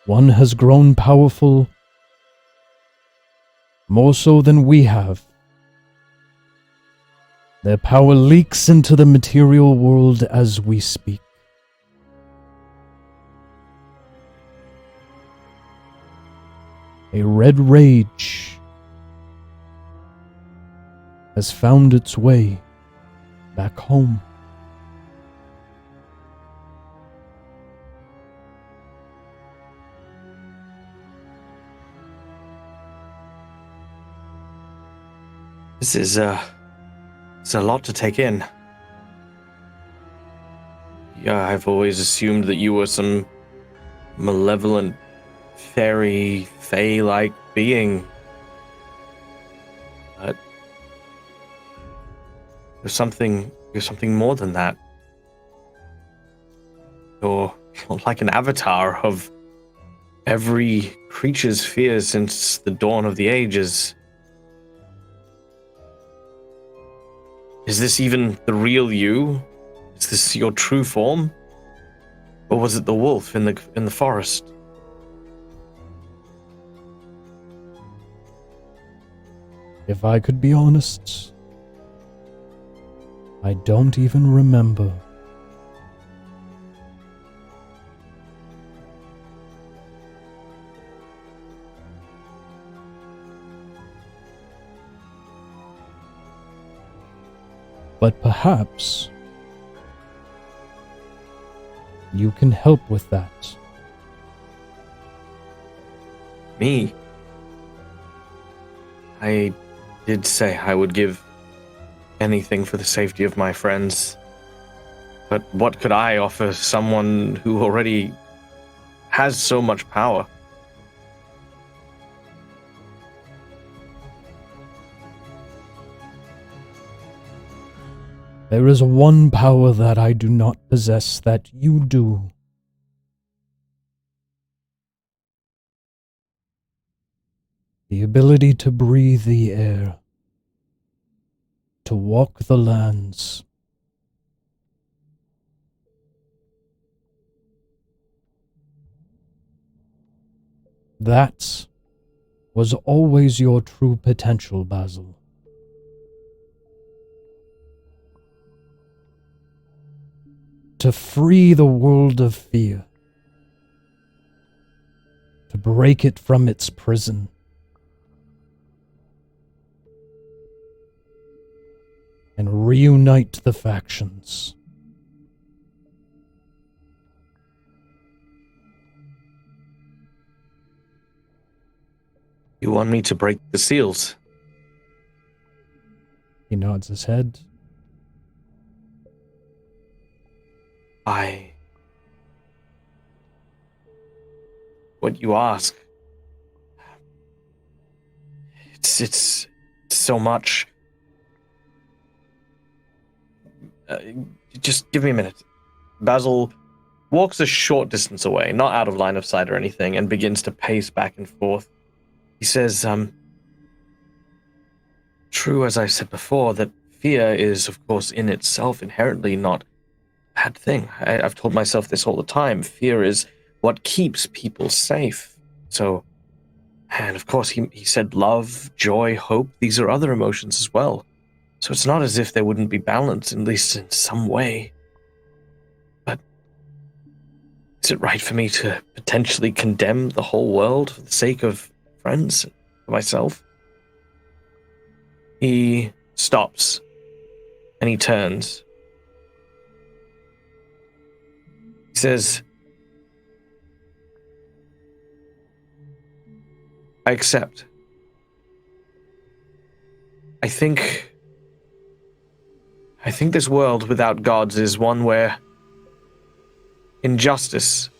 One has grown powerful, more so than we have. Their power leaks into the material world as we speak. A red rage has found its way back home. This is it's a lot to take in. Yeah, I've always assumed that you were some malevolent fairy, fae-like being. But you're something more than that. You're like an avatar of every creature's fear since the dawn of the ages. Is this even the real you? Is this your true form? Or was it the wolf in the forest? If I could be honest, I don't even remember. But perhaps you can help with that. Me? I did say I would give anything for the safety of my friends. But what could I offer someone who already has so much power? There is one power that I do not possess that you do. The ability to breathe the air, to walk the lands. That was always your true potential, Basil. To free the world of fear. To break it from its prison. And reunite the factions. You want me to break the seals? He nods his head. What you ask. It's so much. Just give me a minute. Basil walks a short distance away, not out of line of sight or anything, and begins to pace back and forth. He says, true, as I said before, that fear is, of course, in itself inherently not a bad thing. I've told myself this all the time. Fear is what keeps people safe. So And of course, he said love, joy, hope. These are other emotions as well. So it's not as if there wouldn't be balance, at least in some way. But is it right for me to potentially condemn the whole world for the sake of friends, for myself? He stops and he turns. He says, I accept. I think this world without gods is one where injustice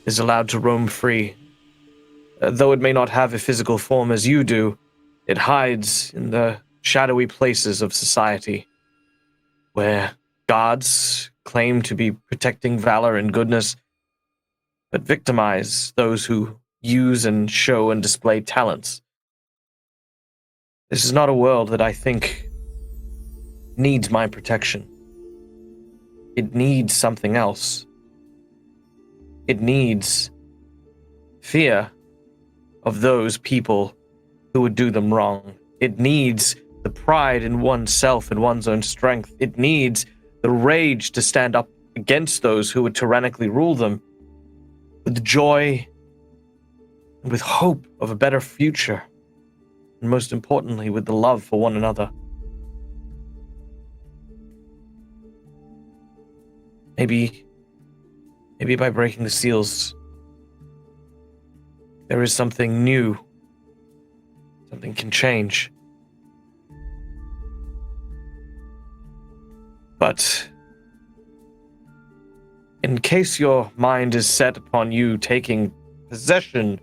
is allowed to roam free. Though it may not have a physical form as you do, it hides in the shadowy places of society, where gods claim to be protecting valor and goodness, but victimize those who use and show and display talents. This is not a world that I think needs my protection. It needs something else. It needs fear of those people who would do them wrong. It needs the pride in oneself and one's own strength. It needs the rage to stand up against those who would tyrannically rule them, with joy and with hope of a better future, and most importantly, with the love for one another. Maybe by breaking the seals, there is something new. Something can change. But in case your mind is set upon you taking possession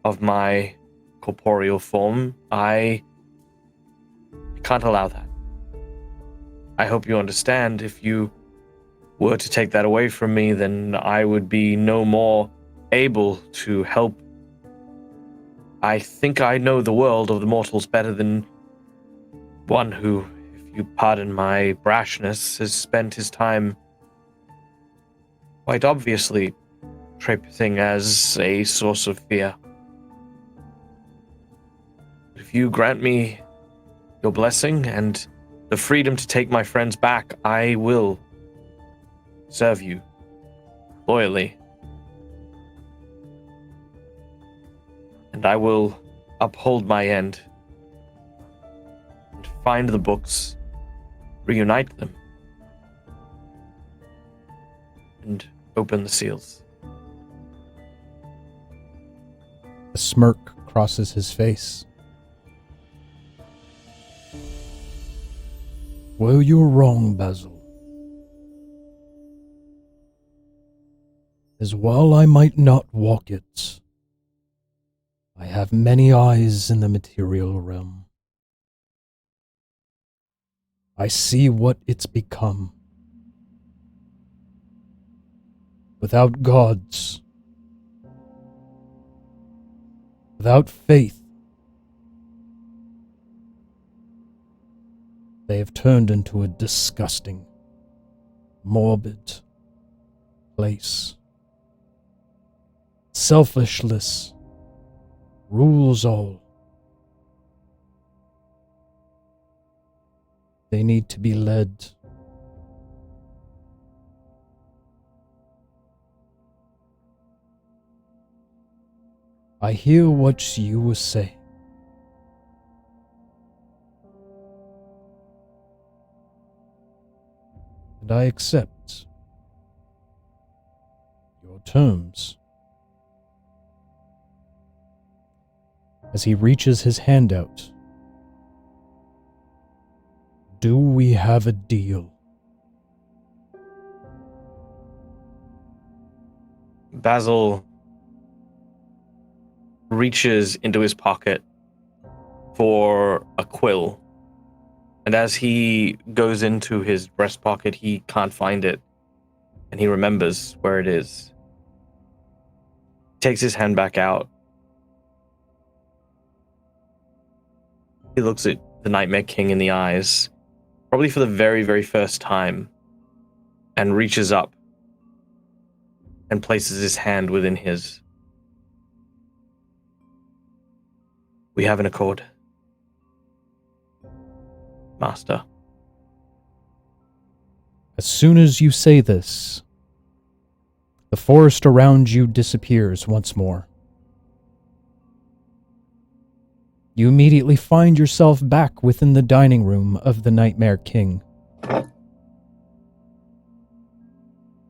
of my corporeal form, I can't allow that. I hope you understand. If you were to take that away from me, then I would be no more able to help. I think I know the world of the mortals better than one who, if you pardon my brashness, has spent his time quite obviously traipsing as a source of fear. If you grant me your blessing and the freedom to take my friends back, I will serve you loyally. And I will uphold my end and find the books, reunite them, and open the seals. A smirk crosses his face. Well, you're wrong, Basil. As while I might not walk it, I have many eyes in the material realm. I see what it's become. Without gods, without faith, they have turned into a disgusting, morbid place. Selfishness rules all. They need to be led. I hear what you were saying. And I accept your terms. As he reaches his hand out, do we have a deal? Basil reaches into his pocket for a quill. And as he goes into his breast pocket, he can't find it. And he remembers where it is. Takes his hand back out. He looks at the Nightmare King in the eyes, probably for the very, very first time, and reaches up and places his hand within his. we have an accord. Master. As soon as you say this, the forest around you disappears once more. You immediately find yourself back within the dining room of the Nightmare King.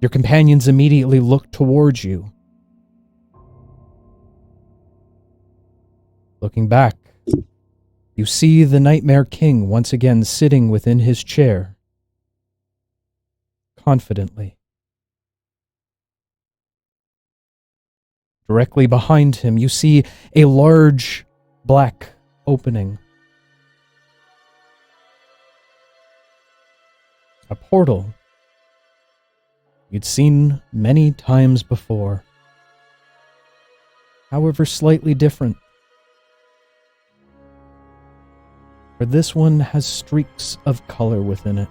Your companions immediately look towards you. Looking back, you see the Nightmare King once again sitting within his chair, confidently. Directly behind him, you see a large black opening. A portal you'd seen many times before, however slightly different. For this one has streaks of color within it.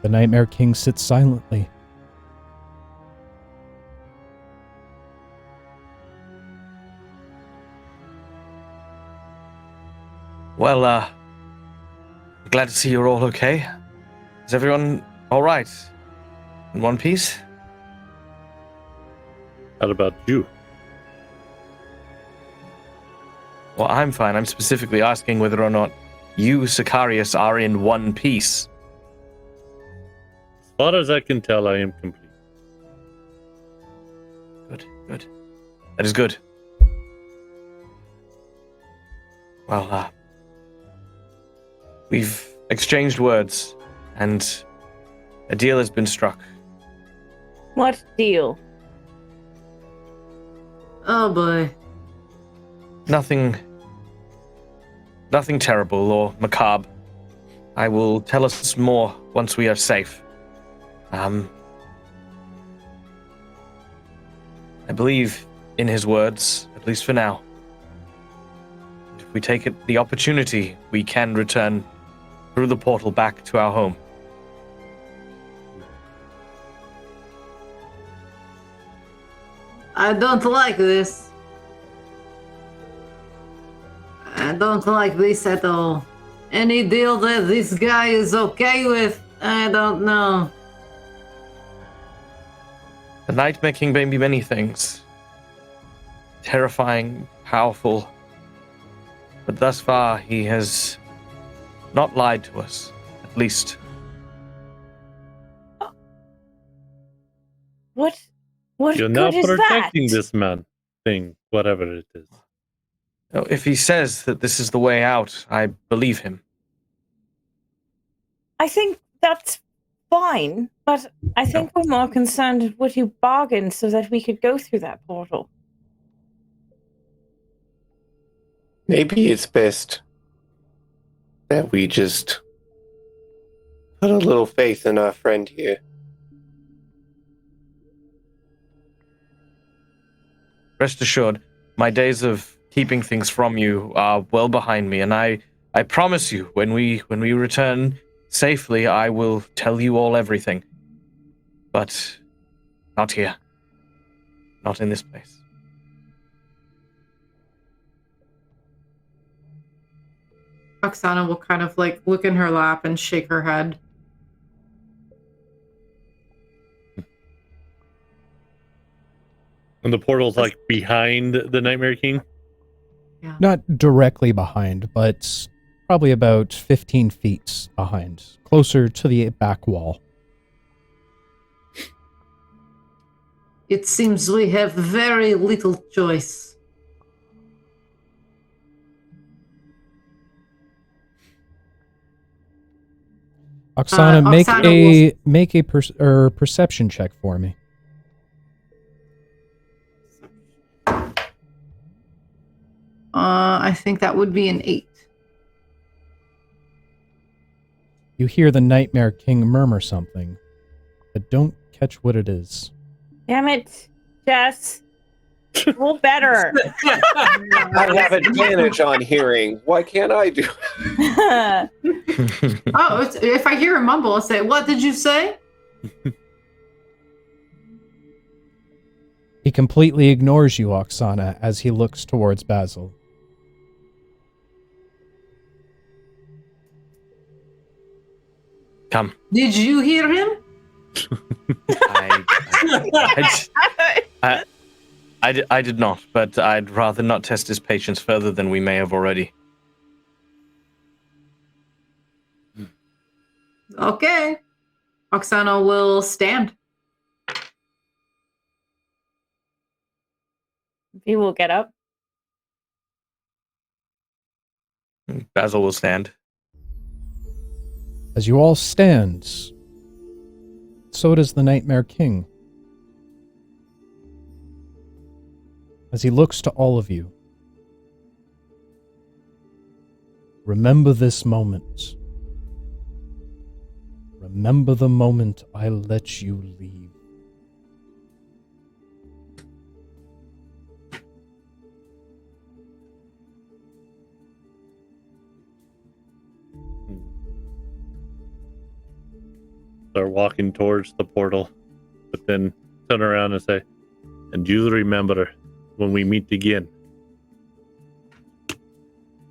The Nightmare King sits silently. Well, glad to see you're all okay. Is everyone all right? In one piece? How about you? Well, I'm fine. I'm specifically asking whether or not you, Sicarious, are in one piece. As far as I can tell, I am complete. Good, good. That is good. Well, we've exchanged words, and a deal has been struck. What deal? Oh boy. Nothing terrible or macabre. I will tell us more once we are safe. I believe in his words, at least for now. If we take the opportunity, we can return through the portal back to our home. I don't like this. I don't like this at all. Any deal that this guy is okay with, I don't know. The Nightmare King may be many things. Terrifying, powerful. But thus far, he has not lied to us, at least. What You're good now is protecting that? this man thing, whatever it is. If he says that this is the way out, I believe him. I think that's fine, but I think we're more concerned with what you bargained so that we could go through that portal. Maybe it's best that we just put a little faith in our friend here. Rest assured, my days of keeping things from you are well behind me, and I promise you, when we return safely, I will tell you all everything. But not here. Not in this place. Oksana will kind of like look in her lap and shake her head. And the portal's like behind the Nightmare King? Not directly behind, but probably about 15 feet behind, closer to the back wall. It seems we have very little choice. Oksana, Oksana make a perception check for me. I think that would be an 8. You hear the Nightmare King murmur something, but don't catch what it is. Damn it, Jess. Roll better. I have advantage on hearing. Why can't I do? Oh, if I hear a mumble, I'll say, "What did you say?" He completely ignores you, Oksana, as he looks towards Basil. Come. Did you hear him? I did not, but I'd rather not test his patience further than we may have already. Okay. Oksana will stand. V will get up. Basil will stand. As you all stand, so does the Nightmare King. As he looks to all of you, remember this moment. Remember the moment I let you leave. Start walking towards the portal, but then turn around and say, "And you remember when we meet again."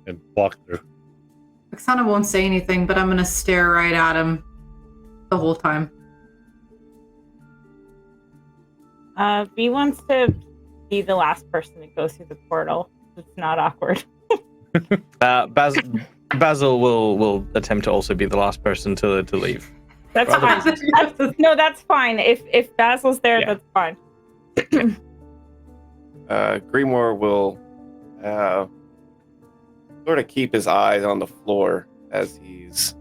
And walk through. Oksana won't say anything, but I'm going to stare right at him the whole time. V wants to be the last person to go through the portal. It's not awkward. Basil will attempt to also be the last person to leave. That's fine. No, that's fine. If Basil's there, Yeah. that's fine. Grimoire will sort of keep his eyes on the floor as he's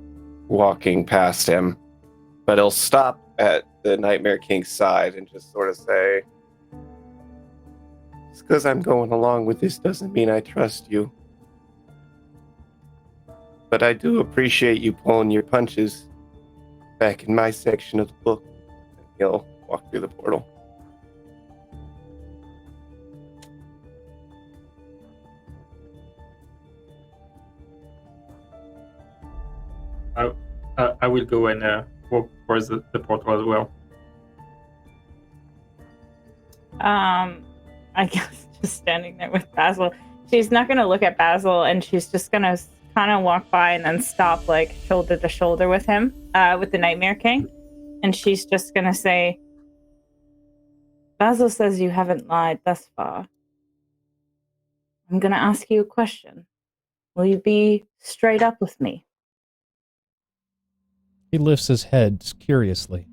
walking past him, but he'll stop at the Nightmare King's side and just sort of say, "Just because I'm going along with this doesn't mean I trust you. But I do appreciate you pulling your punches back in my section of the book." And he'll walk through the portal. I will go and walk towards the portal as well. I guess just standing there with Basil. She's not going to look at Basil, and she's just going to kind of walk by and then stop, like, shoulder to shoulder with him, with the Nightmare King. And she's just going to say, "Basil says you haven't lied thus far. I'm going to ask you a question. Will you be straight up with me?" He lifts his head curiously.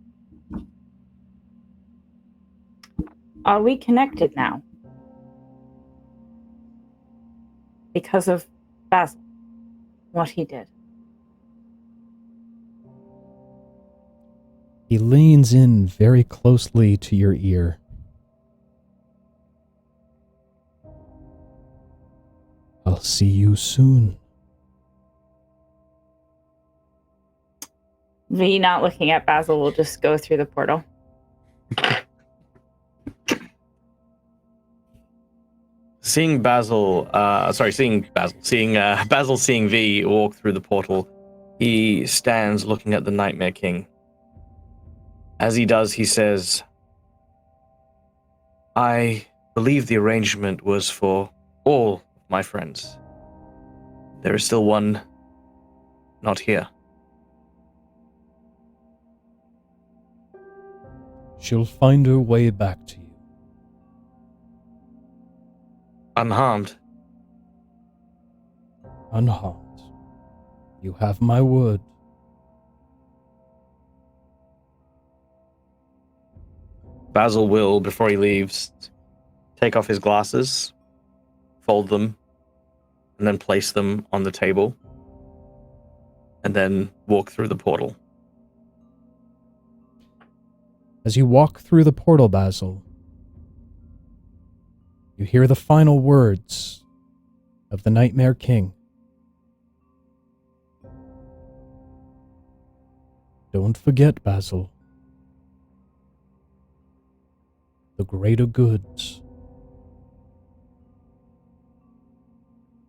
Are we connected now? Because of Basil, what he did. He leans in very closely to your ear. I'll see you soon. V, not looking at Basil, will just go through the portal. Seeing Basil seeing V walk through the portal, he stands looking at the Nightmare King. As he does, he says, "I believe the arrangement was for all my friends. There is still one not here." She'll find her way back to you. Unharmed. Unharmed. You have my word. Basil will, before he leaves, take off his glasses, fold them, and then place them on the table, and then walk through the portal. As you walk through the portal, Basil, you hear the final words of the Nightmare King. Don't forget, Basil. The greater goods.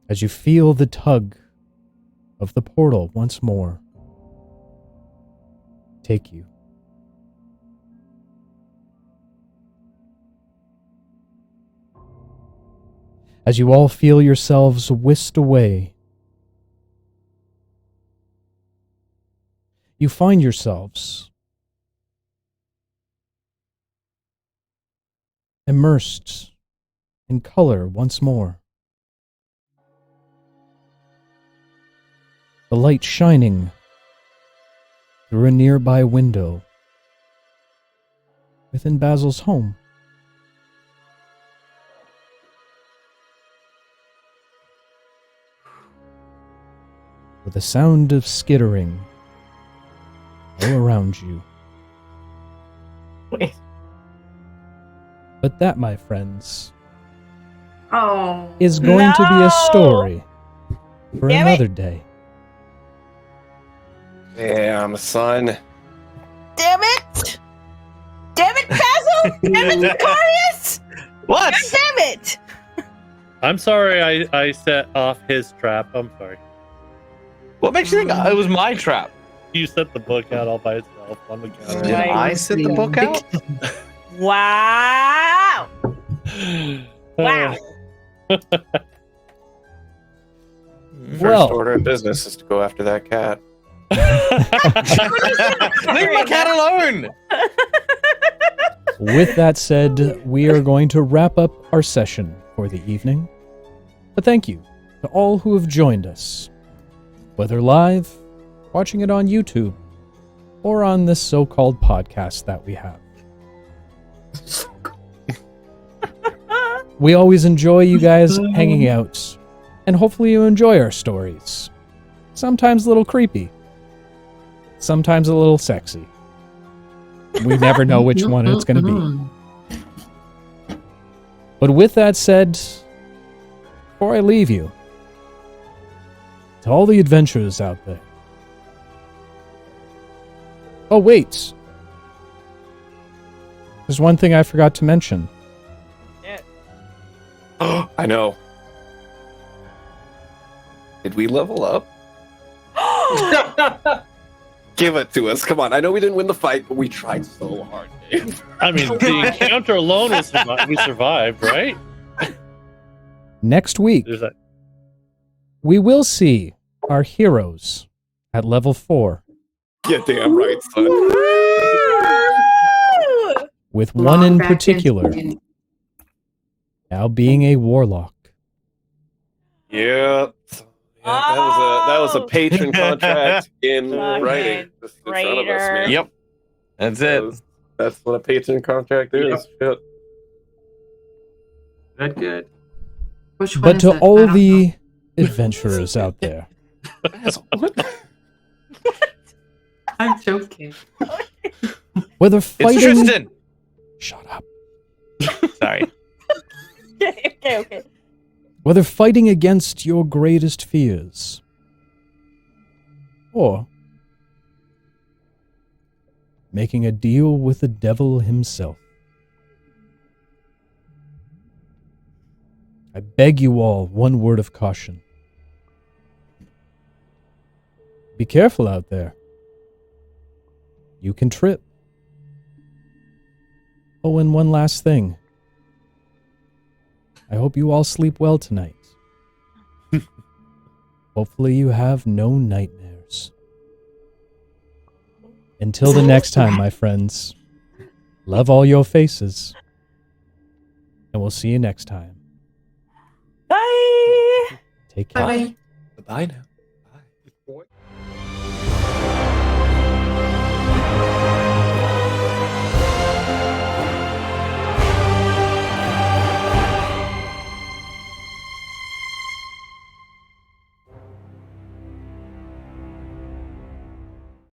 As you feel the tug of the portal once more take you. As you all feel yourselves whisked away, you find yourselves immersed in color once more. The light shining through a nearby window within Basil's home. With a sound of skittering all around you. Wait. But that, my friends, Oh. is going to be a story for Damn it. another day. Damn, son. Damn it! Damn it, Basil! Damn it, Sicarious! What? Damn it! I'm sorry I set off his trap. I'm sorry. What makes you think it was my trap? You set the book out all by itself on the counter. Did Right. I set the book out? Wow! Wow! First Well, order of business is to go after that cat. Leave my cat alone! with that said, we are going to wrap up our session for the evening. But thank you to all who have joined us, whether live, watching it on YouTube, or on this so-called podcast that we have. We always enjoy you guys hanging out, and hopefully you enjoy our stories. Sometimes a little creepy, sometimes a little sexy. We never know which one it's going to be. But with that said, before I leave you, to all the adventurers out there. Oh, wait. There's one thing I forgot to mention. I know. Did we level up? Give it to us. Come on. I know we didn't win the fight, but we tried so hard, Dave. I mean, the encounter alone we survived, right? Next week, There's that. we will see our heroes at level 4, Yeah, damn right, son. with one in Back particular into- now being a warlock. Yep. Yeah, that was a patron contract in Fucking writing. Just in front of us, traitor. man. Yep. That's it. That's what a patron contract is. Shit. Not good. Which one But is to it? I all don't the adventurers out there, I'm joking. whether It's fighting... Tristan! Shut up. Sorry. Okay. Whether fighting against your greatest fears, or making a deal with the devil himself, I beg you all one word of caution. Be careful out there. You can trip. Oh, and one last thing. I hope you all sleep well tonight. Hopefully you have no nightmares. Until the next time, my friends, love all your faces. And we'll see you next time. Bye! Take care. Bye. Bye now.